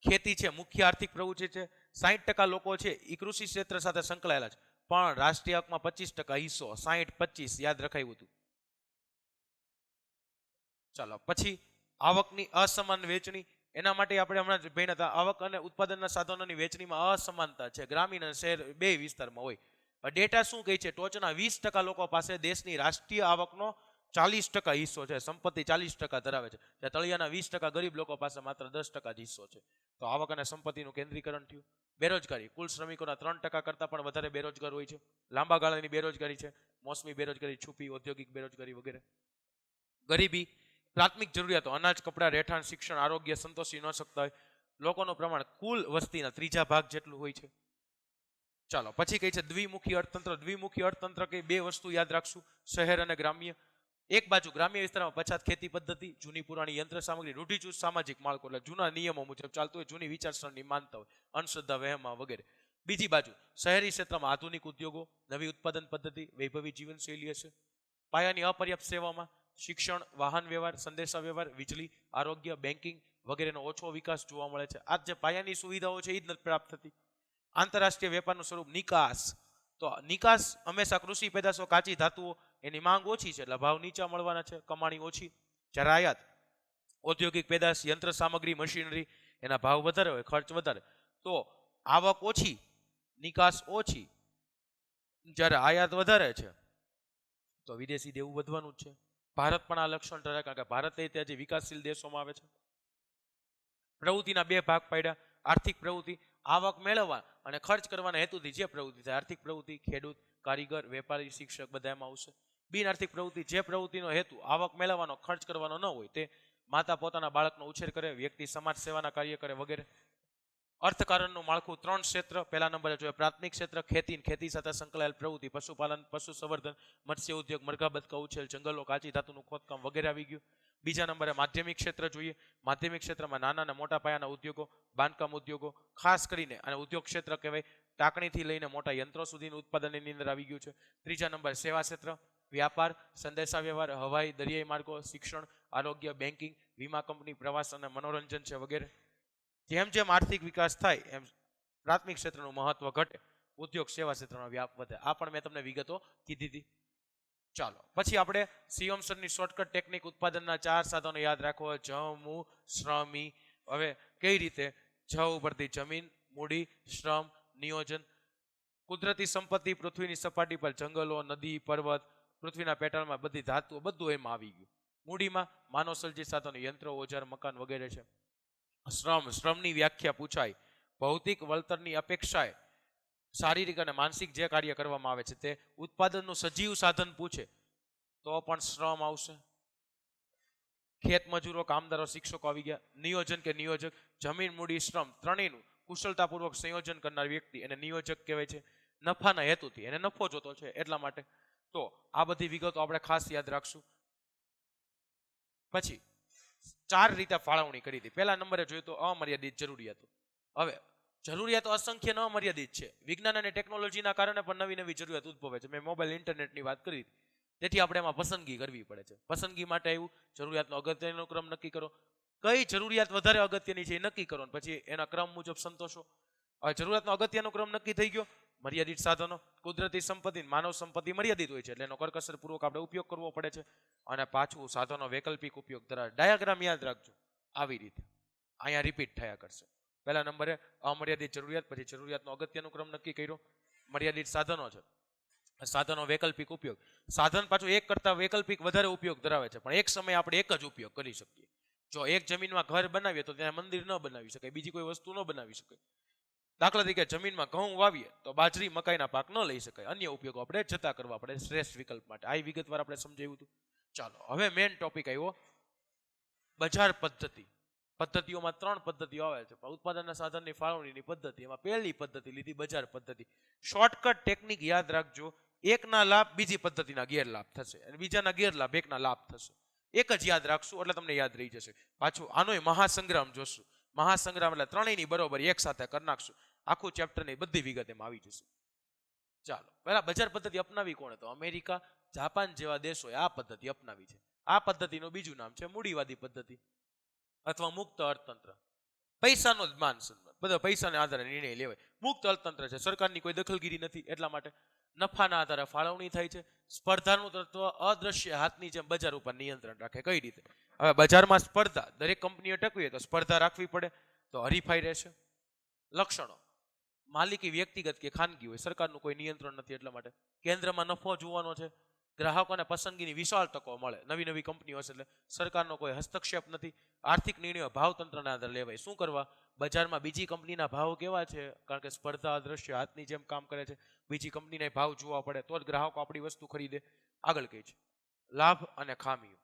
ખેતી છે મુખ્ય આર્થિક પ્રવૃત્તિ છે. 60% લોકો છે એ કૃષિ ક્ષેત્ર સાથે સંકળાયેલા છે, પણ રાષ્ટ્રીય આવકમાં 25% હિસ્સો, 60-25 યાદ રખાયું હતું. ચાલો પછી આવકની અસમાન વહેંચણી. એના માટે આપણે હમણાં જ ભણ્યા હતા, આવક અને ઉત્પાદનના સાધનોની વહેંચણીમાં અસમાનતા છે. ગ્રામીણ અને શહેર બે વિસ્તારમાં હોય. ડેટા શું કહે છે? ટોચના 20% લોકો પાસે દેશની રાષ્ટ્રીય આવકનો 40% હિસ્સો છે, સંપત્તિ 40% ધરાવે છે. જ્યારે તળિયાના 20% ગરીબ લોકો પાસે માત્ર 10% જ હિસ્સો છે. તો આવક અને સંપત્તિનું કેન્દ્રીકરણ થયું. બેરોજગારી, કુલ શ્રમિકોના 3% કરતાં પણ વધારે બેરોજગાર હોય છે. લાંબા ગાળાની બેરોજગારી છે, મોસમી બેરોજગારી, છુપી ઔદ્યોગિક બેરોજગારી વગેરે. ગરીબી, પ્રાથમિક જરૂરિયાતો અનાજ, કપડાં, રહેઠાણ, શિક્ષણ, આરોગ્ય સંતોષી ન શકતા હોય. લોકોનું પ્રમાણ કુલ વસ્તીના 3/4 ભાગ જેટલું હોય છે. ચાલો પછી કઈ છે? દ્વિમુખી અર્થતંત્ર. દ્વિમુખી અર્થતંત્ર કઈ? બે વસ્તુ યાદ રાખશું, શહેર અને ગ્રામ્ય. એક બાજુ ગ્રામ્ય વિસ્તારમાં પછાત ખેતી પદ્ધતિ, જૂની પુરાણી યંત્ર સામગ્રી, રૂઢિચુસ્ત સામાજિક માળખું, એટલે જૂના નિયમો મુજબ ચાલતું હોય, જૂની વિચારસરણી માનતા હોય, અંધશ્રદ્ધા, વહેમા વગેરે. બીજી બાજુ શહેરી ક્ષેત્રમાં આધુનિક ઉદ્યોગો, નવી ઉત્પાદન પદ્ધતિ, વૈભવી જીવનશૈલી હશે. પાયાની અપર્યાપ્ત સેવામાં શિક્ષણ, વાહન વ્યવહાર, સંદેશા વ્યવહાર, વીજળી, આરોગ્ય, બેન્કિંગ વગેરેનો ઓછો વિકાસ જોવા મળે છે. આ જે પાયાની સુવિધાઓ છે એ જ નથી પ્રાપ્ત થતી. આંતરરાષ્ટ્રીય વેપારનું સ્વરૂપ નિકાસ. તો નિકાસ હંમેશા કૃષિ પેદાશો, કાચી ધાતુઓ, એની માંગ ઓછી છે એટલે ભાવ નીચા મળવાના છે, કમાણી ઓછી. જ્યારે આયાત ઔદ્યોગિક પેદાશ, યંત્ર સામગ્રી, મશીનરી, એના ભાવ વધારે હોય, ખર્ચ વધારે. તો આવક ઓછી, નિકાસ ઓછી. જ્યારે આયાત વધારે છે તો વિદેશી દેવું વધવાનું જ છે. ભારત પણ આ લક્ષણ ધરાવે, કારણ કે ભારત એ હજી વિકાસશીલ દેશોમાં આવે છે. પ્રવૃત્તિના બે ભાગ પાડ્યા. આર્થિક પ્રવૃત્તિ, આવક મેળવવા અને ખર્ચ કરવાના હેતુથી જે પ્રવૃત્તિ થાય. આર્થિક પ્રવૃત્તિ ખેડૂત, કારીગર, વેપારી, શિક્ષક બધા એમાં આવશે. બિન આર્થિક પ્રવૃત્તિ, જે પ્રવૃત્તિનો હેતુ આવક મેળવવાનો, ખર્ચ કરવાનો ન હોય, તે માતા પોતાના બાળકનો ઉછેર કરે, વ્યક્તિ સમાજ સેવાના કાર્ય કરે વગેરે. અર્થકારણનું માળખું 3 ક્ષેત્ર. પહેલા નંબરે જોઈએ પ્રાથમિક ક્ષેત્ર, ખેતી, ખેતી સાથે સંકળાયેલ પ્રવૃત્તિ, પશુપાલન, પશુ સંવર્ધન, મત્સ્ય ઉદ્યોગ, મરઘા બતકા ઉછેર, જંગલો, કાચી ધાતુનું ખોદકામ વગેરે આવી ગયું. બીજા નંબરે માધ્યમિક ક્ષેત્ર જોઈએ. માધ્યમિક ક્ષેત્રમાં નાના અને મોટા પાયાના ઉદ્યોગો, બાંધકામ ઉદ્યોગો, ખાસ કરીને અને ઉદ્યોગ ક્ષેત્ર કહેવાય, ટાંકણીથી લઈને મોટા યંત્રો સુધીનું ઉત્પાદન એની અંદર આવી ગયું છે. ત્રીજા નંબરે સેવા ક્ષેત્ર, વ્યાપાર, સંદેશા વ્યવહાર, હવાઈ, દરિયાઈ માર્ગો, શિક્ષણ, આરોગ્ય, બેન્કિંગ, વીમા કંપની, પ્રવાસ અને મનોરંજન છે વગેરે. જેમ જેમ આર્થિક વિકાસ થાય એમ પ્રાથમિક ક્ષેત્રનું મહત્વ ઘટે, ઉદ્યોગ સેવા ક્ષેત્રનો વ્યાપ વધે. આ પણ મેં તમને વિગતો કીધી હતી. ચાલો પછી આપણે શિવમ સરની શોર્ટકટ ટેકનિક, ઉત્પાદનના 4 સાધનો યાદ રાખો. જમુ, શ્રમી. હવે કઈ રીતે? જ ઉપરથી જમીન, મૂડી, શ્રમ, નિયોજન. કુદરતી સંપત્તિ, પૃથ્વીની સપાટી પર જંગલો, નદી, પર્વત, પૃથ્વીના પેટાળમાં બધી ધાતુઓ, બધું એમાં આવી ગયું. મૂડીમાં માનવસર્જિત સાધનો, યંત્રો, ઓજાર, મકાન વગેરે છે. શ્રમની વ્યાખ્યા પૂછાય. ભૌતિક વળતરની અપેક્ષાએ શારીરિક અને માનસિક જે કાર્ય કરવામાં આવે છે તે ઉત્પાદનનું સજીવ સાધન પૂછે તો પણ શ્રમ આવશે. ખેત મજૂરો, કામદારો, શિક્ષકો આવી ગયા. નિયોજન કે નિયોજક, જમીન, મૂડી, શ્રમ ત્રણેયનું કુશળતાપૂર્વક સંયોજન કરનાર વ્યક્તિ એને નિયોજક કહેવાય છે. નફાના હેતુથી, એને નફો જોતો છે એટલા માટે. તો આ બધી વિગતો આપણે ખાસ યાદ રાખશું. પછી 4 રીતે ફાળવણી કરી હતી. પહેલા નંબરે જોઈએ તો અમર્યાદિત જરૂરિયાતો. હવે જરૂરિયાતો અસંખ્ય ન મર્યાદિત છે. વિજ્ઞાન અને ટેકનોલોજીના કારણે પણ નવી નવી જરૂરિયાત ઉદ્ભવે છે. મેં મોબાઈલ, ઇન્ટરનેટની વાત કરી. તેથી આપણે એમાં પસંદગી કરવી પડે છે. પસંદગી માટે આવ્યું જરૂરિયાતનો અગત્યનો ક્રમ નક્કી કરો. કઈ જરૂરિયાત વધારે અગત્યની છે એ નક્કી કરો, પછી એના ક્રમ મુજબ સંતોષો. હવે જરૂરિયાતનો અગત્યનો ક્રમ નક્કી થઈ ગયો. મર્યાદિત સાધનો, કુદરતી સંપત્તિ, માનવ સંપત્તિ મર્યાદિત હોય છે એટલે એનો કરકસરપૂર્વક આપણે ઉપયોગ કરવો પડે છે. અને પાછું સાધનો વૈકલ્પિક ઉપયોગ ધરાવે. ડાયાગ્રામ યાદ રાખજો આવી રીતે અહીંયા રિપીટ થયા કરશે. પહેલા નંબરે અમર્યાદિત જરૂરિયાત, પછી જરૂરિયાતનો અગત્યનો ક્રમ નક્કી કર્યો. મર્યાદિત સાધનો છે, સાધનો વૈકલ્પિક ઉપયોગ. સાધન પાછું એક કરતા વૈકલ્પિક વધારે ઉપયોગ ધરાવે છે, પણ એક સમયે આપણે એક જ ઉપયોગ કરી શકીએ. જો એક જમીનમાં ઘર બનાવીએ તો ત્યાં મંદિર ન બનાવી શકાય, બીજી કોઈ વસ્તુ ન બનાવી શકાય. દાખલા તરીકે જમીનમાં ઘઉં વાવીએ તો બાજરી મકાઈના પાક ન લઈ શકાય, અન્ય ઉપયોગો આપણે જતા કરવા પડે શ્રેષ્ઠ વિકલ્પ માટે. આ વિગતવાર આપણે સમજાવ્યું હતું. ચાલો હવે મેઇન ટોપિક આવ્યો બજાર પદ્ધતિ. પદ્ધતિઓમાં 3 પદ્ધતિઓ આવે છે, પણ ઉત્પાદનના સાધનની ફાળવણીની પદ્ધતિ એમાં પહેલી પદ્ધતિ લીધી બજાર પદ્ધતિ. શોર્ટકટ ટેકનિક યાદ રાખજો, એકના લાભ બીજી પદ્ધતિના ગેરલાભ થશે અને બીજાના ગેરલાભ એકના લાભ થશે. એક જ યાદ રાખશું એટલે તમને યાદ રહી જશે. પાછું આનોય મહાસંગ્રામ જોશું. મહાસંગ્રામ એટલે ત્રણેયની બરોબર એક સાથે કરી નાખશું. આખું ચેપ્ટરની બધી વિગત એમાં આવી જશે. ચાલો પહેલા બજાર પદ્ધતિ અપનાવી કોણે? તો અમેરિકા, જાપાન જેવા દેશોએ આ પદ્ધતિ અપનાવી છે. આ પદ્ધતિનું બીજું નામ છે મૂડીવાદી પદ્ધતિ અથવા મુક્ત અર્થતંત્ર. પૈસાનો જ માન સન્માન, બધા પૈસાના આધારે નિર્ણય લેવાય. મુક્ત અર્થતંત્ર છે, સરકારની કોઈ દખલગીરી નથી, એટલા માટે નફાના આધારે ફાળવણી થાય છે. સ્પર્ધાનું તત્વ અદ્રશ્ય હાથની જેમ બજાર ઉપર નિયંત્રણ રાખે. કઈ રીતે? હવે બજારમાં સ્પર્ધા, દરેક કંપનીઓ ટકવી તો સ્પર્ધા રાખવી પડે, તો હરીફાઈ રહેશે. લક્ષણો: માલિકી વ્યક્તિગત કે ખાનગી હોય, સરકારનું કોઈ નિયંત્રણ નથી, એટલા માટે કેન્દ્રમાં નફો જોવાનો છે. ગ્રાહકોને પસંદગીની વિશાળ તકો મળે, નવી નવી કંપનીઓ હશે એટલે સરકારનો કોઈ હસ્તક્ષેપ નથી. આર્થિક નિર્ણયો ભાવતંત્રના આધારે લેવાય. શું કરવા? બજારમાં બીજી કંપનીના ભાવ કેવા છે, કારણ કે સ્પર્ધા અદ્રશ્ય હાથની જેમ કામ કરે છે. બીજી કંપનીના ભાવ જોવા પડે તો જ ગ્રાહકો આપણી વસ્તુ ખરીદે. આગળ કહે છે લાભ અને ખામીઓ.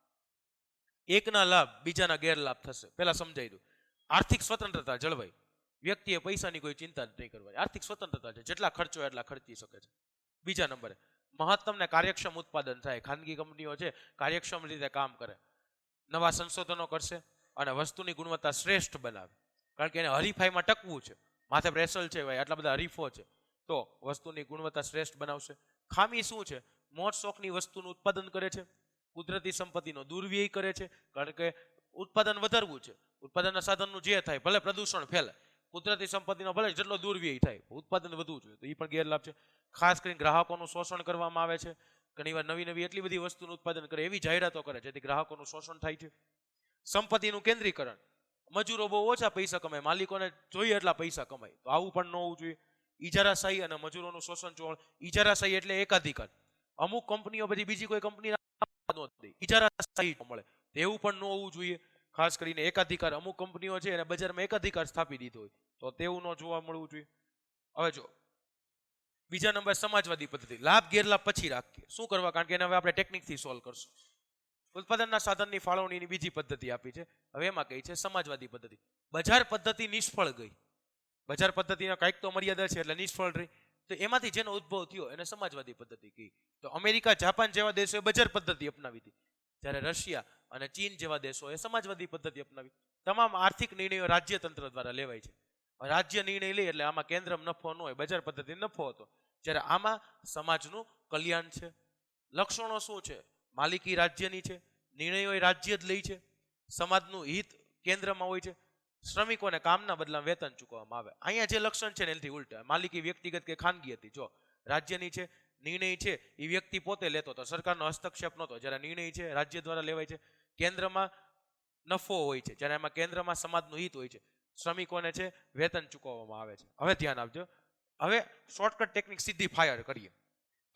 એકના લાભ બીજાના ગેરલાભ થશે. પહેલા સમજાવી દઉં. આર્થિક સ્વતંત્રતા જળવાય, વ્યક્તિએ પૈસાની કોઈ ચિંતા નહીં કરવાની. આર્થિક સ્વતંત્રતા છે, જેટલા ખર્ચો એટલા ખર્ચી શકે છે. બીજા નંબરે મહત્તમ ને કાર્યક્ષમ ઉત્પાદન થાય. ખાનગી કંપનીઓ છે કાર્યક્ષમ રીતે કામ કરે, નવા સંશોધનો કરશે અને વસ્તુની ગુણવત્તા શ્રેષ્ઠ બનાવે, કારણ કે એને હરીફાઈમાં ટકવું છે. માથે પ્રેશર છે ભાઈ, આટલા બધા હરીફો છે, તો વસ્તુની ગુણવત્તા શ્રેષ્ઠ બનાવશે. ખામી શું છે? મોજ શોખની વસ્તુનું ઉત્પાદન કરે છે, કુદરતી સંપત્તિનો દુર્વ્યય કરે છે, કારણ કે ઉત્પાદન વધારવું છે. ઉત્પાદનના સાધનનું જે થાય ભલે પ્રદૂષણ ફેલાય, કુદરતી સંપત્તિનો ભલે જેટલો દુર્વ્યય થાય, ઉત્પાદન વધવું જોઈએ, તો એ પણ ગેરલાભ છે. ખાસ કરીને ગ્રાહકોનું શોષણ કરવામાં આવે છે. ઘણીવાર નવી નવી એટલી બધી વસ્તુનું ઉત્પાદન કરે, એવી જાહેરાતો કરે જેથી ગ્રાહકોનું શોષણ થાય છે. સંપત્તિનું કેન્દ્રીકરણ, મજૂરો બહુ ઓછા પૈસા કમાય, માલિકોને જોઈએ એટલા પૈસા કમાય, તો આવું પણ ન હોવું જોઈએ. ઇજારાશાહી અને મજૂરોનું શોષણ ચોળ. ઇજારાશાહી એટલે એકાધિકાર. અમુક કંપનીઓ પછી બીજી કોઈ કંપની ઇજારાશાહી મળે, એવું પણ ન હોવું જોઈએ. ખાસ કરીને એકાધિકાર, અમુક કંપનીઓ છે એને બજારમાં એકાધિકાર સ્થાપી દીધો હોય, તો તેવું ન જોવા મળવું જોઈએ. હવે જો બીજા નંબર સમાજવાદી પદ્ધતિ. લાભ ગેરલાભ પછી રાખીએ. શું કરવા? કારણ કે એને હવે આપણે ટેકનિકથી સોલ્વ કરશું. ઉત્પાદનના સાધનની ફાળવણીની બીજી પદ્ધતિ આપી છે. હવે એમાં કઈ છે? સમાજવાદી પદ્ધતિ. બજાર પદ્ધતિ નિષ્ફળ ગઈ, બજાર પદ્ધતિના કાંઈક તો મર્યાદા છે એટલે નિષ્ફળ રહી, તો એમાંથી જેનો ઉદ્ભવ થયો એને સમાજવાદી પદ્ધતિ કહી. તો અમેરિકા, જાપાન જેવા દેશોએ બજાર પદ્ધતિ અપનાવી હતી, જ્યારે રશિયા અને ચીન જેવા દેશોએ સમાજવાદી પદ્ધતિ અપનાવી. તમામ આર્થિક નિર્ણયો રાજ્યતંત્ર દ્વારા લેવાય છે. રાજ્ય નિર્ણય લે એટલે આમાં કેન્દ્રમાં નફો ન હોય, બજાર પદ્ધતિ નફો હતો, જ્યારે આમાં સમાજનું કલ્યાણ છે. લક્ષણો શું છે? માલિકી રાજ્યની છે, નિર્ણયો રાજ્ય જ લે છે, સમાજનું હિત કેન્દ્રમાં હોય છે, શ્રમિકોને કામના બદલામાં વેતન ચૂકવવામાં આવે. અહીંયા જે લક્ષણ છે ને એનાથી ઉલટા, માલિકી વ્યક્તિગત કે ખાનગી હતી. જો રાજ્યની છે, નિર્ણય છે એ વ્યક્તિ પોતે લેતો હતો, સરકારનો હસ્તક્ષેપ નહોતો, જ્યારે નિર્ણય છે રાજ્ય દ્વારા લેવાય છે. કેન્દ્રમાં નફો હોય છે, જ્યારે એમાં કેન્દ્રમાં સમાજનું હિત હોય છે, શ્રમિકોને છે વેતન ચૂકવવામાં આવે છે. હવે ધ્યાન આપજો. હવે શોર્ટકટ ટેકનિક સીધી ફાયર કરીએ.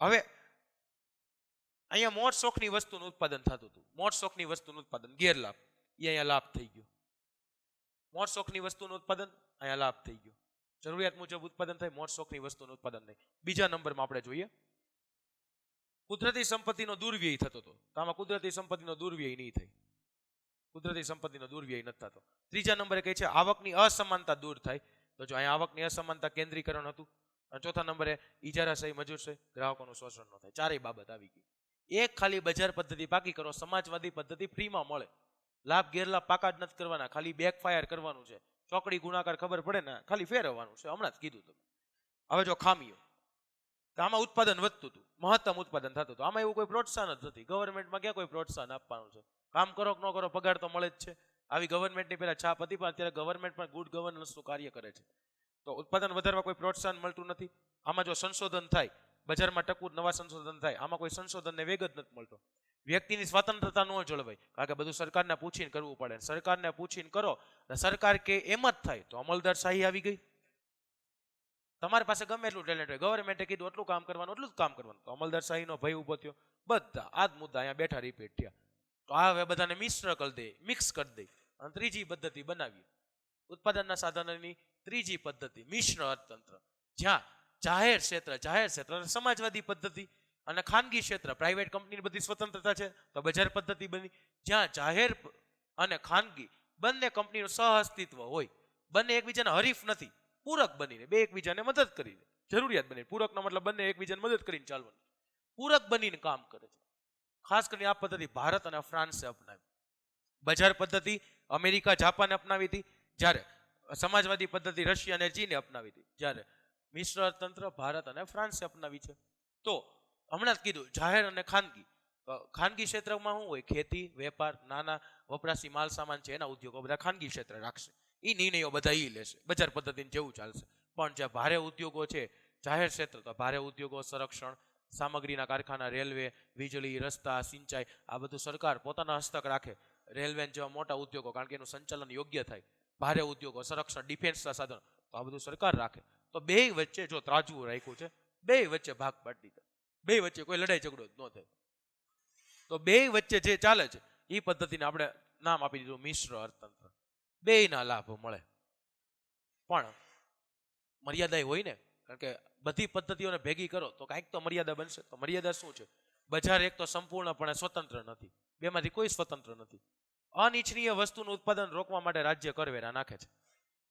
હવે અહીંયા મોજ શોખની વસ્તુનું ઉત્પાદન થતું હતું, મોજ શોખની વસ્તુનું ઉત્પાદન ગેરલાભ, એ અહીંયા લાભ થઈ ગયો. મોજ શોખની વસ્તુનું ઉત્પાદન અહીંયા લાભ થઈ ગયો. જરૂરિયાત મુજબ ઉત્પાદન થાય, મોજ શોખની વસ્તુનું ઉત્પાદન નહીં. બીજા નંબરમાં આપણે જોઈએ કુદરતી સંપત્તિનો દુર્વ્યય થતો હતો, તો આમાં કુદરતી સંપત્તિનો દુર્વ્યય નહીં થાય, કુદરતી સંપત્તિનો દુર્વ્યય નથી થતો. ત્રીજા નંબરે કહે છે આવકની અસમાનતા દૂર થાય, તો જો અહીંયા આવકની અસમાનતા કેન્દ્રીકરણ હતું. અને ચોથા નંબરે ઇજારાશાહી, મજૂરશાહી, ગ્રાહકોનું શોષણ ન થાય. ચારેય બાબત આવી ગઈ. એક ખાલી બજાર પદ્ધતિ પાકી કરો, સમાજવાદી પદ્ધતિ ફ્રીમાં મળે. લાભ ગેરલાભ પાકા જ નથી કરવાના, ખાલી બેકફાયર કરવાનું છે. ચોકડી ગુણાકાર ખબર પડે ને, ખાલી ફેરવવાનું છે, હમણાં જ કીધું તમે. હવે જો ખામીઓ, તો આમાં ઉત્પાદન વધતું હતું, મહત્તમ ઉત્પાદન થતું હતું, આમાં એવું કોઈ પ્રોત્સાહન જ નથી. ગવર્મેન્ટમાં ક્યાં કોઈ પ્રોત્સાહન આપવાનું છે? કામ કરો કે ન કરો પગાર તો મળે જ છે. આવી ગવર્મેન્ટની પહેલા છાપ હતી, પણ અત્યારે ગવર્મેન્ટ પણ ગુડ ગવર્નન્સનું કાર્ય કરે છે. તો ઉત્પાદન વધારવા કોઈ પ્રોત્સાહન મળતું નથી. આમાં જો સંશોધન થાય, બજારમાં ટકવું, નવા સંશોધન થાય, આમાં કોઈ સંશોધનને વેગ જ નથી મળતો. વ્યક્તિની સ્વતંત્રતા ન જળવાય, કારણ કે બધું સરકારને પૂછીને કરવું પડે. સરકારને પૂછીને કરો, સરકાર કે એમ જ થાય તો અમલદાર શાહી આવી ગઈ. તમારી પાસે ગમે એટલું ટેલેન્ટ હોય, ગવર્મેન્ટે કીધું એટલું કામ કરવાનું, એટલું જ કામ કરવાનું, તો અમલદાર શાહીનો ભય ઉભો થયો. બધા આ જ મુદ્દા અહીંયા બેઠા રિપીટ થયા. તો આ હવે બધાને મિશ્ર કરી દે, મિક્સ કરી દે અને ત્રીજી પદ્ધતિ બનાવી. ઉત્પાદનના સાધનોની ત્રીજી પદ્ધતિ મિશ્ર અર્થતંત્ર, જ્યાં જાહેર ક્ષેત્ર સમાજવાદી પદ્ધતિ અને ખાનગી ક્ષેત્ર પ્રાઇવેટ કંપનીની બધી સ્વતંત્રતા છે તો બજાર પદ્ધતિ બની, જ્યાં જાહેર અને ખાનગી બંને કંપનીનું સહઅસ્તિત્વ હોય, બંને એકબીજાના હરીફ નથી, પૂરક બનીને બે એકબીજાને મદદ કરીને, જરૂરિયાત બનીને, પૂરકનો મતલબ બંને એકબીજાને મદદ કરીને ચાલવાનું, પૂરક બનીને કામ કરે છે. ખાસ કરીને આ પદ્ધતિ ભારત અને ફ્રાન્સે અપનાવી. બજાર પદ્ધતિ અમેરિકા, જાપાને અપનાવી હતી, જ્યારે સમાજવાદી પદ્ધતિ રશિયા અને ચીને અપનાવી હતી, જ્યારે મિશ્ર અર્થતંત્ર ભારત અને ફ્રાન્સે અપનાવી છે. તો હમણાં જ કીધું જાહેર અને ખાનગી. ખાનગી ક્ષેત્રમાં શું હોય? ખેતી, વેપાર, નાના વપરાશી માલ સામાન છે એના ઉદ્યોગો બધા ખાનગી ક્ષેત્ર રાખશે. એ નિર્ણયો બધા એ લેશે, બજાર પદ્ધતિને જેવું ચાલશે. પણ જ્યાં ભારે ઉદ્યોગો છે જાહેર ક્ષેત્ર, તો ભારે ઉદ્યોગો, સંરક્ષણ, સામગ્રીના કારખાના, રેલવે, વીજળી, રસ્તા, સિંચાઈ, આ બધું સરકાર પોતાના હસ્તક રાખે. રેલવે જેવા મોટા ઉદ્યોગો, કારણ કે એનું સંચાલન યોગ્ય થાય. ભારે ઉદ્યોગો, સંરક્ષણ, ડિફેન્સના સાધનો, તો આ બધું સરકાર રાખે. તો બે વચ્ચે જો ત્રાજવું રાખ્યું છે, બે વચ્ચે ભાગ પાડી દીધા, બે વચ્ચે કોઈ લડાઈ ઝઘડો ન થાય. તો બે વચ્ચે જે ચાલે છે એ પદ્ધતિને આપણે નામ આપી દીધું મિશ્ર અર્થતંત્ર. બેયના લાભ મળે, પણ મર્યાદા હોય ને, કારણ કે બધી પદ્ધતિઓને ભેગી કરો તો કાંઈક તો મર્યાદા બનશે. તો મર્યાદા શું છે? બજાર એક તો સંપૂર્ણપણે સ્વતંત્ર નથી, બેમાંથી કોઈ સ્વતંત્ર નથી. અનિચ્છનીય વસ્તુનું ઉત્પાદન રોકવા માટે રાજ્ય કરવેરા નાખે છે.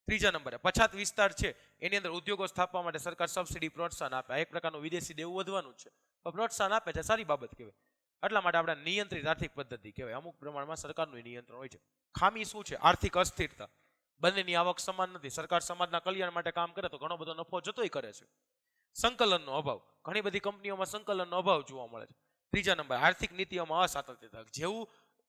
ત્રીજા નંબરે પછાત વિસ્તાર છે એની અંદર ઉદ્યોગો સ્થાપવા માટે સરકાર સબસિડી, પ્રોત્સાહન આપે. એક પ્રકારનું વિદેશી દેવું વધવાનું જ છે, પણ પ્રોત્સાહન આપે છે, સારી બાબત કહેવાય. એટલા માટે આપણે નિયંત્રિત આર્થિક પદ્ધતિ કહેવાય. અમુક પ્રમાણમાં સરકારનું નિયંત્રણ હોય છે. ખામી શું છે? આર્થિક અસ્થિરતા. બંનેની આવક સમાન નથી. સરકાર સમાજના કલ્યાણ માટે કામ કરે તો ઘણો બધો નફો જતોય કરે છે. સંકલનનો અભાવ, ઘણી બધી કંપનીઓમાં સંકલનનો અભાવ જોવા મળે છે. ત્રીજા નંબર આર્થિક નીતિઓમાં અસાતત્યતા. જેવું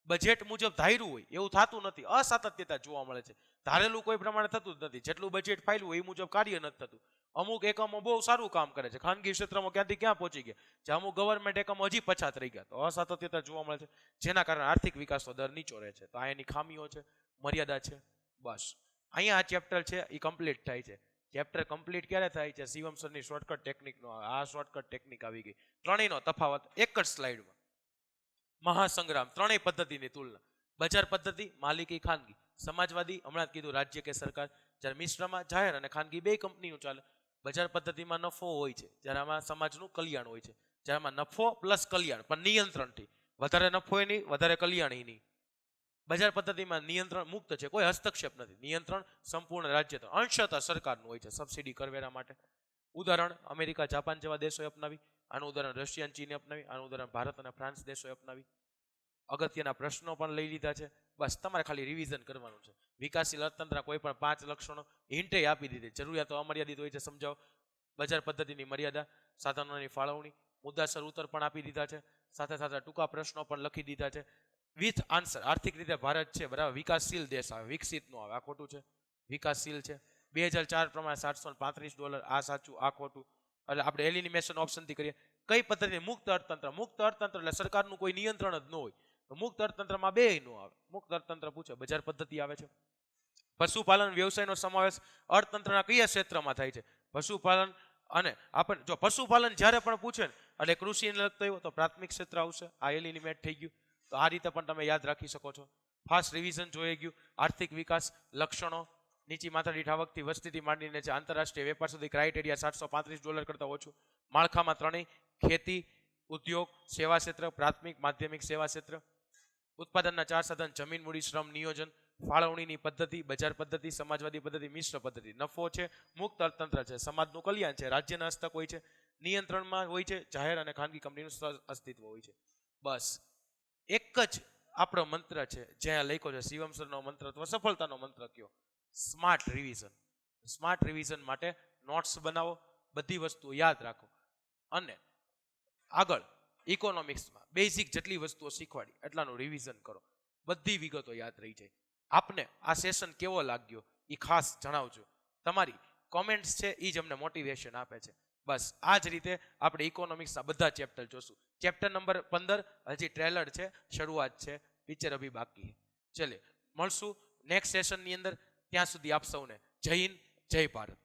બજેટ મુજબ ધાર્યું હોય એવું થતું નથી, અસાતત્યતા જોવા મળે છે. ધારેલું કોઈ પ્રમાણે થતું જ નથી, જેટલું બજેટ ફાયલું હોય એ મુજબ કાર્ય નથી થતું. અમુક એકમો બહુ સારું કામ કરે છે, ખાનગી ક્ષેત્રમાં ક્યાંથી ક્યાં પહોંચી ગયા છે, અમુક ગવર્મેન્ટ એકમો હજી પછાત રહી ગયા, તો અસાતત્યતા જોવા મળે છે, જેના કારણે આર્થિક વિકાસનો દર નીચો રહે છે. તો આ એની ખામીઓ છે, મર્યાદા છે. બસ અહીંયા આ ચેપ્ટર છે એ કમ્પ્લીટ થાય છે. ચેપ્ટર કમ્પ્લીટ ક્યારે થાય છે? શિવમ સરની શોર્ટકટ ટેકનિકનો. આ શોર્ટકટ ટેકનિક આવી ગઈ. ત્રણેયનો તફાવત એક જ સ્લાઇડમાં. મહાસંગ્રામ, ત્રણેય પદ્ધતિની તુલના. બજાર પદ્ધતિ માલિકી ખાનગી, સમાજવાદી હમણાં જ કીધું રાજ્ય કે સરકાર, જ્યારે મિશ્રમાં જાહેર અને ખાનગી બે કંપનીનું ચાલે. બજાર પદ્ધતિમાં નફો હોય છે, જ્યારે આમાં સમાજનું કલ્યાણ હોય છે. જ્યારે આમાં નફો પ્લસ કલ્યાણ, પણ નિયંત્રણથી. વધારે નફો એ નહીં, વધારે કલ્યાણ નહીં. બજાર પદ્ધતિમાં નિયંત્રણ મુક્ત છે, કોઈ હસ્તક્ષેપ નથી. નિયંત્રણ સંપૂર્ણ રાજ્ય અંશતઃ સરકારનું હોય છે, સબસિડી કરવેરા માટે. ઉદાહરણ અમેરિકા, જાપાન જેવા દેશોએ અપનાવી. આનું ઉદાહરણ રશિયા, ચીને અપનાવી. આનું ઉદાહરણ ભારત અને ફ્રાન્સ દેશોએ અપનાવી. અગત્યના પ્રશ્નો પણ લઈ લીધા છે. બસ તમારે ખાલી રિવિઝન કરવાનું છે. વિકાસશીલ અર્થતંત્ર કોઈ પણ 5 લક્ષણો હિન્ટે આપી દીધી. જરૂરિયાતો અમર્યાદિત હોય છે, સમજાવો. બજાર પદ્ધતિની મર્યાદા, સાધનોની ફાળવણી, મુદ્દાસર ઉત્તર પણ આપી દીધા છે. સાથે સાથે ટૂંકા પ્રશ્નો પણ લખી દીધા છે વિથ આન્સર. આર્થિક રીતે ભારત છે બરાબર વિકાસશીલ દેશ આવે, વિકસિત નો આવે, આ ખોટું છે, વિકાસશીલ છે. 2004 પ્રમાણે $735, આ સાચું, આ ખોટું. એટલે આપણે એલિમિનેશન ઓપ્શનથી કરીએ. કઈ પદ્ધતિ? મુક્ત અર્થતંત્ર. મુક્ત અર્થતંત્ર એટલે સરકારનું કોઈ નિયંત્રણ જ ન હોય. તો મુક્ત અર્થતંત્રમાં બે ન આવે. મુક્ત અર્થતંત્ર પૂછે, બજાર પદ્ધતિ આવે છે. પશુપાલન વ્યવસાયનો સમાવેશ અર્થતંત્રના કયા ક્ષેત્રમાં થાય છે? પશુપાલન. અને આપણે જો પશુપાલન જ્યારે પણ પૂછે ને એટલે કૃષિને લગતો હોય તો પ્રાથમિક ક્ષેત્ર આવશે. આ એલિમિનેટ થઈ ગયું. તો આ રીતે પણ તમે યાદ રાખી શકો છો. ફાસ્ટ રિવિઝન જોઈ ગયું. આર્થિક વિકાસ, લક્ષણો, નીચી માથાદીઠ આવકથી વસ્તીથી માંડીને છે આંતરરાષ્ટ્રીય વેપાર સુધી ક્રાઇટેરિયા $735 કરતાં ઓછું. માળખામાં ત્રણેય ખેતી, ઉદ્યોગ, સેવા ક્ષેત્ર, પ્રાથમિક માધ્યમિક સેવા ક્ષેત્ર. ઉત્પાદનના 4 સાધન: જમીન, મૂડી, શ્રમ, નિયોજન. ફાળવણીની પદ્ધતિ બજાર પદ્ધતિ, સમાજવાદી પદ્ધતિ, મિશ્ર પદ્ધતિ. નફો છે, મુક્ત અર્થતંત્ર છે, સમાજનું કલ્યાણ છે, રાજ્યના હસ્તક હોય છે, નિયંત્રણમાં હોય છે, જાહેર અને ખાનગી કંપનીનું અસ્તિત્વ હોય છે. બસ એક જ આપણો મંત્ર છે જ્યાં લખ્યો છે શિવમ સરનો મંત્ર અથવા સફળતાનો મંત્ર કયો, સ્માર્ટ રિવિઝન. સ્માર્ટ રિવિઝન માટે નોટ્સ બનાવો, બધી વસ્તુઓ યાદ રાખો અને આગળ ઇકોનોમિક્સમાં બેઝિક જેટલી વસ્તુઓ શીખવાડી એટલાનું રિવિઝન કરો. બધી વિગતો યાદ રહી જાય. આપને આ સેશન કેવો લાગ્યો એ ખાસ જણાવજો. તમારી કોમેન્ટ્સ છે એ જ અમને મોટિવેશન આપે છે. બસ આ જ રીતે આપણે ઇકોનોમિક્સના બધા ચેપ્ટર જોશું. ચેપ્ટર નંબર 15 હજી ટ્રેલર છે, શરૂઆત છે, પિક્ચર અભી બાકી છે. ચલે મળશું નેક્સ્ટ સેશનની અંદર. ત્યાં સુધી આપ સૌને જય હિન્દ, જય ભારત.